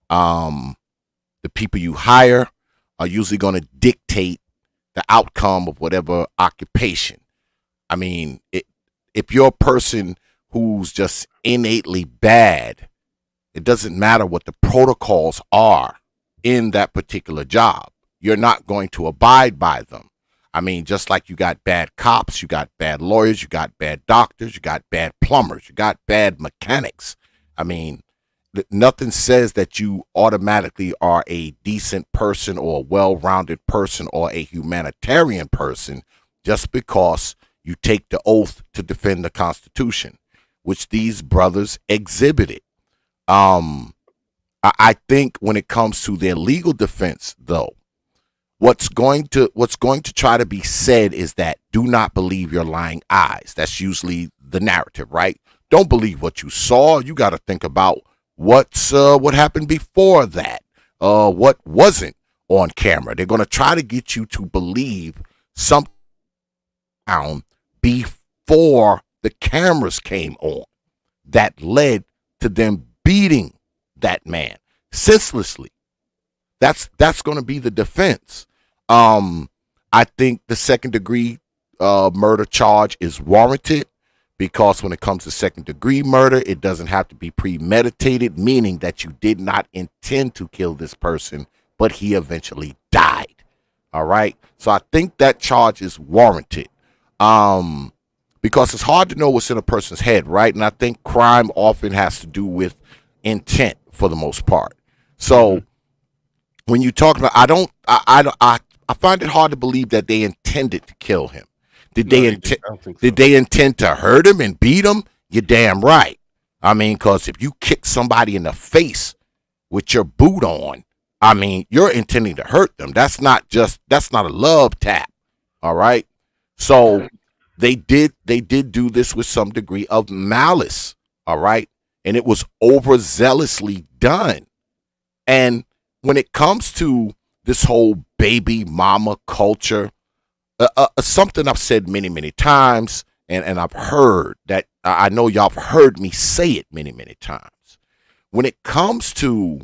The people you hire are usually going to dictate the outcome of whatever occupation. I mean, if you're a person who's just innately bad, it doesn't matter what the protocols are in that particular job. You're not going to abide by them. I mean, just like you got bad cops, you got bad lawyers, you got bad doctors, you got bad plumbers, you got bad mechanics. I mean, nothing says that you automatically are a decent person or a well-rounded person or a humanitarian person just because you take the oath to defend the Constitution, which these brothers exhibited. I think when it comes to their legal defense, though, what's going to try to be said is that do not believe your lying eyes. That's usually the narrative, right? Don't believe what you saw. You got to think about what happened before that, what wasn't on camera. They're going to try to get you to believe something before the cameras came on that led to them beating that man senselessly. That's going to be the defense. I think the second degree murder charge is warranted because when it comes to second degree murder, it doesn't have to be premeditated, meaning that you did not intend to kill this person, but he eventually died. All right. So I think that charge is warranted. Because it's hard to know what's in a person's head, right? And I think crime often has to do with intent for the most part. So when you talk about, I find it hard to believe that they intended to kill him. Did they intend to hurt him and beat him? You're damn right. I mean, because if you kick somebody in the face with your boot on, I mean, you're intending to hurt them. That's not a love tap. All right. So they did do this with some degree of malice. All right. And it was overzealously done. And when it comes to this whole baby mama culture, something I've said many, many times, and I've heard that, I know y'all have heard me say it many, many times. When it comes to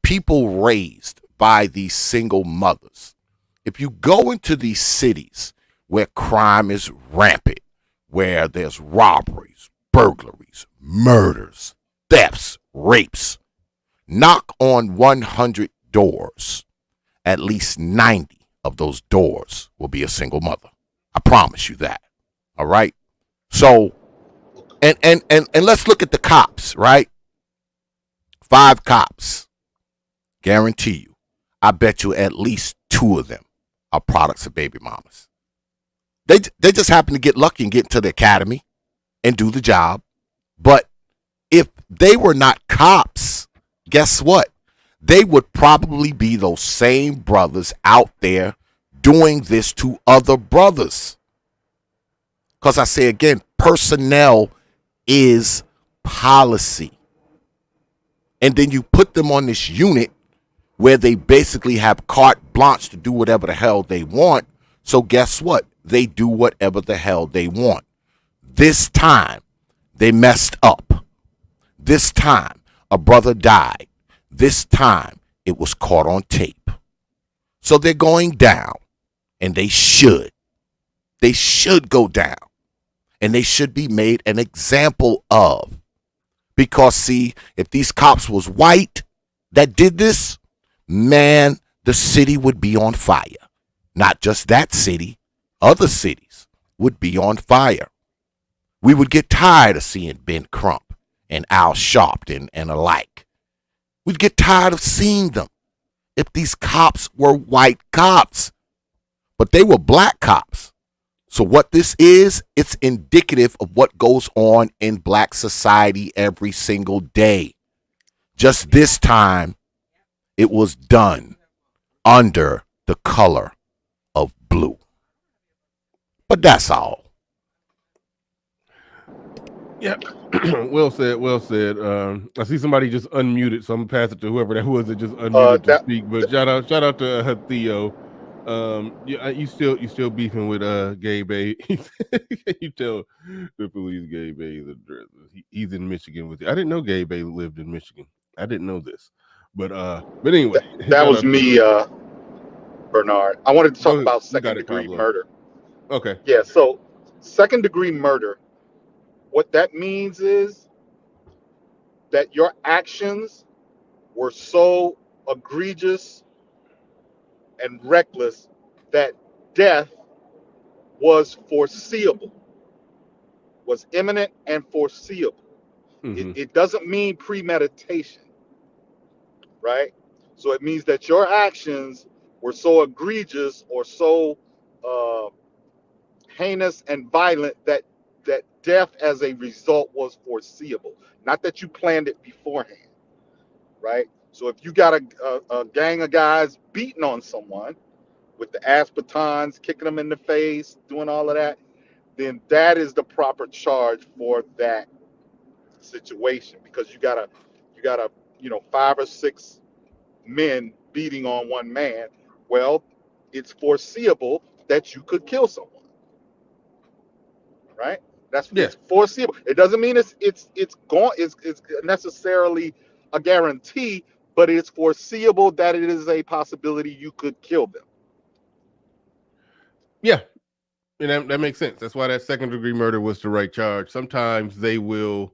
people raised by these single mothers, if you go into these cities where crime is rampant, where there's robberies, burglaries, murders, thefts, rapes, knock on 100 doors, at least 90 of those doors will be a single mother. I promise you that. All right. So, and let's look at the cops, right? 5 cops. Guarantee you, I bet you at least 2 of them are products of baby mamas. They just happen to get lucky and get into the academy and do the job. But if they were not cops, guess what? They would probably be those same brothers out there doing this to other brothers. Because I say again, personnel is policy. And then you put them on this unit where they basically have carte blanche to do whatever the hell they want. So guess what? They do whatever the hell they want. This time, they messed up. This time, a brother died. This time, it was caught on tape. So they're going down, and they should. They should go down, and they should be made an example of. Because, see, if these cops was white that did this, man, the city would be on fire. Not just that city, other cities would be on fire. We would get tired of seeing Ben Crump and Al Sharpton and alike. We'd get tired of seeing them if these cops were white cops. But they were black cops. So what this is, it's indicative of what goes on in black society every single day. Just this time, it was done under the color of blue. But that's all. Yeah. Well said. Well said. I see somebody just unmuted, so I'm gonna pass it to whoever that was that just unmuted to speak. But shout out to Theo. You still beefing with Gay Bay? You tell the police Gay Bay's address. He's in Michigan with you. I didn't know Gay Bay lived in Michigan. I didn't know this. But anyway, that was me, Bernard. I wanted to talk about second-degree murder. Okay. Yeah. So, second-degree murder. What that means is that your actions were so egregious and reckless that death was foreseeable, was imminent and foreseeable. Mm-hmm. It doesn't mean premeditation, right? So it means that your actions were so egregious or so heinous and violent that death as a result was foreseeable. Not that you planned it beforehand, right? So if you got a gang of guys beating on someone with the ass batons, kicking them in the face, doing all of that, then that is the proper charge for that situation, because you got 5 or 6 men beating on one man. Well, it's foreseeable that you could kill someone, right? It's foreseeable. It doesn't mean it's necessarily a guarantee, but it's foreseeable that it is a possibility you could kill them. Yeah, and that makes sense. That's why that second-degree murder was the right charge. Sometimes they will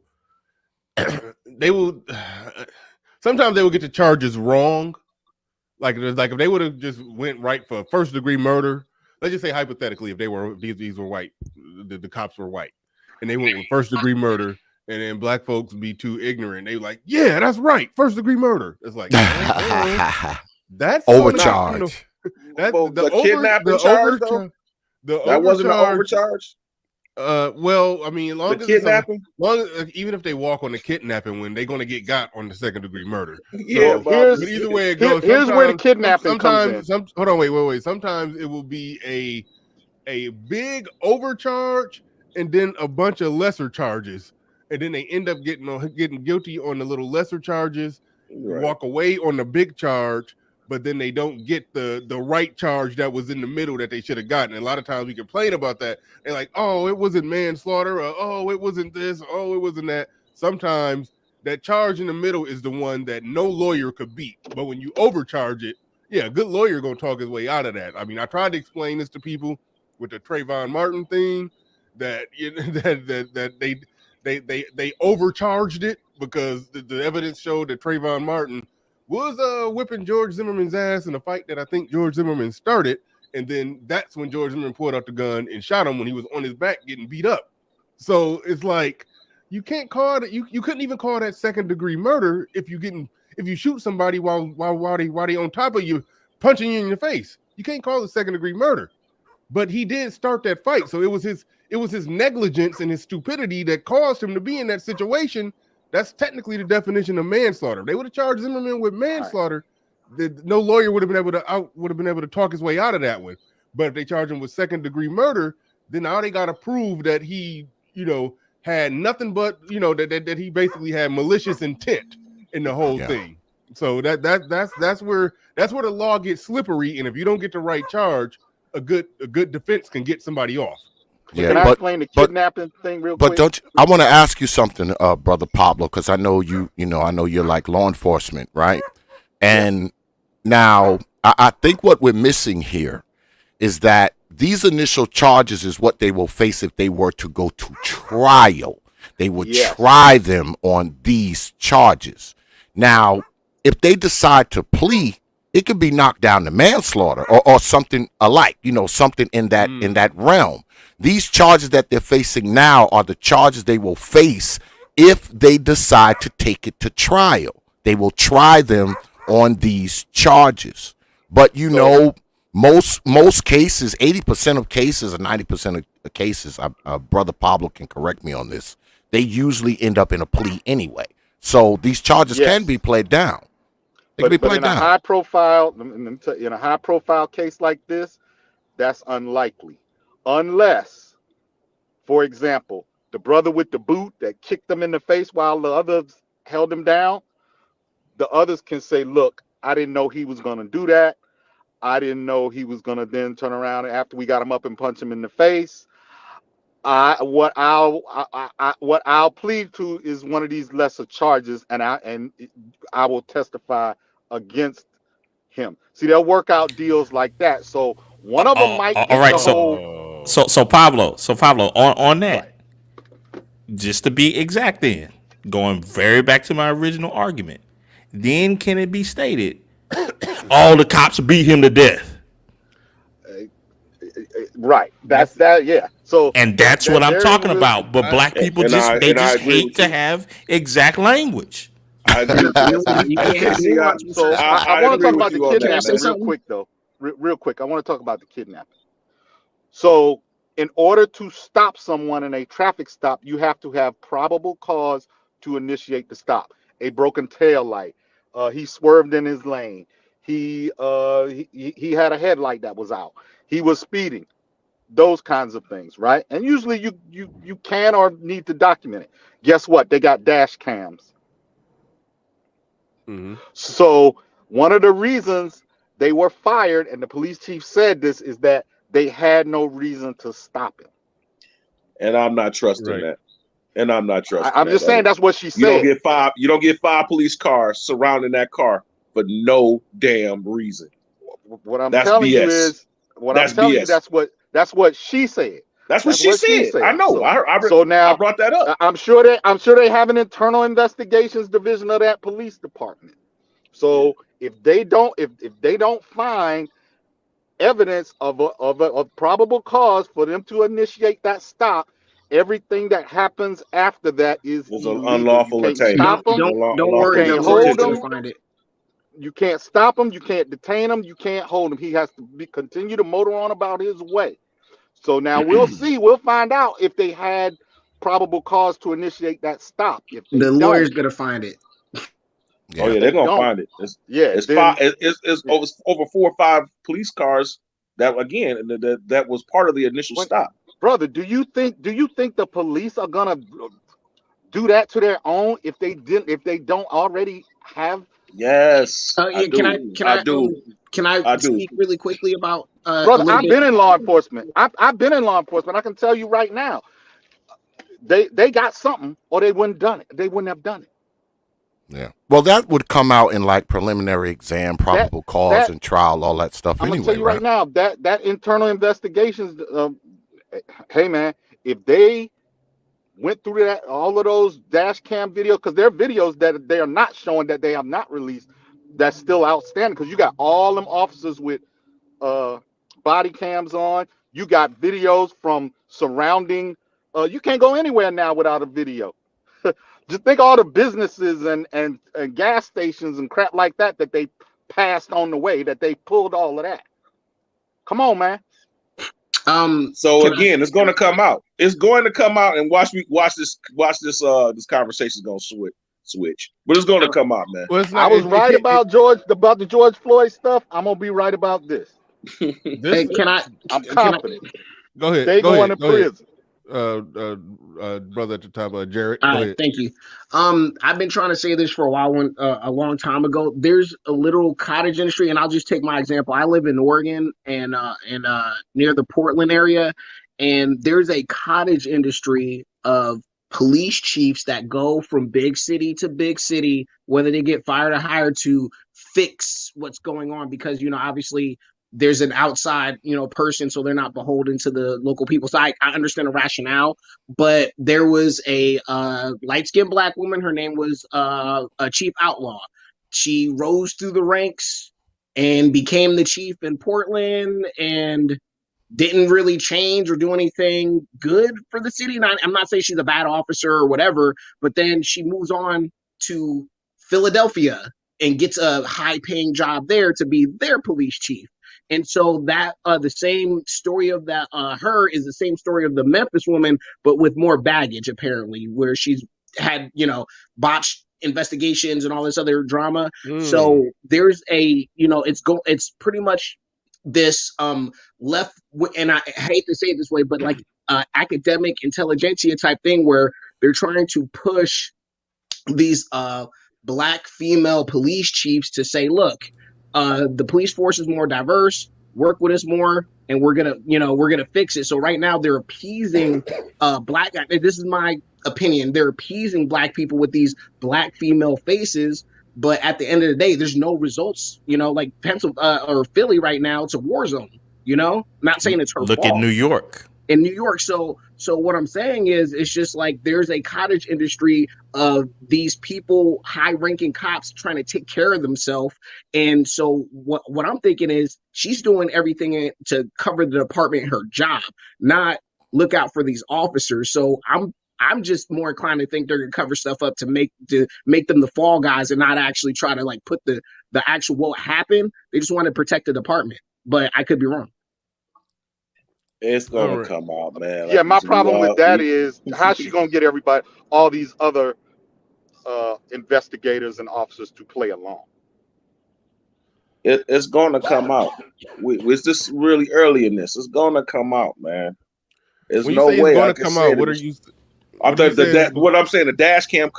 sometimes they will get the charges wrong. Like if they would have just went right for first-degree murder, let's just say hypothetically, if these were white, the cops were white, and they went with first-degree murder, and then black folks be too ignorant. They were like, yeah, that's right, first-degree murder. It's like, that's overcharge. The kidnapping charge, though? That wasn't an overcharge? Well, I mean, even if they walk on the kidnapping, when they're going to get got on the second-degree murder. Yeah, so, but either way it goes. Here's where the kidnapping comes in. Hold on, wait. Sometimes it will be a big overcharge and then a bunch of lesser charges, and then they end up getting guilty on the little lesser charges, walk away on the big charge, but then they don't get the right charge that was in the middle that they should have gotten. And a lot of times we complain about that. They're like, oh, it wasn't manslaughter, or oh, it wasn't this, oh, it wasn't that. Sometimes that charge in the middle is the one that no lawyer could beat. But when you overcharge it, yeah, a good lawyer gonna talk his way out of that. I mean, I tried to explain this to people with the Trayvon Martin thing, that they overcharged it because the evidence showed that Trayvon Martin was whipping George Zimmerman's ass in a fight that I think George Zimmerman started, and then that's when George Zimmerman pulled out the gun and shot him when he was on his back getting beat up. So it's like you can't call it. You couldn't even call that second-degree murder if you shoot somebody while they on top of you, punching you in your face. You can't call it second-degree murder. But he did start that fight, so it was his negligence and his stupidity that caused him to be in that situation. That's technically the definition of manslaughter. If they would have charged Zimmerman with manslaughter, no lawyer would have been able to talk his way out of that one. But if they charge him with second-degree murder, then now they got to prove that he, had nothing but, that he basically had malicious intent in the whole thing. So that's where the law gets slippery. And if you don't get the right charge, a good defense can get somebody off. Yeah, can I explain the kidnapping thing real quick? But I want to ask you something, Brother Pablo, because I know I know you're like law enforcement, right? And now I think what we're missing here is that these initial charges is what they will face if they were to go to trial. They would try them on these charges. Now, if they decide to plea, it could be knocked down to manslaughter or something alike, something in that realm. These charges that they're facing now are the charges they will face if they decide to take it to trial. They will try them on these charges. But most cases, 80% of cases or 90% of cases, Brother Pablo can correct me on this, they usually end up in a plea anyway. So these charges can be played down. But in a high profile, in a high profile case like this, that's unlikely. Unless, for example, the brother with the boot that kicked him in the face while the others held him down, the others can say, look, I didn't know he was going to do that. I didn't know he was going to then turn around after we got him up and punch him in the face. What I'll plead to is one of these lesser charges, and I will testify against him. See, they'll work out deals like that. So one of them might get the whole. So Pablo, on that, Right. just to be exact, then going very back to my original argument, then can it be stated all the cops beat him to death? Right. That's that. Yeah. So and that's what I'm talking about. But black people just hate to have exact language. I agree with you. So I want to talk about the kidnapping real quick, though. Real quick, I want to talk about the kidnapping. So, in order to stop someone in a traffic stop, you have to have probable cause to initiate the stop. A broken tail light. He swerved in his lane. He had a headlight that was out. He was speeding. Those kinds of things, right? And usually you can or need to document it. Guess what? They got dash cams. Mm-hmm. So one of the reasons they were fired, and the police chief said this, is that they had no reason to stop him. And I'm not trusting that. And I'm not trusting. I'm just saying that's what she said. You don't get five police cars surrounding that car for no damn reason. What I'm telling you is, that's what she said. That's what she said. I know. So now I brought that up. I'm sure they have an internal investigations division of that police department. So if they don't find evidence of a probable cause for them to initiate that stop, everything that happens after that is an unlawful attainment. Don't worry, you can't hold them. You can't stop him. You can't detain him. You can't hold him. He has to continue to motor on about his way. So now we'll see. We'll find out if they had probable cause to initiate that stop. If the lawyer's gonna find it. Yeah. Oh yeah, they're gonna find it. It's over 4 or 5 police cars that was part of the initial stop. Brother, do you think the police are gonna do that to their own if they don't already have? Yes. Can I speak really quickly about brother? I've been in law enforcement. I've been in law enforcement. I can tell you right now, they got something, or they wouldn't done it. They wouldn't have done it. Yeah. Well, that would come out in like preliminary exam, probable cause, and trial, all that stuff. I'm gonna tell you right now that internal investigations. Hey man, if they went through all of those dash cam videos, because there are videos that they are not showing, that they have not released, that's still outstanding, because you got all them officers with body cams on. You got videos from surrounding. You can't go anywhere now without a video. Just think all the businesses and gas stations and crap like that they passed on the way, that they pulled all of that. Come on, man. So again, it's going to come out. It's going to come out, and watch this conversation is going to switch. But it's going to come out, man. Well, I was right about the George Floyd stuff. I'm going to be right about this. I'm confident. Go ahead. They going to prison. Brother at the top, Jared. All right, thank you. I've been trying to say this for a while. A long time ago, there's a little cottage industry, and I'll just take my example. I live in Oregon and near the Portland area, and there's a cottage industry of police chiefs that go from big city to big city, whether they get fired or hired, to fix what's going on, because obviously there's an outside, person, so they're not beholden to the local people. So I understand the rationale, but there was a light-skinned black woman. Her name was a chief outlaw. She rose through the ranks and became the chief in Portland and didn't really change or do anything good for the city. I'm not saying she's a bad officer or whatever, but then she moves on to Philadelphia and gets a high-paying job there to be their police chief. And so that the same story of that her is the same story of the Memphis woman, but with more baggage apparently, where she's had botched investigations and all this other drama. So there's it's pretty much this left, and I hate to say it this way, but like academic intelligentsia type thing where they're trying to push these black female police chiefs to say, look, the police force is more diverse, work with us more, and we're gonna fix it. So right now they're appeasing black. This is my opinion. They're appeasing black people with these black female faces. But at the end of the day, there's no results. Like Pennsylvania or Philly right now, it's a war zone. I'm not saying it's her Look fault. at New York. In New York. So what I'm saying is, it's just like there's a cottage industry of these people, high-ranking cops, trying to take care of themselves. And so what I'm thinking is she's doing everything to cover the department, her job, not look out for these officers. So I'm just more inclined to think they're gonna cover stuff up to make them the fall guys and not actually try to like put the actual what happened. They just want to protect the department, but I could be wrong. It's gonna come out, man. Yeah, my problem with that is how's she gonna get all these other investigators and officers to play along? It's gonna come out. We're just really early in this. It's gonna come out, man. There's no way I can say what are you? What I'm saying, the dash cam,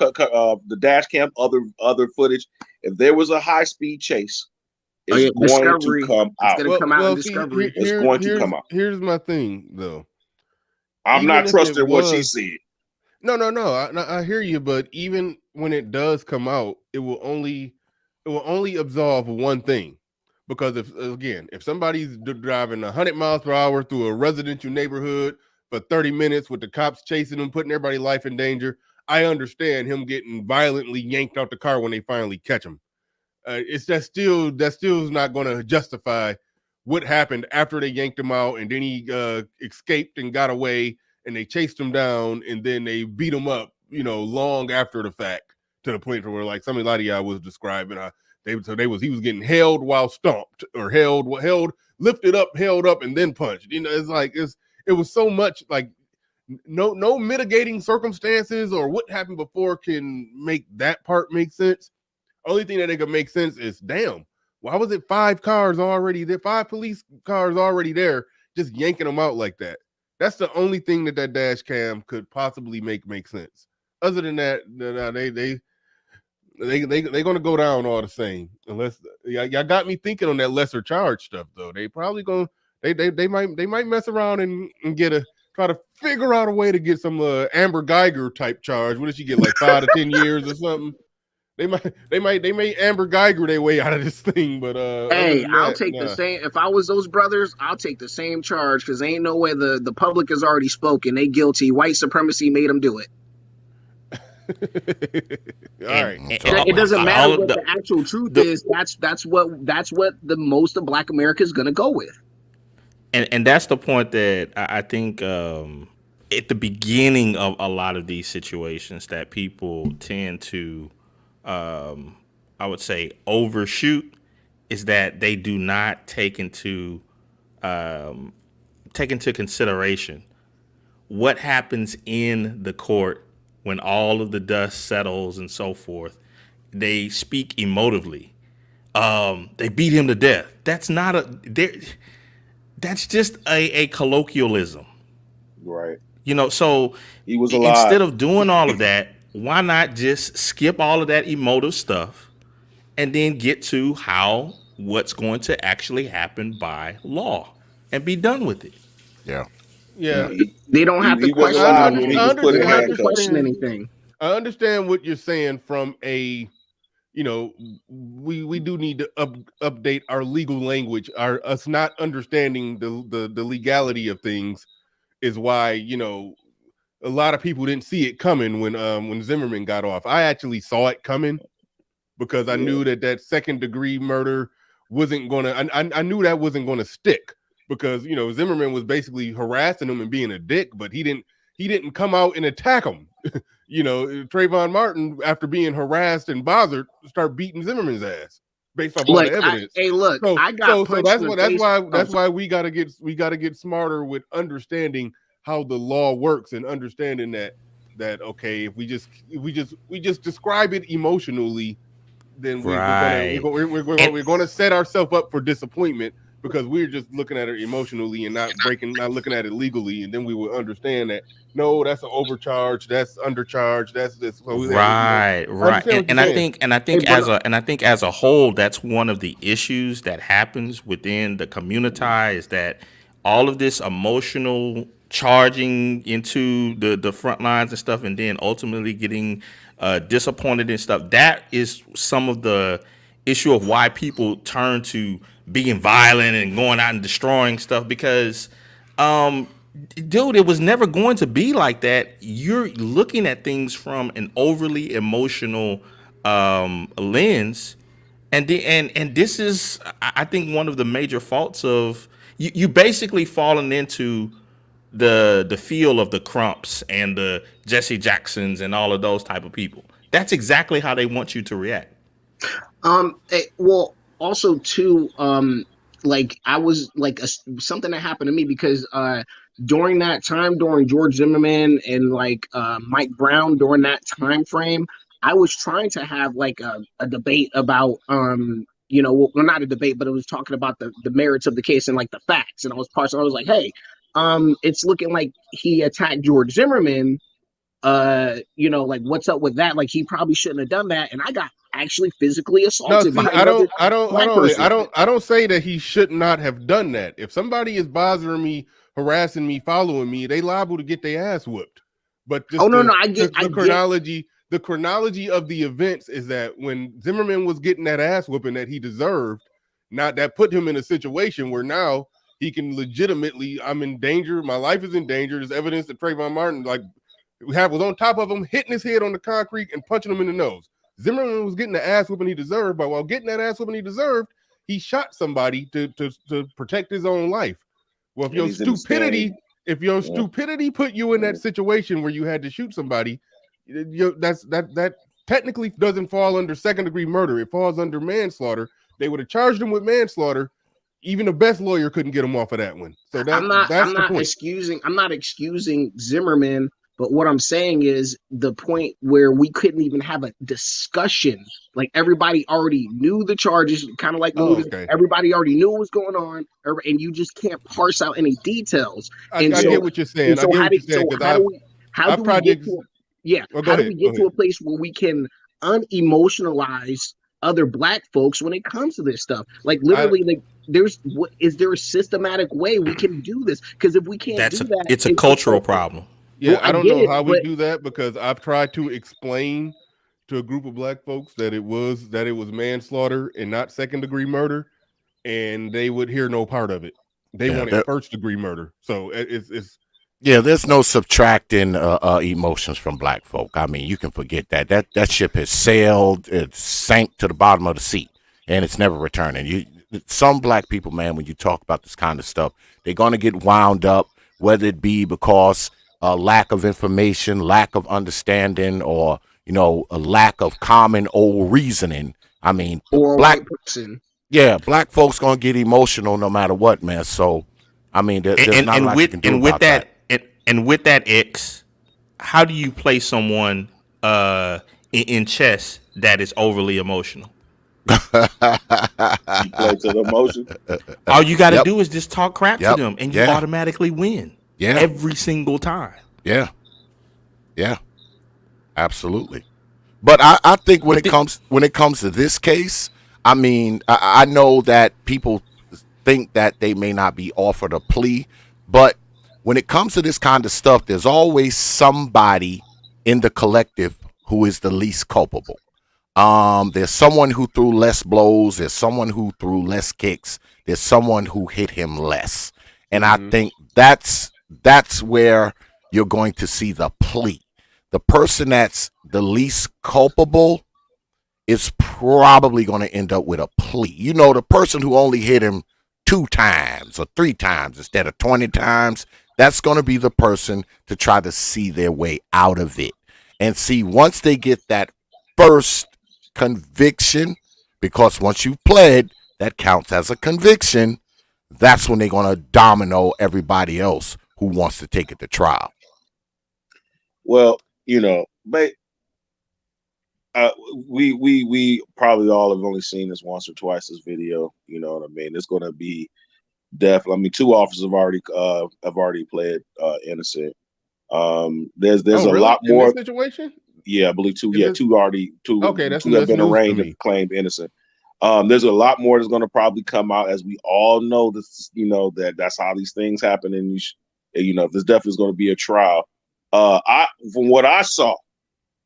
other footage. If there was a high speed chase, it's going to come out. It's going to come out in Discovery. It's going to come out. Here's my thing, though. I'm not trusting what she said. No. I hear you, but even when it does come out, it will only absolve one thing. Because if somebody's driving 100 miles per hour through a residential neighborhood for 30 minutes with the cops chasing them, putting everybody's life in danger, I understand him getting violently yanked out the car when they finally catch him. It's that still is not going to justify what happened after they yanked him out and then he escaped and got away and they chased him down and then they beat him up, long after the fact, to the point where, like some of y'all was describing, he was getting held while stomped, or lifted up, held up, and then punched. It's like it was so much like no mitigating circumstances or what happened before can make that part make sense. Only thing that it could make sense is, damn, why was it 5 cars already there, 5 police cars already there, just yanking them out like that? That's the only thing that dash cam could possibly make sense. Other than that, they're gonna go down all the same. Unless y'all got me thinking on that lesser charge stuff though. They probably they might mess around and try to figure out a way to get some Amber Geiger type charge. What did she get, like 5 to 10 years or something? They may Amber Geiger their way out of this thing, but hey, I'll take the same. If I was those brothers, I'll take the same charge, because ain't no way the public has already spoken. They guilty. White supremacy made them do it. All right. It doesn't matter what the actual truth is. That's what the most of Black America is going to go with. And that's the point that I think at the beginning of a lot of these situations that people tend to, I would say, overshoot, is that they do not take into consideration what happens in the court when all of the dust settles and so forth. They speak emotively. They beat him to death. That's just a colloquialism. Right. So he was alive. Instead of doing all of that, why not just skip all of that emotive stuff and then get to what's going to actually happen by law and be done with it? Yeah. They don't have to question anything. I understand what you're saying from a, we do need to update our legal language. Us not understanding the legality of things is why, a lot of people didn't see it coming when Zimmerman got off. I actually saw it coming because I knew that second degree murder wasn't gonna. I knew that wasn't gonna stick because Zimmerman was basically harassing him and being a dick, but he didn't come out and attack him. Trayvon Martin, after being harassed and bothered, start beating Zimmerman's ass based off all the evidence. I got so that's why we gotta get smarter with understanding how the law works and understanding that okay, if we just describe it emotionally, then we're gonna set ourselves up for disappointment because we're just looking at it emotionally and not looking at it legally, and then we will understand that no, that's an overcharge, that's undercharge, that's this. So right. And I think as a whole, that's one of the issues that happens within the community is that all of this emotional charging into the front lines and stuff, and then ultimately getting disappointed and stuff. That is some of the issue of why people turn to being violent and going out and destroying stuff because dude, it was never going to be like that. You're looking at things from an overly emotional lens, and this is, I think, one of the major faults of you basically falling into the feel of the Crumps and the Jesse Jacksons and all of those type of people. That's exactly how they want you to react. Well, also too, like I was like something that happened to me because during that time, during George Zimmerman and like Mike Brown, during that time frame, I was trying to have like a debate about well, not a debate, but it was talking about the merits of the case and like the facts. And I was like, hey, it's looking like he attacked George Zimmerman. Like what's up with that? Like he probably shouldn't have done that. And I got actually physically assaulted. No, see, I don't say that he should not have done that. If somebody is bothering me, harassing me, following me, they liable to get their ass whooped. But just the chronology of the events is that when Zimmerman was getting that ass whooping that he deserved, not that put him in a situation where now he can legitimately, I'm in danger, my life is in danger. There's evidence that Trayvon Martin was on top of him, hitting his head on the concrete and punching him in the nose. Zimmerman was getting the ass whooping he deserved, but while getting that ass whooping he deserved, he shot somebody to protect his own life. Well, if your stupidity put you in that situation where you had to shoot somebody, that technically doesn't fall under second-degree murder. It falls under manslaughter. They would have charged him with manslaughter. Even the best lawyer couldn't get him off of that one. So I'm not excusing Zimmerman. But what I'm saying is the point where we couldn't even have a discussion. Like everybody already knew the charges, kind of like everybody already knew what was going on, and you just can't parse out any details. I get what you're saying. How do we get to a place where we can unemotionalize other Black folks when it comes to this stuff? Like literally, is there a systematic way we can do this? Because if we can't do that, it's a cultural problem. Yeah, I don't know how we do that because I've tried to explain to a group of Black folks that it was manslaughter and not second-degree murder, and they would hear no part of it. They wanted first-degree murder. So it's there's no subtracting emotions from Black folk. I mean, you can forget that. That ship has sailed, it sank to the bottom of the sea, and it's never returning. Some Black people, man, when you talk about this kind of stuff, they're gonna get wound up, whether it be because lack of information, lack of understanding, or a lack of common old reasoning. I mean, Black folks gonna get emotional no matter what, man. So, I mean, there's not a lot you can do about that. And with that, X, how do you play someone in chess that is overly emotional? You play to the emotion. All you got to do is just talk crap to them, and you automatically win. Yeah, every single time. Yeah, absolutely. But I think when it comes to this case, I mean, I know that people think that they may not be offered a plea, but when it comes to this kind of stuff, there's always somebody in the collective who is the least culpable. There's someone who threw less blows. There's someone who threw less kicks. There's someone who hit him less. And I think that's where you're going to see the plea. The person that's the least culpable is probably going to end up with a plea. You know, the person who only hit him 2 times or 3 times instead of 20 times, that's going to be the person to try to see their way out of it. And see, once they get that first conviction, because once you've pled, that counts as a conviction, that's when they're going to domino everybody else who wants to take it to trial. Well, you know, but we probably all have only seen this once or twice, this video. You know what I mean? It's going to be definitely. I mean, 2 officers have already pled innocent. There's a really? lot In more this situation. Yeah, I believe 2. Is Yeah, this- 2 already. 2. Okay, that's 2 have been news to arraigned me. and claimed innocent. There's a lot more that's going to probably come out, as we all know. This, you know, that's how these things happen, and you know, there's definitely going to be a trial. From what I saw,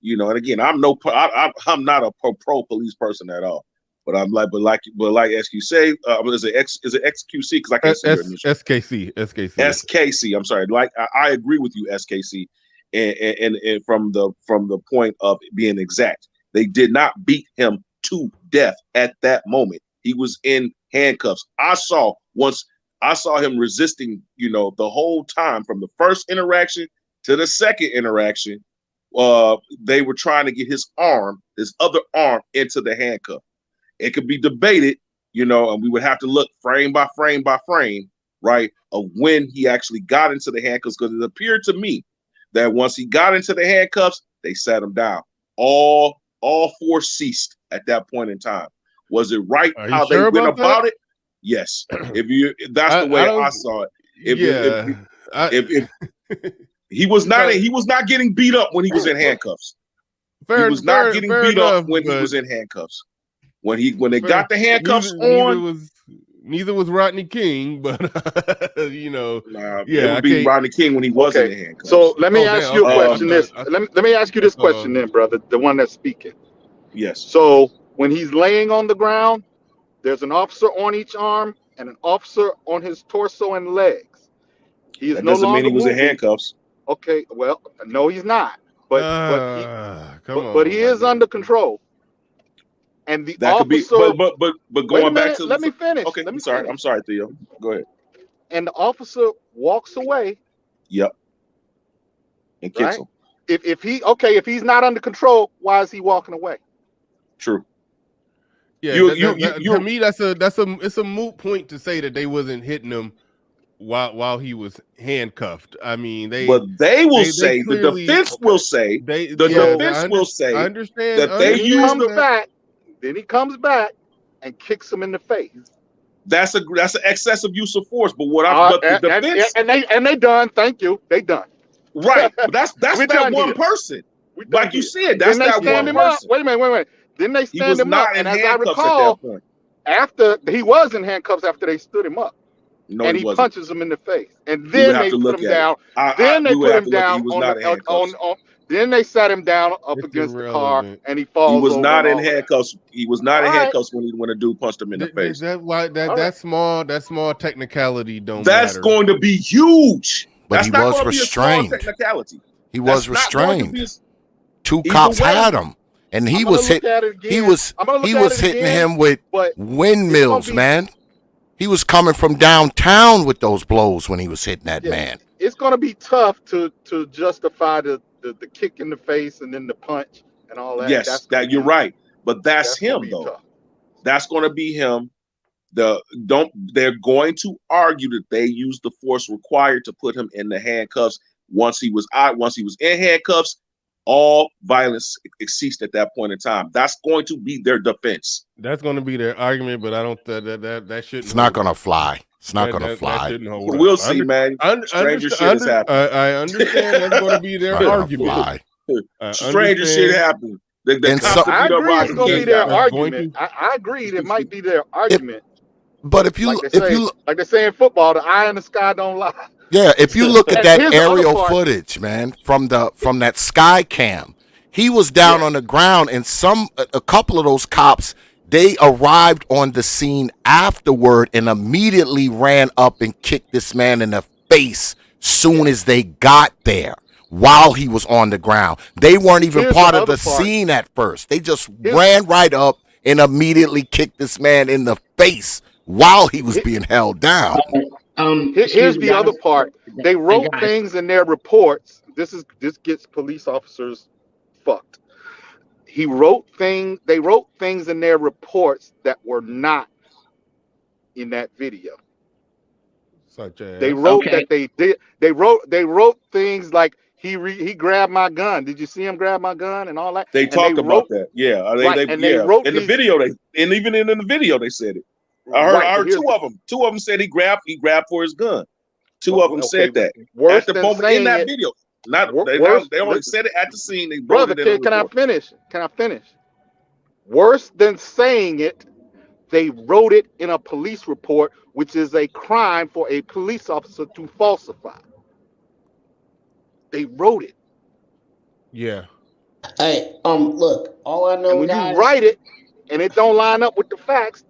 you know, and again, I'm not a pro police person at all, but like SQ say, is it XQC? Because I can't see your initial. SKC. I'm sorry. Like I agree with you, SKC, and from the point of being exact, they did not beat him to death at that moment. He was in handcuffs. I saw him resisting, you know, the whole time from the first interaction to the second interaction. They were trying to get his other arm into the handcuff. It could be debated, you know, and we would have to look frame by frame by frame, right, of when he actually got into the handcuffs, because it appeared to me that once he got into the handcuffs, they sat him down. All 4 ceased at that point in time. Was it right how they went about it? Yes. That's the way I saw it. If he was not getting beat up when he was in handcuffs. He was not getting beat up when he was in handcuffs. When they got the handcuffs on. Neither was Rodney King, but you know, it would be Rodney King when he wasn't in handcuffs. So let me ask you a question. Let me ask you this question then, brother, the one that's speaking. Yes. So when he's laying on the ground, there's an officer on each arm and an officer on his torso and legs. He is that no doesn't longer mean he was moving. in handcuffs. Okay, well, no, he's not. But he is under control. And the that officer, could be, but going back to let me finish. Okay, I'm sorry, Theo. Go ahead. And the officer walks away. Yep. And kicks him. If he's not under control, why is he walking away? True. Yeah, to me that's a moot point to say that they wasn't hitting him while he was handcuffed. I mean, they will say the defense will say I understand that they used the fact. Then he comes back and kicks him in the face. That's an excessive use of force. But the defense and they done. Thank you. They done. Right. But that's that one person. Like you said, that's that one person. Wait a minute. Then they stand him up, and as I recall, at that point. After he was in handcuffs after they stood him up. No, and he punches him in the face, and then they put him down. Then they put him down on. Then they sat him down up against the car, and he falls. He was not in handcuffs. He was not in handcuffs when a dude punched him in the face. That small technicality don't. That's matter. going to be huge. But that's he not was going restrained. To be a small technicality. He was restrained. 2 cops had him, and he was hit. He was hitting him with windmills, man. He was coming from downtown with those blows when he was hitting that man. It's going to be tough to justify the kick in the face and then the punch and all that. Yes, you're right. But that's him, though. Tough. That's going to be him. They're going to argue that they used the force required to put him in the handcuffs. Once he was in handcuffs, all violence ceased at that point in time. That's going to be their defense. That's going to be their argument, but I don't that shouldn't. It's not going to fly. It's not going to fly. We'll see, man. Stranger shit has happened. I understand that's going to be their argument. Stranger shit happened. I agree it's going to be their argument. I agree it might be their argument. But if you like they say in football, the eye in the sky don't lie. Yeah, if you look at that aerial footage, man, from that sky cam, he was down on the ground, and a couple of those cops, they arrived on the scene afterward and immediately ran up and kicked this man in the face soon as they got there. while he was on the ground. They weren't even Here's part the of the other part. scene at first. They just Here's ran right up and immediately kicked this man in the face while he was he- being held down. Excuse here's me, the other guys. part. They Hey, wrote guys. things in their reports. This gets police officers fucked. They wrote things in their reports that were not in that video. Such They as wrote Okay. that they did. They wrote things like he grabbed my gun. Did you see him grab my gun and all that? They And they talked about wrote that. Yeah. right. They And they yeah. wrote In the these video, and even in the video, they said it. I right. But heard here's two of them. Two of them said he grabbed for his gun. Two but of them okay. said that Worse at the than moment in saying that it. video. Not Worse. they only Listen, said it at the scene. They wrote brother, it in a can I report. finish? Can I finish? Worse than saying it, they wrote it in a police report, which is a crime for a police officer to falsify. They wrote it. yeah. Hey, look, all I And know, when you guys. write it and it don't line up with the facts,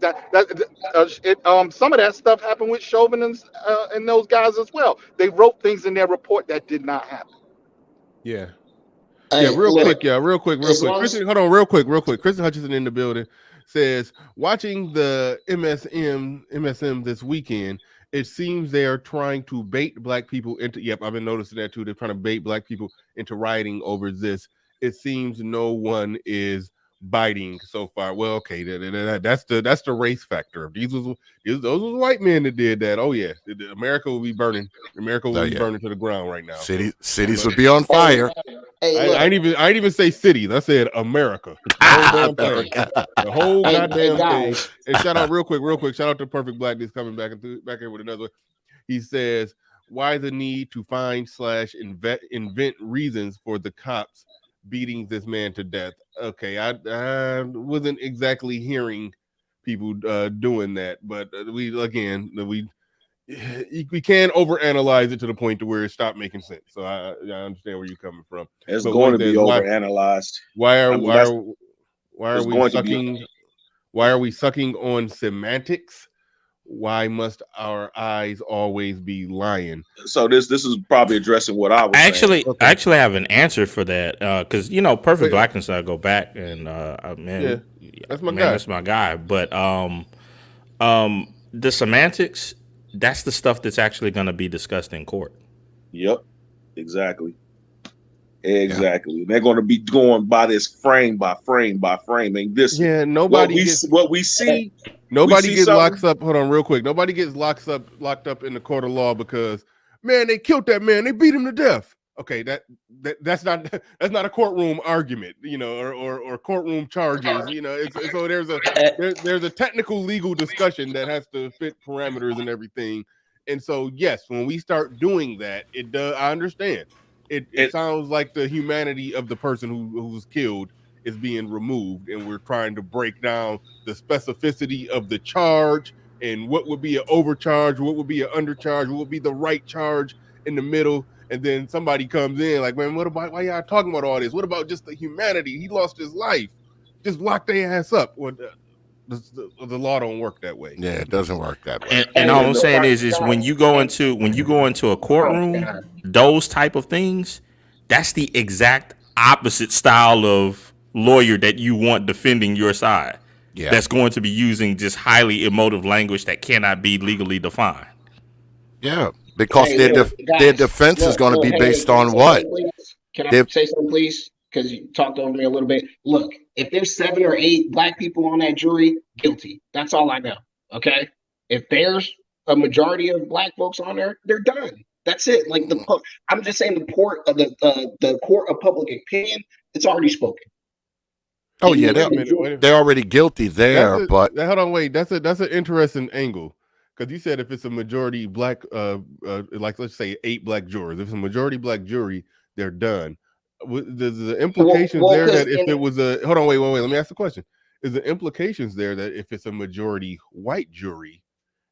some of that stuff happened with Chauvin and those guys as well. They wrote things in their report that did not happen. Yeah. Yeah, Hey, real look. quick, real quick. As long as Christian, hold on, real quick. Kristen Hutchinson in the building says, watching the MSM this weekend, it seems they are trying to bait black people into. Yep, I've been noticing that too. They're trying to bait black people into rioting over this. It seems no one is biting so far. Well, okay, that's the race factor. Those was white men that did that. Oh yeah, America will be burning. America will Oh, be yeah. burning to the ground right now. Cities would be on fire. hey, I look. ain't even say cities. I said America. The whole damn thing. America. The whole Hey, goddamn thing. guys. And shout out real quick. Shout out to Perfect Black that's coming back here with another. He says, why the need to find / invent reasons for the cops beating this man to death? Okay, I wasn't exactly hearing people doing that, but we can overanalyze it to the point to where it stopped making sense. So I understand where you're coming from. It's But going what to he be says, overanalyzed. why I are mean, why that's are why are it's we going to be. sucking? Why are we sucking on semantics? Why must our eyes always be lying? So this is probably addressing what I was saying. I actually have an answer for that because Perfect Blackness. I go back and man, that's my guy. That's my guy. But the semantics, that's the stuff that's actually going to be discussed in court. Yep, exactly. Exactly. They're going to be going by this frame by frame by frame. And this, nobody what we see. Nobody gets something. locked up. Hold on, real quick. Nobody gets locked up in the court of law because they killed that man. They beat him to death. Okay, that's not a courtroom argument, or courtroom charges. So there's a technical legal discussion that has to fit parameters and everything. And so yes, when we start doing that, it does. I understand. It sounds like the humanity of the person who was killed is being removed, and we're trying to break down the specificity of the charge and what would be an overcharge, what would be an undercharge, what would be the right charge in the middle. And then somebody comes in like, man, why y'all talking about all this? What about just the humanity? He lost his life. Just lock their ass up. Well, the law don't work that way. Yeah, it doesn't work that way. And all I'm saying is when you go into a courtroom, those type of things, that's the exact opposite style of lawyer that you want defending your side. Yeah. That's going to be using just highly emotive language that cannot be legally defined. Yeah, because their defense is going to be based on what? Can I say something, please? Because you talked over me a little bit. Look, if there's 7 or 8 black people on that jury, guilty. That's all I know. Okay. If there's a majority of black folks on there, they're done. That's it. Like I'm just saying the court of the court of public opinion, it's already spoken. Oh yeah, they're already guilty there. But hold on, wait. That's an interesting angle because you said if it's a majority black, like let's say 8 black jurors, if it's a majority black jury, they're done. There's the implications there that if it was a hold on, wait. Let me ask the question: is the implications there that if it's a majority white jury,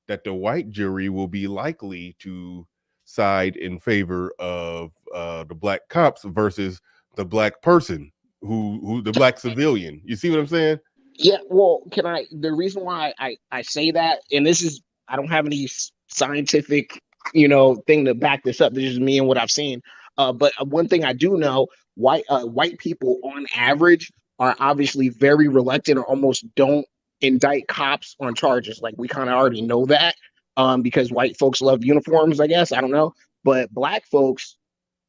that the white jury will be likely to side in favor of the black cops versus the black person who the black civilian? You see what I'm saying? Yeah. Well, the reason why I say that, and this is, I don't have any scientific, thing to back this up. This is me and what I've seen. But one thing I do know, white people on average are obviously very reluctant or almost don't indict cops on charges. Like we kind of already know that, because white folks love uniforms, I guess. I don't know. But black folks,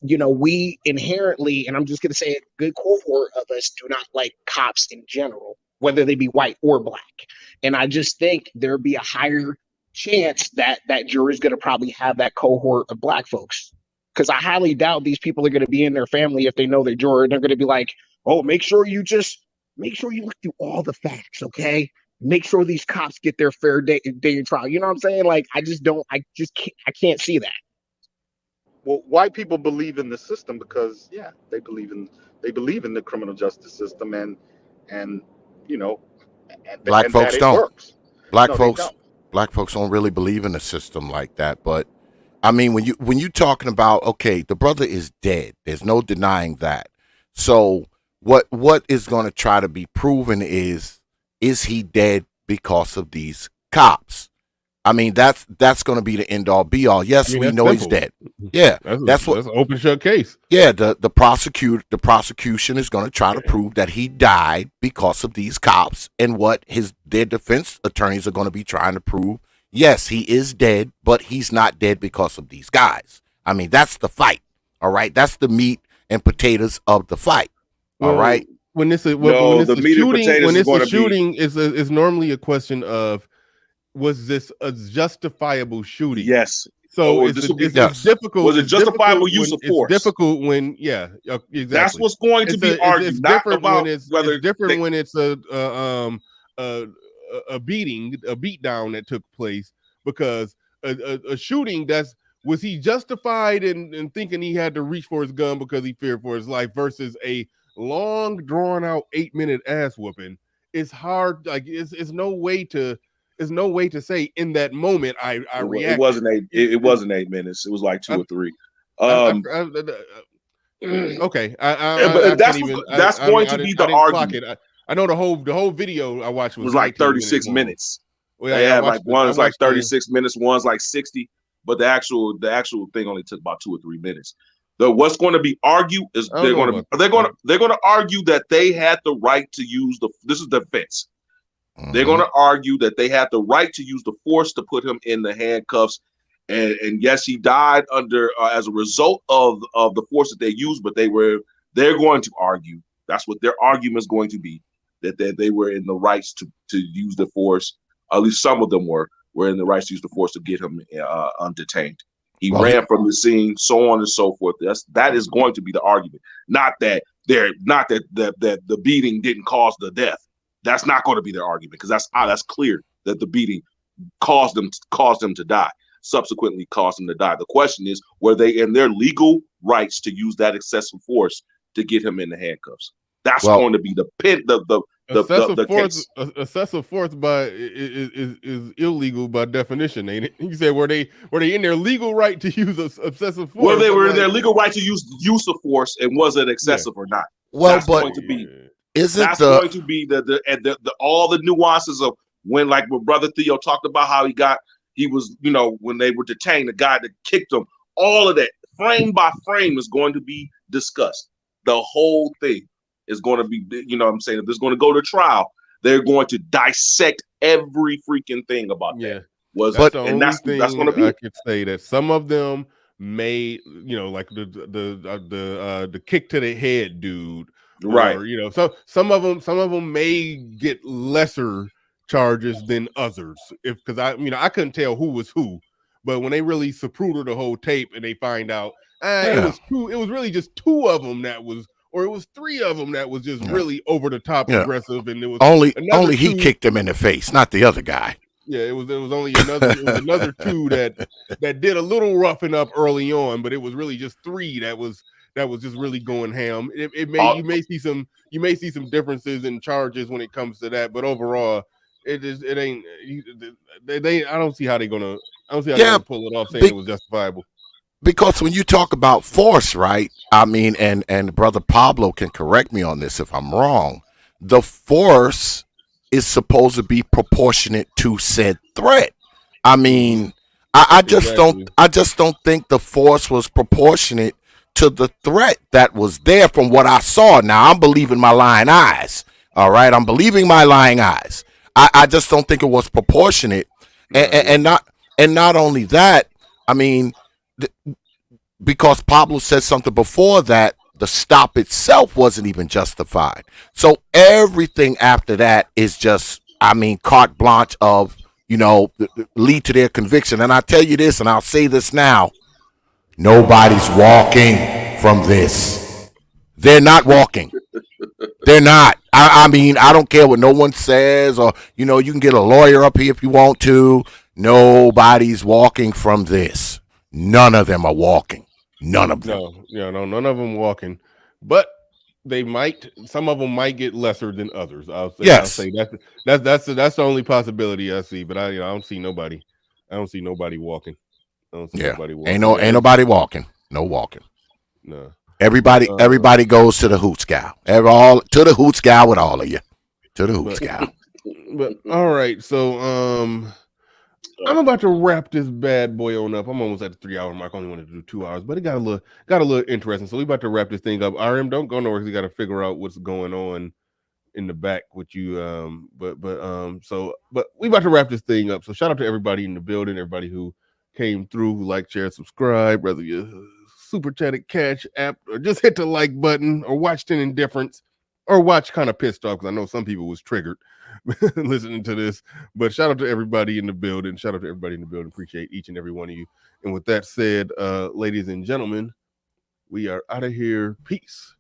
we inherently, and I'm just going to say a good cohort of us do not like cops in general, whether they be white or black. And I just think there'd be a higher chance that that jury's going to probably have that cohort of black folks. Because I highly doubt these people are going to be in their family if they know their jury. They're going to be like, oh, make sure you look through all the facts, okay? Make sure these cops get their fair day in trial. You know what I'm saying? Like, I can't see that. Well, white people believe in the system because they believe in the criminal justice system and you know Black and folks that it don't. works. Black No, they folks, don't. black folks don't really believe in a system like that. But I mean, when you talking about, okay, the brother is dead. There's no denying that. So what is going to try to be proven is he dead because of these cops? I mean, that's going to be the end all be all. Yes, we that's know he's simple. dead. Yeah, That's an open shut case. Yeah, the prosecution is going to try to prove that he died because of these cops, and what their defense attorneys are going to be trying to prove. Yes, he is dead, but he's not dead because of these guys. I mean, that's the fight. All right, that's the meat and potatoes of the fight. All Well, right. when it's a No, when it's the a meat and shooting, potatoes when is it's going a to be shooting, is normally a question of, was this a justifiable shooting? yes. So Or it's this will be it's difficult. was it It's justifiable difficult use when of it's force? difficult when exactly. That's what's going to be argued, It's not different about when it's whether different when it's a beating, a beat down that took place, because a shooting, was he justified in thinking he had to reach for his gun because he feared for his life, versus a long drawn out 8-minute ass whooping. It's hard. Like it's no way to say in that moment I it reacted. wasn't it wasn't 8 minutes. It was like 2 or 3. Okay, But I can't that's even. that's I mean, going to be I the didn't clock argument. it. I know the whole video I watched was Was like 19 minutes 36 long. minutes. Well, They yeah, I had like watched one's like watched the- 36 minutes, one's like 60, but the actual thing only took about 2 or 3 minutes. What's going to be argued is I don't know about they're going to argue that they had the right to use this is defense. They're going to argue that they had the right to use the force to put him in the handcuffs, and yes, he died under as a result of the force that they used. But they're going to argue, that's what their argument is going to be, that they were in the rights to use the force. At least some of them were in the rights to use the force to get him undetained. He ran from the scene, so on and so forth. That is going to be the argument. Not that the beating didn't cause the death. That's not going to be their argument, because that's clear that the beating caused them to die. Subsequently caused them to die. The question is, were they in their legal rights to use that excessive force to get him in the handcuffs? That's going to be the case. Excessive force is illegal by definition, ain't it? You said, were they in their legal right to use excessive force? Well, they were in their legal right to use of force, and was it excessive or not? Well, that's but going to be going to be the all the nuances of when, like what Brother Theo talked about, how he was, when they were detained, the guy that kicked him, all of that frame by frame is going to be discussed. The whole thing is going to be, what I'm saying, if it's going to go to trial, they're going to dissect every freaking thing about that. That's going to be. I could say that some of them may, like the kick to the head dude, right? Or, so some of them may get lesser charges than others, because I couldn't tell who was who, but when they really zapruder the whole tape and they find out it was really just 2 of them that was, or it was 3 of them that was just really over the top aggressive, and it was only he kicked him in the face, not the other guy. Yeah, it was only another 2 that did a little roughing up early on, but it was really just 3 that was just really going ham. You may see some differences in charges when it comes to that, but overall, I don't see how they're gonna pull it off saying it was justifiable. Because when you talk about force, right? I mean, and Brother Pablo can correct me on this if I'm wrong. The force is supposed to be proportionate to said threat. I mean, I just don't think the force was proportionate to the threat that was there from what I saw. Now I'm believing my lying eyes. All right, I'm believing my lying eyes. I just don't think it was proportionate, and not only that. I mean, because Pablo said something before that, the stop itself wasn't even justified. So everything after that is just, I mean, carte blanche of, lead to their conviction. And I tell you this, and I'll say this now, nobody's walking from this. They're not walking. They're not. I mean, I don't care what no one says, or, you can get a lawyer up here if you want to. Nobody's walking from this. None of them are walking. None of them. None of them walking. But they might. Some of them might get lesser than others. I'll say that's the only possibility I see. But I don't see nobody. I don't see nobody walking. I don't see nobody walking. Ain't nobody walking. No walking. No. Everybody goes to the Hoots Gal. To the Hoots Gal with all of you. To the Hoots Gal. But all right, so I'm about to wrap this bad boy on up. I'm almost at the 3-hour mark. I only wanted to do 2 hours, but it got a little interesting. So we about to wrap this thing up. RM, don't go nowhere because you got to figure out what's going on in the back with you. But we about to wrap this thing up. So shout out to everybody in the building, everybody who came through, who like, share, subscribe, whether you super chatted Cash App or just hit the like button or watched in indifference or watch kind of pissed off because I know some people was triggered listening to this. But shout out to everybody in the building. Shout out to everybody in the building. Appreciate each and every one of you. And with that said, ladies and gentlemen, we are out of here. Peace.